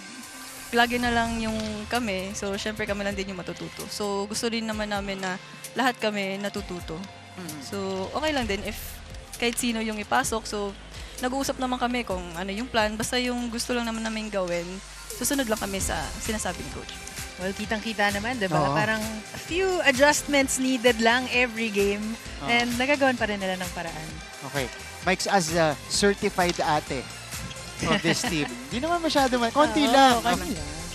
lagi na lang yung kami, so syempre kami lang din yung matututo. So gusto din naman namin na lahat kami natututo. So okay lang din if kahit sino yung ipasok. So nag-uusap naman kami kung ano yung plan. Basta yung gusto lang naman namin gawin, susunod lang kami sa sinasabi ni coach. Well, kitang-kita naman, di ba? Parang a few adjustments needed lang every game and nagagawan pa rin nila ng paraan. Okay. Mike's as a certified ate of this team. Di naman masyado konti lang.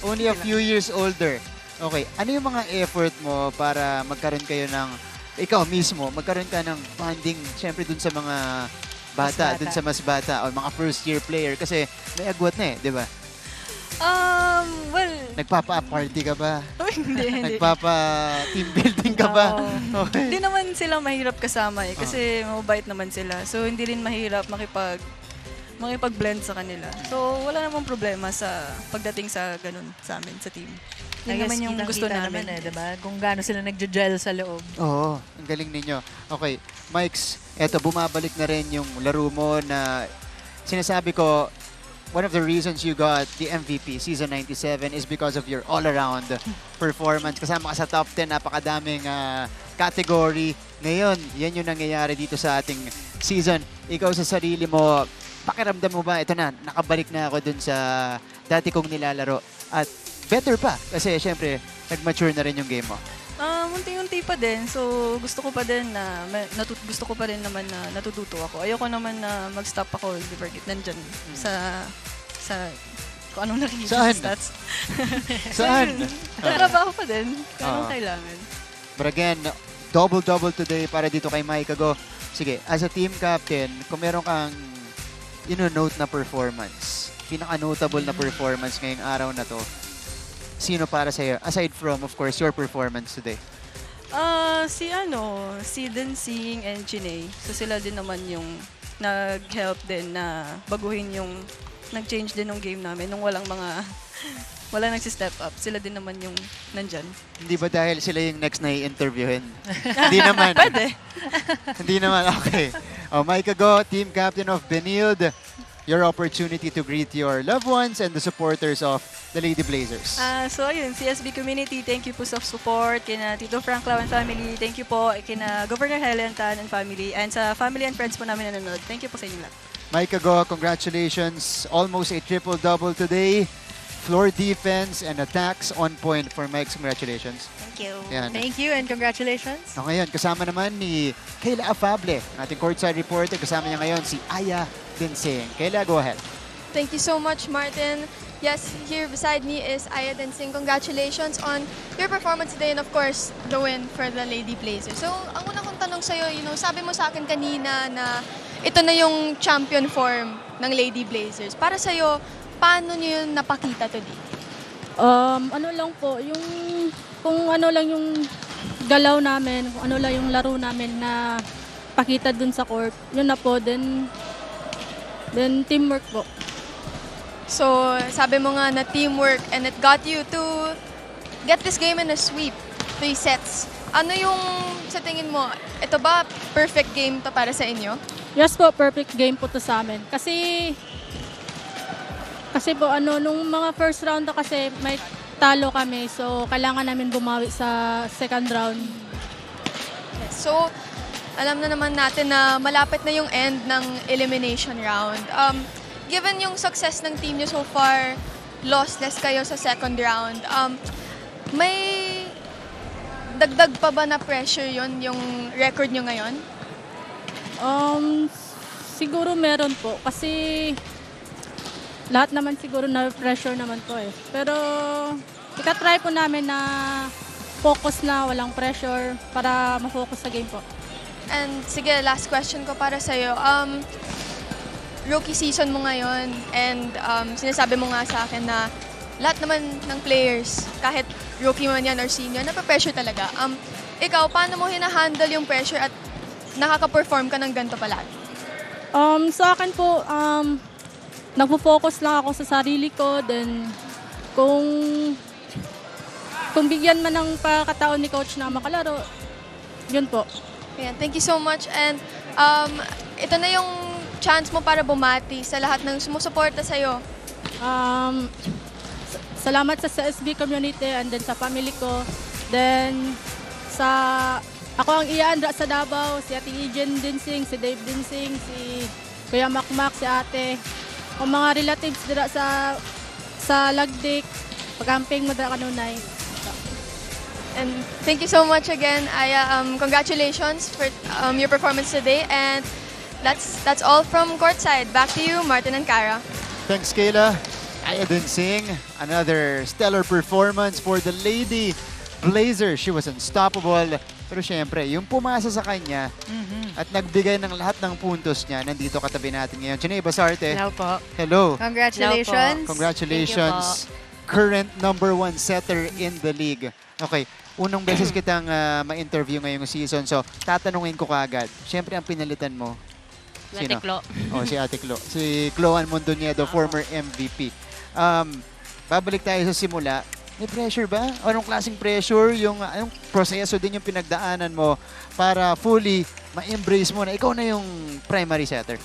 Only a few years older. Okay. Ano yung mga effort mo para magkaroon kayo ng, ikaw mismo, magkaroon ka ng bonding, syempre dun sa mga bata, dun sa mas bata, o mga first year player, kasi may agwat na eh, di ba? Well, nagpapa-party ka ba? Hindi. Nagpapa-team building ka ba? Okay. Hindi naman sila mahirap kasama eh, kasi mabait naman sila. So hindi rin mahirap makipag-blend sa kanila. So wala namang problema sa pagdating sa ganun sa amin, sa team. Yun naman yung gusto namin. Diba? Kung gaano sila nagja-gel sa loob. Oo, ang galing ninyo. Okay, Mikes, eto, bumabalik na rin yung laro mo na sinasabi ko, one of the reasons you got the MVP season 97 is because of your all-around performance. Kasama ka sa top 10, napakadaming category. Ngayon, yan yung nangyayari dito sa ating season. Ikaw sa sarili mo, pakiramdam mo ba, ito na, nakabalik na ako dun sa dati kong nilalaro. At better pa, kasi syempre, nag-mature na rin yung game mo. Unti-unti pa din. So, gusto ko pa din naman na natututo ako. Ayoko naman na mag-stop ako, di ba, nandyan sa kung anong nakikita sa stats. Saan? Trabaho pa din. Anong kailangan. But again, double-double today para dito kay Mike Ago. Sige, as a team captain, kung meron kang ino-note na performance, pinaka-notable na performance ngayong araw na to, sino para sa'yo? Aside from, of course, your performance today. Si Dancing and Chiney. So sila din naman yung nag-help din na baguhin yung nag-change din ng game namin nung walang nagsi-step up. Sila din naman yung nandyan. Hindi ba dahil sila yung next na i-interviewin? Hindi naman. Pwede. Hindi naman, okay. Micah Go, team captain of Benilde. Your opportunity to greet your loved ones and the supporters of the Lady Blazers. So ayun, CSB community, thank you po sa support. Kina Tito Frank Lau and family, thank you po. Kina Governor Helen Tan and family. And sa family and friends po namin na nanonood, thank you po sa inyo lahat. Micah Go, congratulations. Almost a triple-double today. Floor defense and attacks on point for Mike's. Congratulations. Thank you. Yan. Thank you and congratulations. Ngayon, kasama naman ni Kayla Afable, ating courtside reporter. Kasama niya ngayon si Aya Dinsing. Kayla, go ahead. Thank you so much, Martin. Yes, here beside me is Aya Dinsing. Congratulations on your performance today and of course, the win for the Lady Blazers. So, ang una kong tanong sa'yo, sabi mo sa akin kanina na ito na yung champion form ng Lady Blazers. Para sa'yo, paano nyo yun napakita today? Ano lang po, kung ano lang yung galaw namin, kung ano lang yung laro namin na pakita dun sa court, yun na po, then teamwork po. So, sabi mo nga na teamwork and it got you to get this game in a sweep, 3 sets. Ano yung sa tingin mo, ito ba perfect game to para sa inyo? Yes po, perfect game po to sa amin. Kasi po nung mga first round to kasi may talo kami, so kailangan namin bumawi sa second round. So, alam na naman natin na malapit na yung end ng elimination round. Given yung success ng team nyo so far, lossless kayo sa second round, may dagdag pa ba na pressure yon yung record nyo ngayon? Siguro meron po kasi lahat naman siguro na pressure naman po eh. Pero ika-try po namin na focus na walang pressure para ma-focus sa game po. And sige, last question ko para sa'yo. Rookie season mo ngayon and sinasabi mo nga sa akin na lahat naman ng players, kahit rookie man yan or senior, napapressure talaga. Ikaw, paano mo hinahandle yung pressure at nakaka-perform ka ng ganito palagi? Sa akin po, nagpo-focus lang ako sa sarili ko, then kung bigyan man ng pagkataon ni coach na makalaro, yun po. Yeah, thank you so much and ito na yung chance mo para bumati sa lahat ng sumusuporta sa'yo. Salamat sa CSB community and then sa family ko. Then ako ang iyaandra sa Davao, si Ate Ejen Dinsing, si Dave Dinsing, si Kuya Makmak, si Ate. Ang mga relatives dira sa Lagdik, pagamping mo dira kanunay. And thank you so much again, Aya. Congratulations for your performance today. And that's all from courtside. Back to you, Martin and Cara. Thanks, Kayla. Aya Dinsing, another stellar performance for the Lady Blazers. She was unstoppable. Pero syempre, yung pumasa sa kanya at nagbigay ng lahat ng puntos niya, nandito katabi natin ngayon. Chiney Basarte. Hello po. Hello. Congratulations. Hello po. Congratulations. Current #1 setter in the league. Okay, unang beses kitang ma-interview ngayong season. So, tatanungin ko kaagad. Syempre, ang pinalitan mo. Ate Clo. Si Ate Clo. Si Cloan Mondoñedo, former MVP. Babalik tayo sa simula. May pressure ba? Anong klaseng pressure? Anong proseso din yung pinagdaanan mo para fully ma-embrace mo na ikaw na yung primary setter?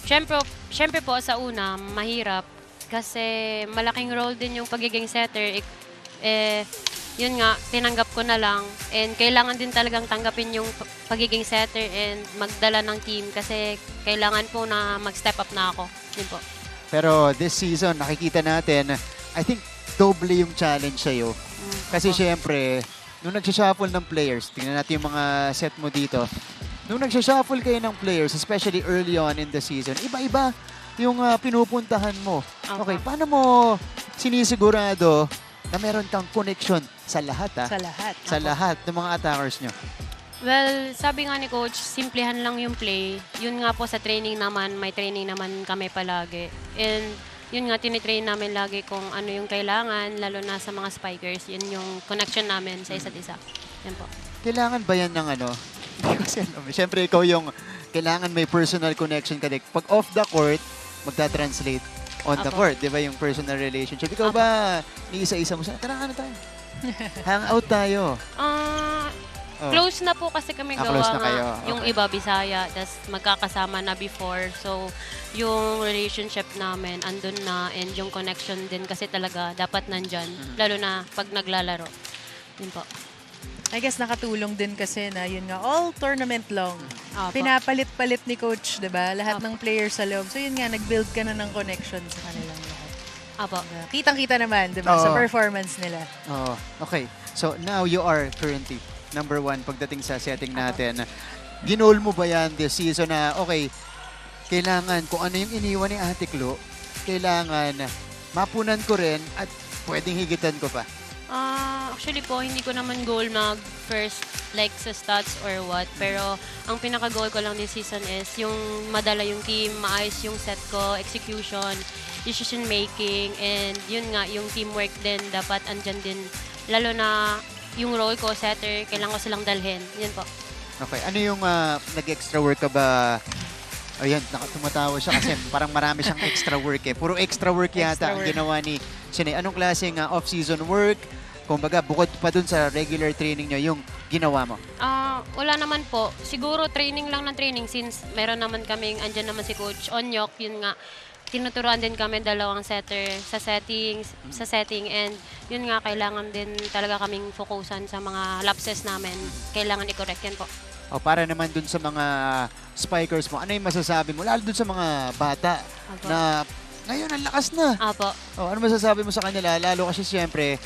Siyempre po sa una, mahirap kasi malaking role din yung pagiging setter. Yun nga, tinanggap ko na lang and kailangan din talagang tanggapin yung pagiging setter and magdala ng team kasi kailangan po na mag-step up na ako. Yun po. Pero this season, nakikita natin, I think, doble yung challenge sa'yo. Kasi syempre, nung nagsishuffle ng players, tingnan natin yung mga set mo dito, nung nagsishuffle kayo ng players, especially early on in the season, iba-iba yung pinupuntahan mo. Okay, paano mo sinisigurado na meron kang connection sa lahat, Sa lahat. Sa lahat ng mga attackers nyo? Well, sabi nga ni Coach, simplihan lang yung play. Yun nga po sa training naman, may training naman kami palagi. And yun nga, tinitrain namin lagi kung ano yung kailangan, lalo na sa mga spikers. Yun yung connection namin sa isa't isa. Yan po. Kailangan ba yan ng ano? Kasi siyempre ikaw yung kailangan may personal connection ka. Pag off the court, magta-translate on the court. Di ba yung personal relationship? Ikaw ba, ni-isa-isa mo sa, tara ano tayo? Hangout tayo. Close na po kasi kami gawa close na kayo. nga. Yung iba, Bisaya, tas magkakasama na before. So, yung relationship namin, andun na, and yung connection din kasi talaga dapat nandyan. Lalo na pag naglalaro. Yun po. I guess nakatulong din kasi na yun nga, all tournament long. Apo. Pinapalit-palit ni coach, di ba? Lahat ng players sa loob. So yun nga, nag-build ka na ng connection sa kanilang lahat. Apo. Kitang-kita naman, di ba? Sa performance nila. Okay. So now you are currently number 1 pagdating sa setting natin. Ginol mo ba yan this season na, okay, kailangan kung ano yung iniwan ni Ate Klo, kailangan mapunan ko rin at pwedeng higitan ko pa? Actually po, hindi ko naman goal mag-first like sa stats or what. Pero ang pinaka-goal ko lang this season is yung madala yung team, maayos yung set ko, execution, decision making, and yun nga, yung teamwork din dapat andyan din. Lalo na yung role ko, setter, kailangan ko silang dalhin. Yan po. Okay. Ano yung nag-extra work ka ba? Ayan, tumatawa siya kasi parang marami siyang extra work eh. Puro extra work yata ang ginawa ni Chiney. Anong klaseng off-season work? Kumbaga, bukod pa dun sa regular training niyo, yung ginawa mo? Wala naman po. Siguro training lang ng training since meron naman kaming, andyan naman si Coach Onyok, yun nga, tinuturuan din kami dalawang setter sa setting, and yun nga, kailangan din talaga kaming focusan sa mga lapses namin. Kailangan i-correct yan po. Para naman dun sa mga spikers mo, ano yung masasabi mo? Lalo dun sa mga bata na ngayon ang lakas na. Ano masasabi mo sa kanila? Lalo kasi siyempre,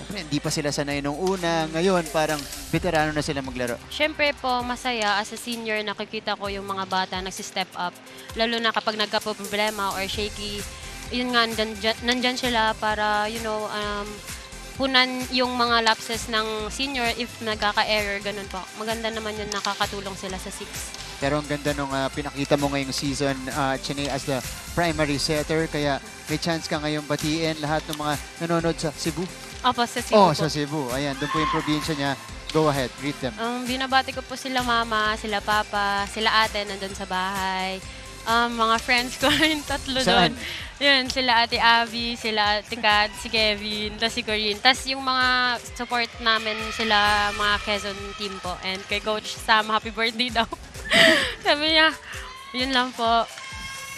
hindi pa sila sanay nung una. Ngayon, parang veterano na sila maglaro. Siyempre po, masaya as a senior, nakikita ko yung mga bata nagsi-step up. Lalo na kapag nagka-problema or shaky, yun nga, nandyan sila para, punan yung mga lapses ng senior if nagkaka-error, ganun po. Maganda naman yun, nakakatulong sila sa 6. Pero ang ganda nung pinakita mo ngayong season, Chiney, as the primary setter. Kaya may chance ka ngayong batiin lahat ng mga nanonood sa Cebu. Opo, sa Cebu po. Sa Cebu. Ayan, doon po yung probinsya niya. Go ahead, greet them. Binabati ko po sila mama, sila papa, sila ate nandun sa bahay. Mga friends ko rin, 3 doon. Yun, sila Ate Abby, sila Ate Kat, si Kevin, tapos si Corinne. Tapos yung mga support namin sila, mga Quezon team po. And kay Coach Sam, happy birthday daw. Sabi niya, yun lang po.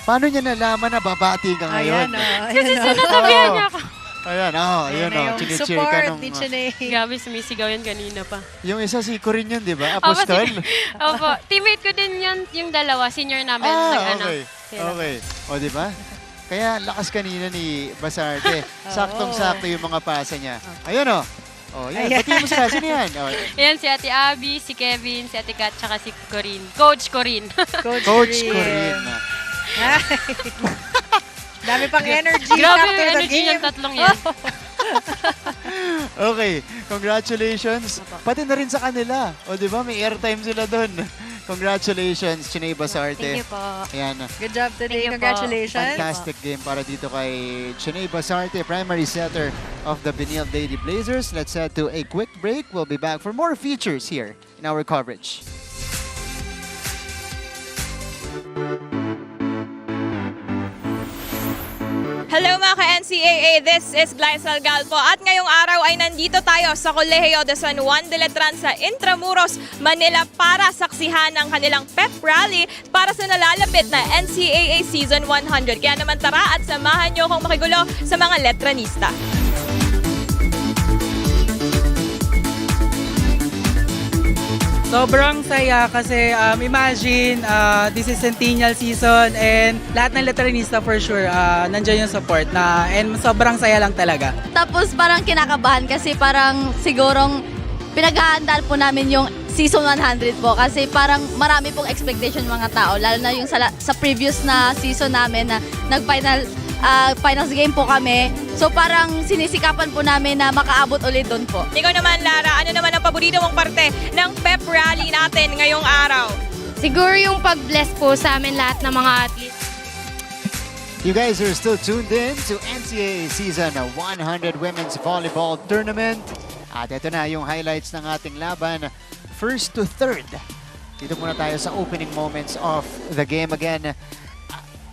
Paano niya nalaman na babati ka ngayon? Kasi sinatabihan niya ako. Ayan, yun chine-cheer ka nung... Grabe, sumisigaw yan kanina pa. Yung isa si Corinne yun, di ba? Apostol? Opo, teammate ko din yun, yung dalawa, senior namin. Okay. O, di ba? Kaya lakas kanina ni Basarte. Saktong-sakto yung mga pasa niya. Ayun yan. Batiin mo sila. Sino yan? Ayan, si Ate Abby, si Kevin, si Ate Kat, tsaka si Corinne. Coach Corinne. Coach Corinne. Dami pang energy. Grabe yung energy ng tatlong yan. Okay, congratulations. Pati na rin sa kanila. O, di ba? May airtime sila doon. Congratulations, Chiney Basarte. Thank you po. Ayan. Good job today. Congratulations. Fantastic game para dito kay Chiney Basarte, primary setter of the Benil Lady Blazers. Let's head to a quick break. We'll be back for more features here in our coverage. Hello mga ka-NCAA, this is Glycel Galpo at ngayong araw ay nandito tayo sa Colegio de San Juan de Letran sa Intramuros, Manila para saksihan ang kanilang pep rally para sa nalalapit na NCAA Season 100. Kaya naman tara at samahan nyo akong makigulo sa mga letranista. Sobrang saya kasi imagine, this is centennial season and lahat ng letranista for sure, nandiyan yung support and sobrang saya lang talaga. Tapos parang kinakabahan kasi parang sigurong pinaghahandaan po namin yung season 100 po kasi parang marami pong expectation mga tao, lalo na yung sa previous na season namin na finals game po kami. So parang sinisikapan po namin na makaabot ulit doon po. Ikaw naman, Lara, ano naman ang paborito mong parte ng pep rally natin ngayong araw? Siguro yung pag-bless po sa amin lahat ng mga athletes. You guys are still tuned in to NCAA Season 100 Women's Volleyball Tournament. At ito na yung highlights ng ating laban. First to third. Dito muna tayo sa opening moments of the game. Again,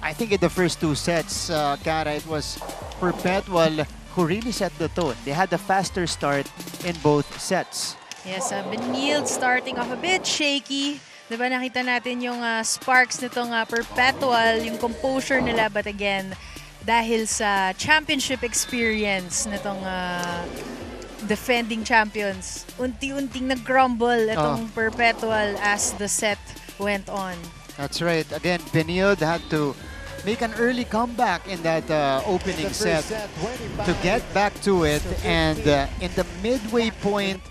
I think in the first two sets, Kara, it was Perpetual who really set the tone. They had a faster start in both sets. Yes, Benilde starting off a bit shaky. Diba nakita natin yung sparks nitong Perpetual, yung composure nila. But again, dahil sa championship experience nitong defending champions, unti-unting nag-crumble itong Perpetual as the set went on. That's right. Again, Benilde had to make an early comeback in that opening set to get back to it. And in the midway point,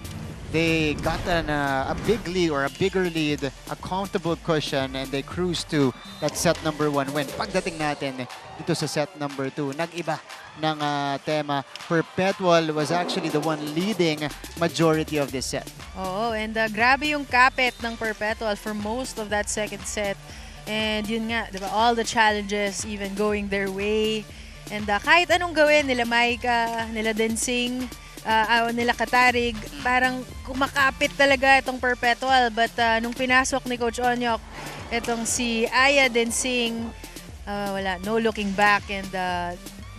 they got a big lead or a bigger lead, a comfortable cushion, and they cruised to that set number 1 win. Pagdating natin dito sa set number 2, nag-iba ng tema. Perpetual was actually the one leading majority of this set. Oo, and grabe yung kapit ng Perpetual for most of that second set. And yun nga, diba, all the challenges even going their way. And kahit anong gawin, nila Maika, nila Densing, nila Katarig, parang kumakapit talaga itong Perpetual. But nung pinasok ni Coach Onyok, itong si Aya Densing, wala, no looking back. And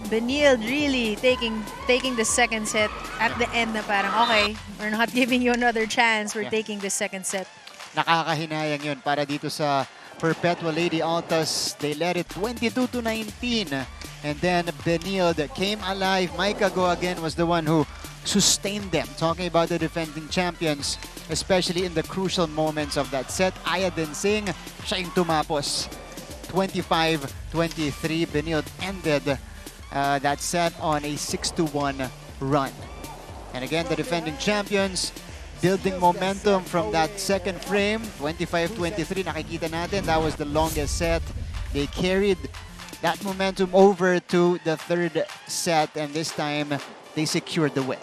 Benilde really taking the second set at the end na parang, okay, we're not giving you another chance, we're taking the second set. Nakakahinayang yun para dito sa Perpetual Lady Altas. They led it 22-19. And then Benilde came alive. Maika Go again was the one who sustained them. Talking about the defending champions, especially in the crucial moments of that set. Aya Densing, siya yung tumapos. 25-23. Benilde ended that set on a 6-1 run. And again, the defending champions building momentum from that second frame. 25-23, nakikita natin, that was the longest set. They carried that momentum over to the third set, and this time they secured the win.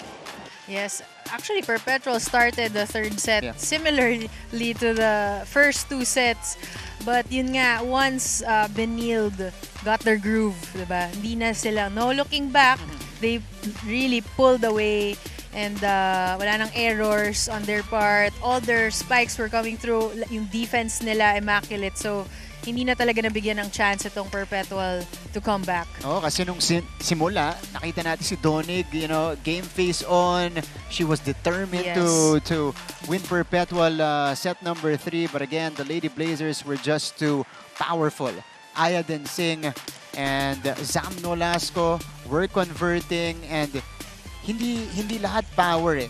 Yes, actually Perpetual started the third set similarly to the first two sets. But yun nga, once Benilde got their groove, diba? Hindi na sila, no looking back, they really pulled away. And wala nang errors on their part. All their spikes were coming through. Yung defense nila, immaculate. So, hindi na talaga nabigyan ng chance itong Perpetual to come back. Oh, kasi nung simula, nakita natin si Donig, you know, game face on. She was determined to win Perpetual set number 3. But again, the Lady Blazers were just too powerful. Aya Densing and Zam Nolasco were converting, and hindi lahat power eh.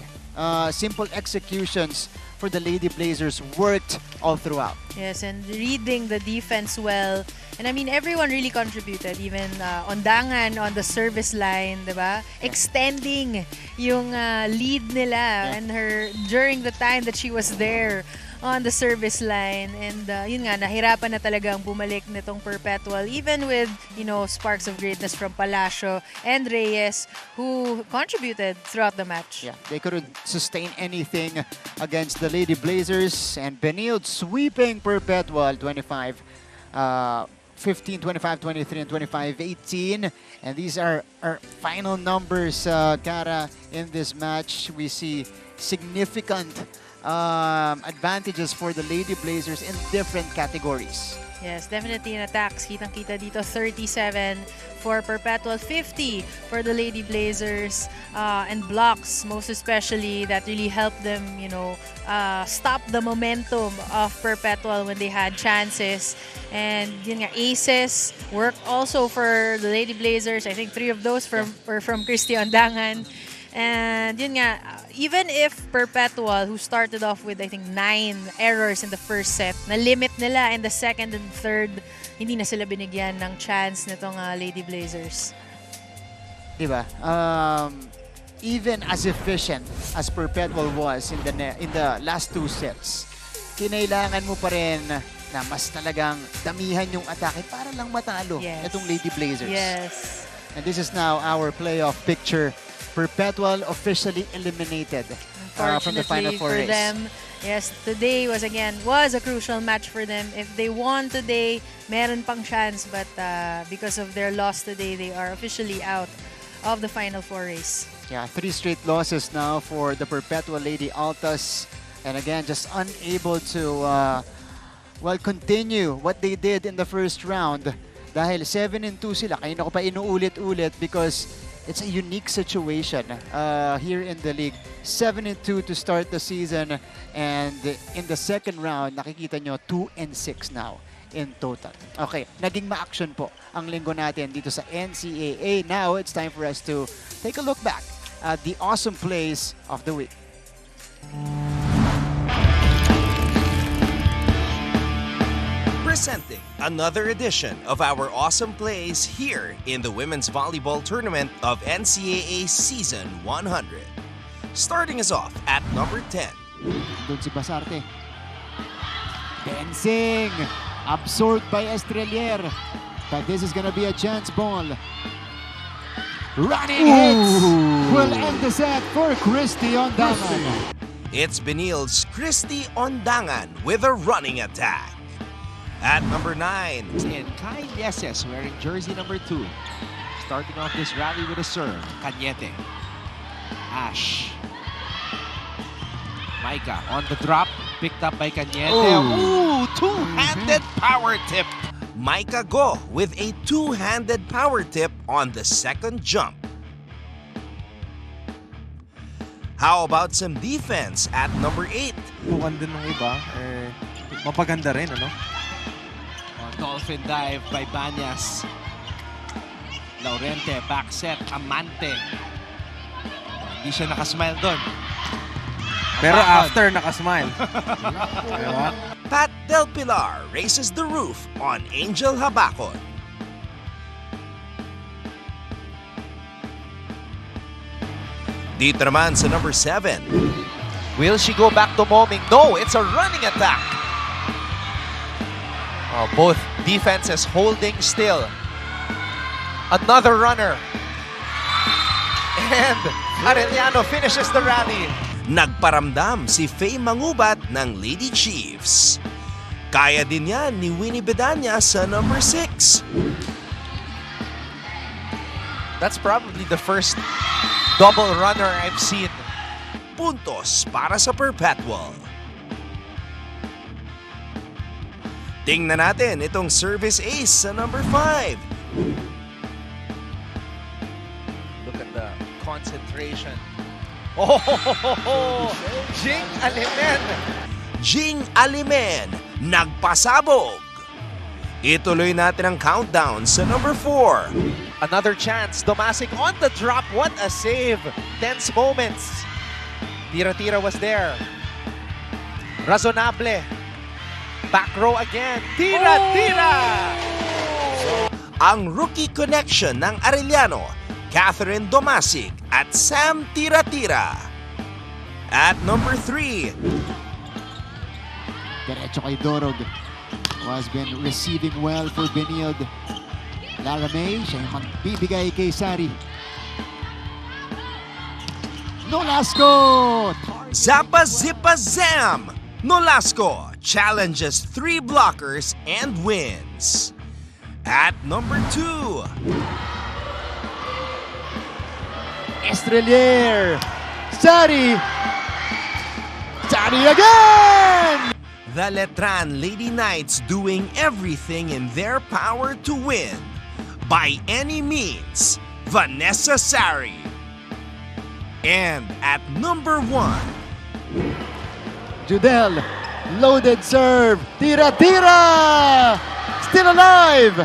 Simple executions for the Lady Blazers worked all throughout. Yes, and reading the defense well. And I mean, everyone really contributed. Even Ondangan on the service line, diba? Extending yung lead nila and her during the time that she was there on the service line. And yun nga, nahirapan na talagang bumalik nitong Perpetual, even with, you know, sparks of greatness from Palacio and Reyes, who contributed throughout the match. Yeah, they couldn't sustain anything against the Lady Blazers, and Benilde sweeping Perpetual 25, 15, 25, 23, and 25, 18. And these are our final numbers, Kara, in this match. We see significant advantages for the Lady Blazers in different categories. Yes, definitely in attacks. Kitang-kita dito, 37 for Perpetual, 50 for the Lady Blazers, and blocks, most especially, that really helped them, you know, stop the momentum of Perpetual when they had chances. And yun nga, aces worked also for the Lady Blazers. I think 3 of those were from Christy Ondangan. And yun nga, even if Perpetual, who started off with I think 9 errors in the first set, na-limit nila in the second and third, hindi na sila binigyan ng chance nitong Lady Blazers. Diba? Even as efficient as Perpetual was in the last 2 sets, kinailangan mo pa rin na mas talagang damihan yung atake para lang matalo itong Lady Blazers. Yes. And this is now our playoff picture. Perpetual officially eliminated from the Final Four race. For them, yes, today was a crucial match for them. If they won today, meron pang chance, but because of their loss today, they are officially out of the Final Four race. Yeah, 3 straight losses now for the Perpetual Lady Altas. And again, just unable to, continue what they did in the first round. Dahil 7-2 sila. Kanina ko pa inuulit-ulit because it's a unique situation here in the league. 7-2 to start the season. And in the second round, nakikita nyo 2-6 now in total. Okay, naging ma-action po ang linggo natin dito sa NCAA. Now, it's time for us to take a look back at the awesome plays of the week. Presenting another edition of our awesome plays here in the Women's Volleyball Tournament of NCAA Season 100. Starting us off at number 10. Doon si Basarte. Dancing! Absorbed by Estrelier. But this is gonna be a chance ball. Running hits will end the set for Christy Ondangan. It's Benil's Christy Ondangan with a running attack. At number 9. And Kai Yeses wearing jersey number 2. Starting off this rally with a serve. Cañete. Ash. Micah on the drop. Picked up by Cañete. Ooh, two-handed power tip. Micah Go with a two-handed power tip on the second jump. How about some defense at number 8? Bukan din ng iba, mapaganda rin, ano? Dolphin dive by Banyas. Laurente, back set, Amante. Hindi siya nakasmile doon. Pero after, nakasmile. Diba? Pat Del Pilar raises the roof on Angel Habacon. Dito naman sa number 7. Will she go back to Moming? No, it's a running attack. Both defenses holding still. Another runner. And Arellano finishes the rally. Nagparamdam si Faye Mangubat ng Lady Chiefs. Kaya din yan ni Winnie Bedanya sa number 6. That's probably the first double runner I've seen. Puntos para sa Perpetual. Tingnan natin itong service ace sa number 5. Look at the concentration. Oh, Jing Alimen. Jing Alimen, nagpasabog. Ituloy natin ang countdown sa number 4. Another chance. Domasic on the drop. What a save. Tense moments. Tira-tira was there. Razonable. Back row again. Tira-tira! Ang rookie connection ng Arellano, Catherine Domasic at Sam Tira-tira. At number 3. Diretso kay Dorog. Who has been receiving well for Benilde. Lara May, siya yung magbibigay kay Sari. Nolasco! Zappa Zippa Zam! Nolasco challenges 3 blockers and wins. At number 2. Estrelier! Sari! Sari again! The Letran Lady Knights doing everything in their power to win. By any means, Vanessa Sari. And at number 1. Judel, loaded serve, tira-tira! Still alive!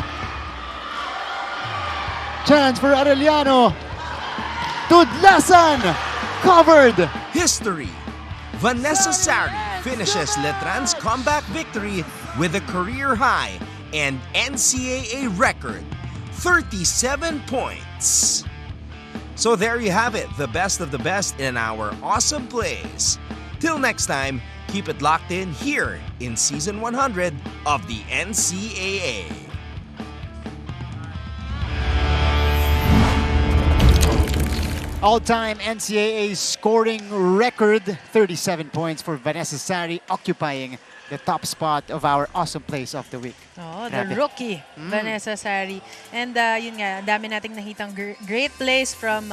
Chance for Arellano. Tudlasan, covered! History. Vanessa Sari finishes Letran's comeback victory with a career high and NCAA record, 37 points. So there you have it, the best of the best in our awesome plays. Till next time, keep it locked in here in Season 100 of the NCAA. All-time NCAA scoring record, 37 points for Vanessa Sari, occupying the top spot of our awesome plays of the week. Oh, the rookie, Vanessa Sari. And yun nga, dami nating nakitang great plays from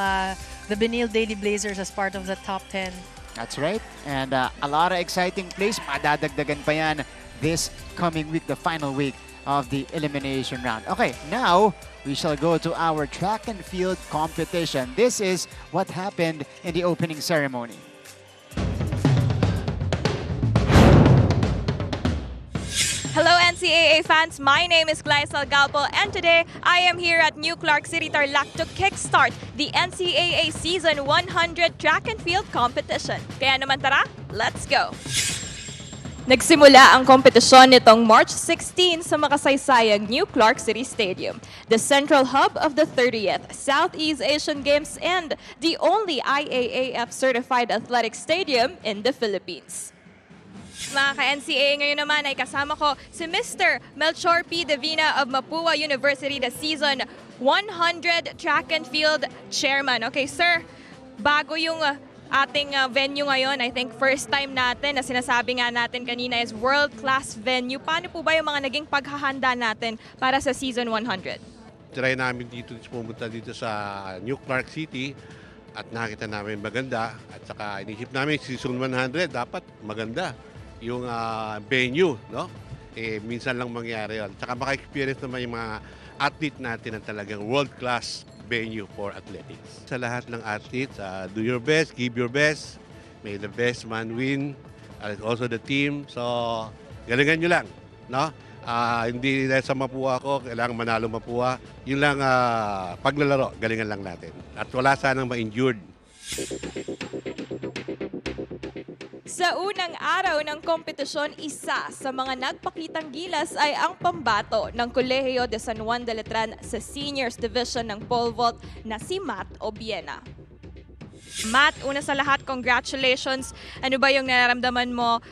the Benil Lady Blazers as part of the top 10. That's right. And a lot of exciting plays. Madadagdagan pa yan this coming week, the final week of the elimination round. Okay, now we shall go to our track and field competition. This is what happened in the opening ceremony. Hello NCAA fans, my name is Glycel Galpo and today I am here at New Clark City, Tarlac to kickstart the NCAA Season 100 Track and Field Competition. Kaya naman tara, let's go! Nagsimula ang kompetisyon nitong March 16 sa makasaysayang New Clark City Stadium, the central hub of the 30th Southeast Asian Games and the only IAAF-certified athletic stadium in the Philippines. Mga ka-NCAA, ngayon naman ay kasama ko si Mr. Melchor P. Divina of Mapua University, the Season 100 Track and Field Chairman. Okay, sir, bago yung ating venue ngayon, I think first time natin na sinasabi nga natin kanina is world-class venue. Paano po ba yung mga naging paghahanda natin para sa Season 100? Try namin pumunta dito sa New Clark City at nakita namin maganda at saka inisip namin Season 100 dapat maganda yung venue, no? Minsan lang mangyari yun. Tsaka maka-experience naman yung mga athlete natin ng talagang world-class venue for athletics. Sa lahat ng athletes, do your best, give your best, may the best man win, also the team. So, galingan nyo lang, no? Hindi dahil sa Mapua ako, kailangan manalo Mapua. Yun lang paglalaro, galingan lang natin. At wala sanang ma-injured. Sa unang araw ng kompetisyon, isa sa mga nagpakitang gilas ay ang pambato ng Colegio de San Juan de Letran sa Seniors Division ng pole vault na si Matt Obiena. Matt, una sa lahat, congratulations. Ano ba yung nararamdaman mo?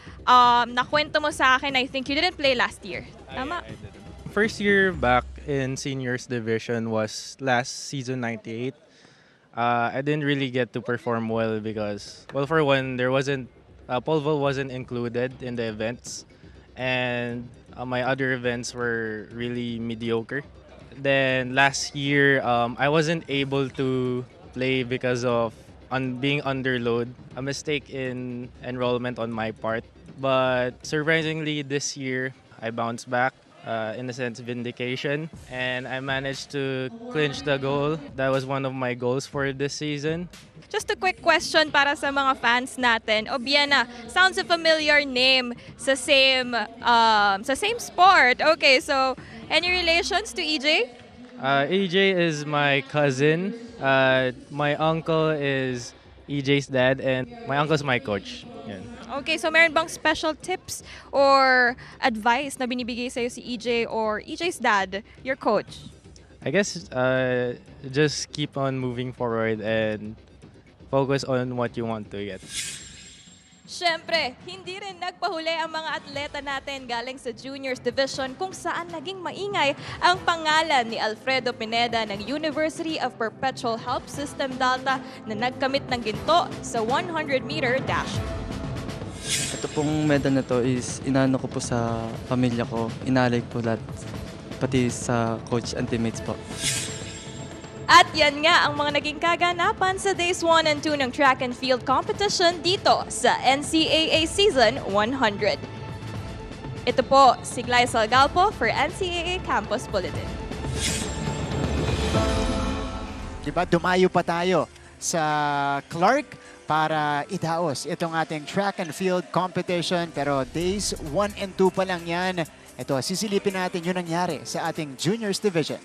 Nakwento mo sa akin, I think you didn't play last year. Tama? I didn't. First year back in Seniors Division was last season 98. I didn't really get to perform well because, well, for one, there wasn't pole vault wasn't included in the events, and my other events were really mediocre. Then last year, I wasn't able to play because of being underload, a mistake in enrollment on my part. But surprisingly, this year, I bounced back, in a sense, vindication, and I managed to clinch the goal. That was one of my goals for this season. Just a quick question para sa mga fans natin. Obiena, sounds a familiar name sa same sport. Okay, so any relations to EJ? EJ is my cousin. My uncle is EJ's dad, and my uncle's my coach. Yan. Okay, so meron bang special tips or advice na binibigay sa'yo si EJ or EJ's dad, your coach? I guess just keep on moving forward and focus on what you want to get. Siyempre, hindi rin nagpahuli ang mga atleta natin galing sa Juniors Division kung saan naging maingay ang pangalan ni Alfredo Pineda ng University of Perpetual Help System Delta na nagkamit ng ginto sa 100-meter dash. Ito pong medal na to is inano ko po sa pamilya ko, inalay ko lahat, pati sa coach and teammates po. At yan nga ang mga naging kaganapan sa Days 1 and 2 ng track and field competition dito sa NCAA Season 100. Ito po si Glycel Galpo for NCAA Campus Bulletin. Diba, dumayo pa tayo sa Clark para idaos itong ating track and field competition. Pero Days 1 and 2 pa lang yan. Ito, sisilipin natin yung nangyari sa ating Juniors Division.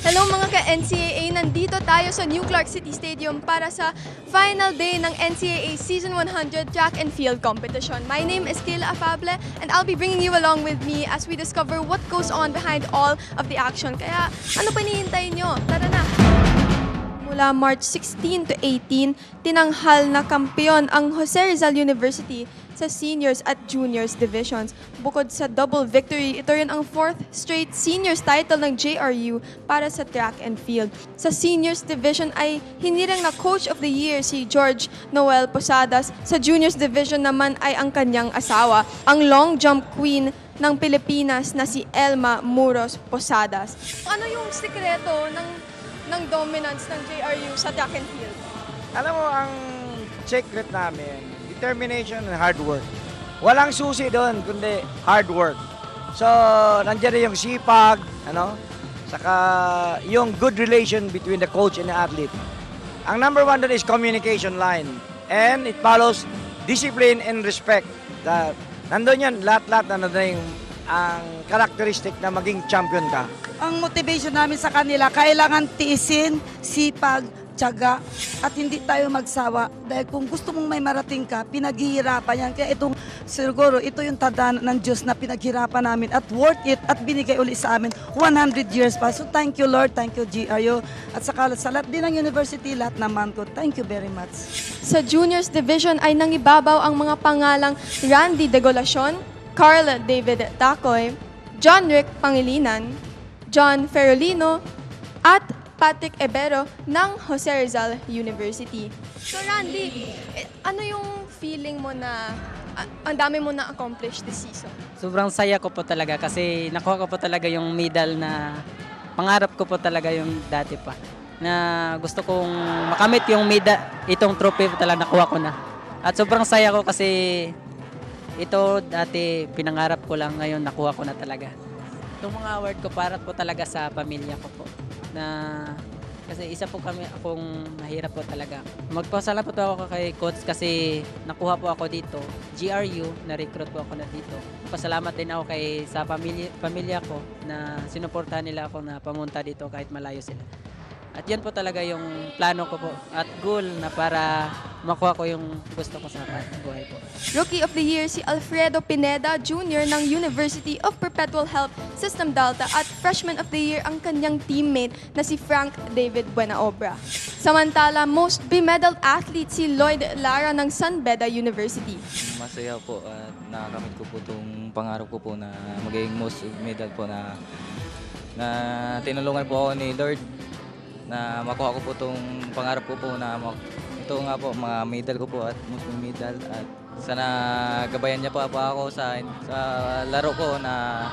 Hello mga ka-NCAA! Nandito tayo sa New Clark City Stadium para sa final day ng NCAA Season 100 Track and Field Competition. My name is Kayla Afable and I'll be bringing you along with me as we discover what goes on behind all of the action. Kaya ano pa hinihintay nyo? Tara na! Mula March 16 to 18, tinanghal na kampiyon ang Jose Rizal University sa seniors at juniors divisions. Bukod sa double victory, ito rin ang 4th straight seniors title ng JRU para sa track and field. Sa seniors division ay hinirang na Coach of the Year si George Noel Posadas. Sa juniors division naman ay ang kanyang asawa, ang long jump queen ng Pilipinas na si Elma Muros Posadas. Ano yung sikreto ng dominance ng JRU sa track and field? Alam mo, ang secret namin, determination and hard work. Walang susi doon, kundi hard work. So, nandiyan na yung sipag, saka yung good relation between the coach and the athlete. Ang number one doon is communication line. And it follows discipline and respect. Nandun yan, lahat-lahat na yung ang characteristic na maging champion ka. Ang motivation namin sa kanila, kailangan tiisin, sipag, tiyaga, at hindi tayo magsawa. Dahil kung gusto mong may marating ka, pinaghihirapan yan. Kaya itong, siguro, ito yung tandaan ng Diyos na pinaghirapan namin at worth it at binigay uli sa amin 100 years pa. So thank you Lord, thank you GRU. At saka sa lahat din ng university, lahat naman ko. Thank you very much. Sa juniors division ay nangibabaw ang mga pangalang Randy Degolacion, Carl David Tacoy, John Rick Pangilinan, John Ferolino, at Patrick Ebero ng Jose Rizal University. So Randy, ano yung feeling mo na ang dami mo na-accomplish this season? Sobrang saya ko po talaga kasi nakuha ko po talaga yung medal na pangarap ko po talaga yung dati pa. Na gusto kong makamit yung medal, itong trophy po talaga nakuha ko na. At sobrang saya ko kasi ito dati pinangarap ko lang, ngayon nakuha ko na talaga. Itong mga award ko para po talaga sa pamilya ko po. Na kasi isa po kami akong mahirap po talaga. Magpasalamat po ako kay coach kasi nakuha po ako dito. GRU, na-recruit po ako na dito. Pasalamat din ako kay sa pamilya ko na sinuportahan nila ako na pamunta dito kahit malayo sila. At yan po talaga yung plano ko po at goal na para makuha ko yung gusto ko sa buhay po. Rookie of the Year si Alfredo Pineda Jr. ng University of Perpetual Help System Delta at Freshman of the Year ang kanyang teammate na si Frank David Buenaobra. Samantala, most bemedaled athlete si Lloyd Lara ng San Beda University. Masaya po at nakakamit ko po itong pangarap ko po na maging most medal po na tinulungan po ako ni Lord na makuha ko po itong pangarap ko po na ito nga po mga medal ko po at most medal at sana gabayan niya pa ako sa laro ko na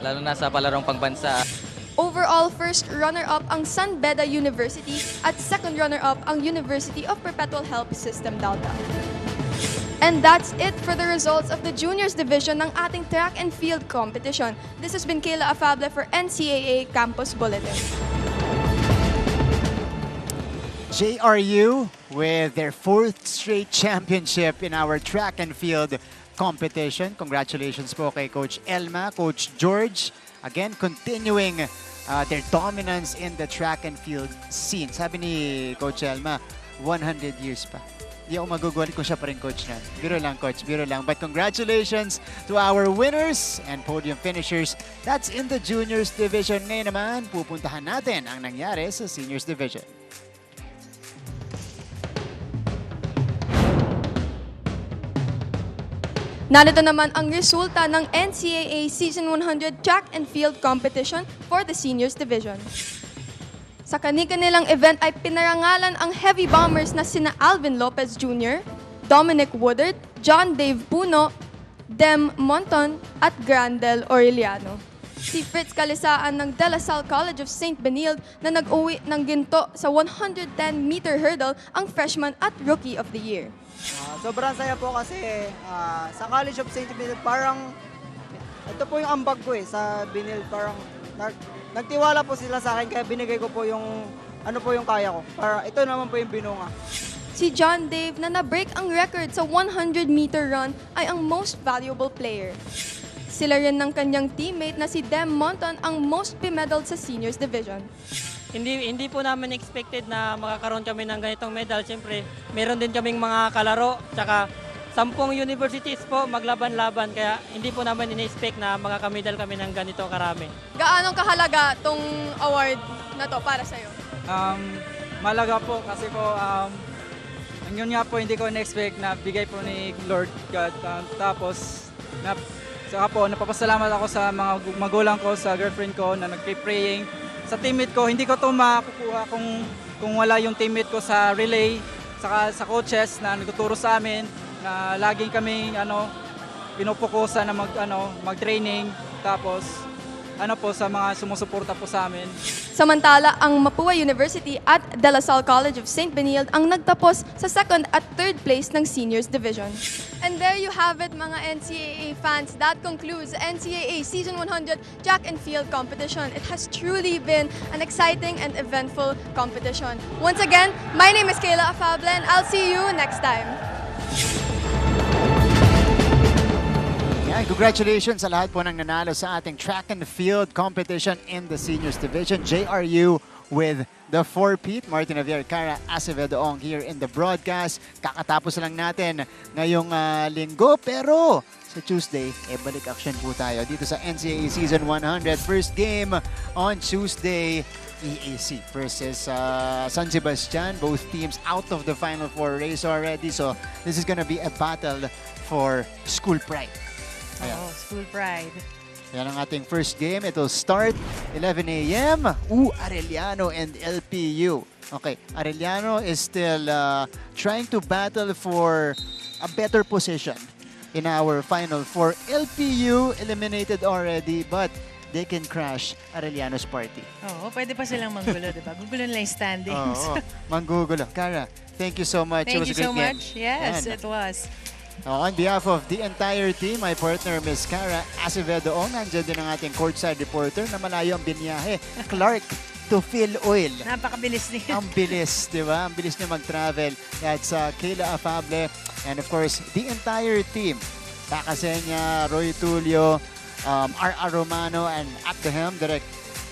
lalo na sa palarong pangbansa. Overall, first runner-up ang San Beda University at second runner-up ang University of Perpetual Help System Delta. And that's it for the results of the juniors division ng ating track and field competition. This has been Kayla Afable for NCAA Campus Bulletin. JRU with their 4th straight championship in our track and field competition. Congratulations po kay Coach Elma, Coach George. Again, continuing their dominance in the track and field scene. Sabi ni Coach Elma, 100 years pa. Di ako magugulit kung siya pa rin coach na. Biro lang, coach. Biro lang. But congratulations to our winners and podium finishers. That's in the juniors division. Ngayon naman, pupuntahan natin ang nangyari sa seniors division. Narito naman ang resulta ng NCAA Season 100 Track and Field Competition for the Seniors Division. Sa kani-kanilang event ay pinarangalan ang heavy bombers na sina Alvin Lopez Jr., Dominic Woodard, John Dave Puno, Dem Monton at Grandel Aureliano. Si Fritz Kalisaan ng De La Salle College of St. Benilde na nag-uwi ng ginto sa 110-meter hurdle ang freshman at rookie of the year. Sobrang saya po kasi sa College of St. Benilde parang ito po yung ambag ko sa Benilde, parang nagtiwala po sila sa akin kaya binigay ko po yung ano po yung kaya ko. Para ito naman po yung binunga. Si John Dave na na-break ang record sa 100-meter run ay ang most valuable player. Sila rin ng kanyang teammate na si Dem Monton ang most bemedaled sa seniors division. Hindi po namin expected na makakaroon kami ng ganitong medal. Siyempre, meron din kaming mga kalaro, tsaka 10 universities po maglaban-laban. Kaya hindi po namin in-expect na makakamedal kami ng ganito karami. Gaano kahalaga tong award na to para sa'yo? Malaga po kasi po Yun nga po, hindi ko na-expect na bigay po ni Lord God. Tapos, saka po, napapasalamat ako sa mga magulang ko, sa girlfriend ko na nag-praying. Sa teammate ko, hindi ko ito makukuha kung wala yung teammate ko sa relay, saka sa coaches na nagtuturo sa amin, na laging kaming pinupukusan na mag-training. Tapos, sa mga sumusuporta po sa amin. Samantala, ang Mapua University at De La Salle College of St. Benilde ang nagtapos sa 2nd at 3rd place ng Seniors Division. And there you have it, mga NCAA fans. That concludes the NCAA Season 100 Track and Field Competition. It has truly been an exciting and eventful competition. Once again, my name is Kayla Afable and I'll see you next time. Yan, congratulations sa lahat po ng nanalo sa ating track and field competition in the seniors division. JRU with the 4-peat. Martin Javier, Cara Acevedo Ong here in the broadcast. Kakatapos lang natin ngayong linggo, pero sa Tuesday, balik action po tayo dito sa NCAA Season 100. First game on Tuesday, EAC versus San Sebastian. Both teams out of the Final Four race already. So this is gonna be a battle for school pride. Ayan. Oh, school pride. Yan ang ating first game. It'll start 11 a.m. Arellano and LPU. Okay, Arellano is still trying to battle for a better position in our Final Four. LPU eliminated already, but they can crash Arellano's party. Oo, pwede pa silang manggulo, di ba? Gugulo nila yung standings. Oo, manggugulo. Cara, thank you so much. Thank It was you a so great game. much. Yes, Yan. it was. On behalf of the entire team, my partner, Ms. Cara Acevedo Ong, nandiyan din ang ating courtside reporter na malayo ang binyahe, Clark to Phil Oil. Napakabilis niya. Ang bilis, di ba? Ang bilis niya mag-travel. That's Kayla Afable. And of course, the entire team. Takasenya, Roy Tulio, R.R. Romano, and at the helm, Direct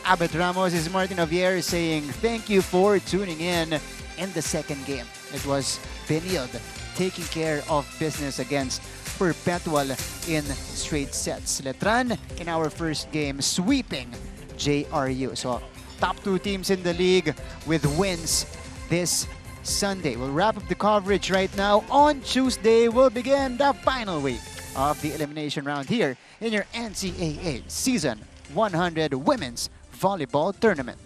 Abet Ramos. Is Martin Javier saying thank you for tuning in the second game. It was Benilde taking care of business against Perpetual in straight sets. Letran in our first game sweeping JRU. So top two teams in the league with wins this Sunday. We'll wrap up the coverage right now. On Tuesday, we'll begin the final week of the elimination round here in your NCAA Season 100 Women's Volleyball Tournament.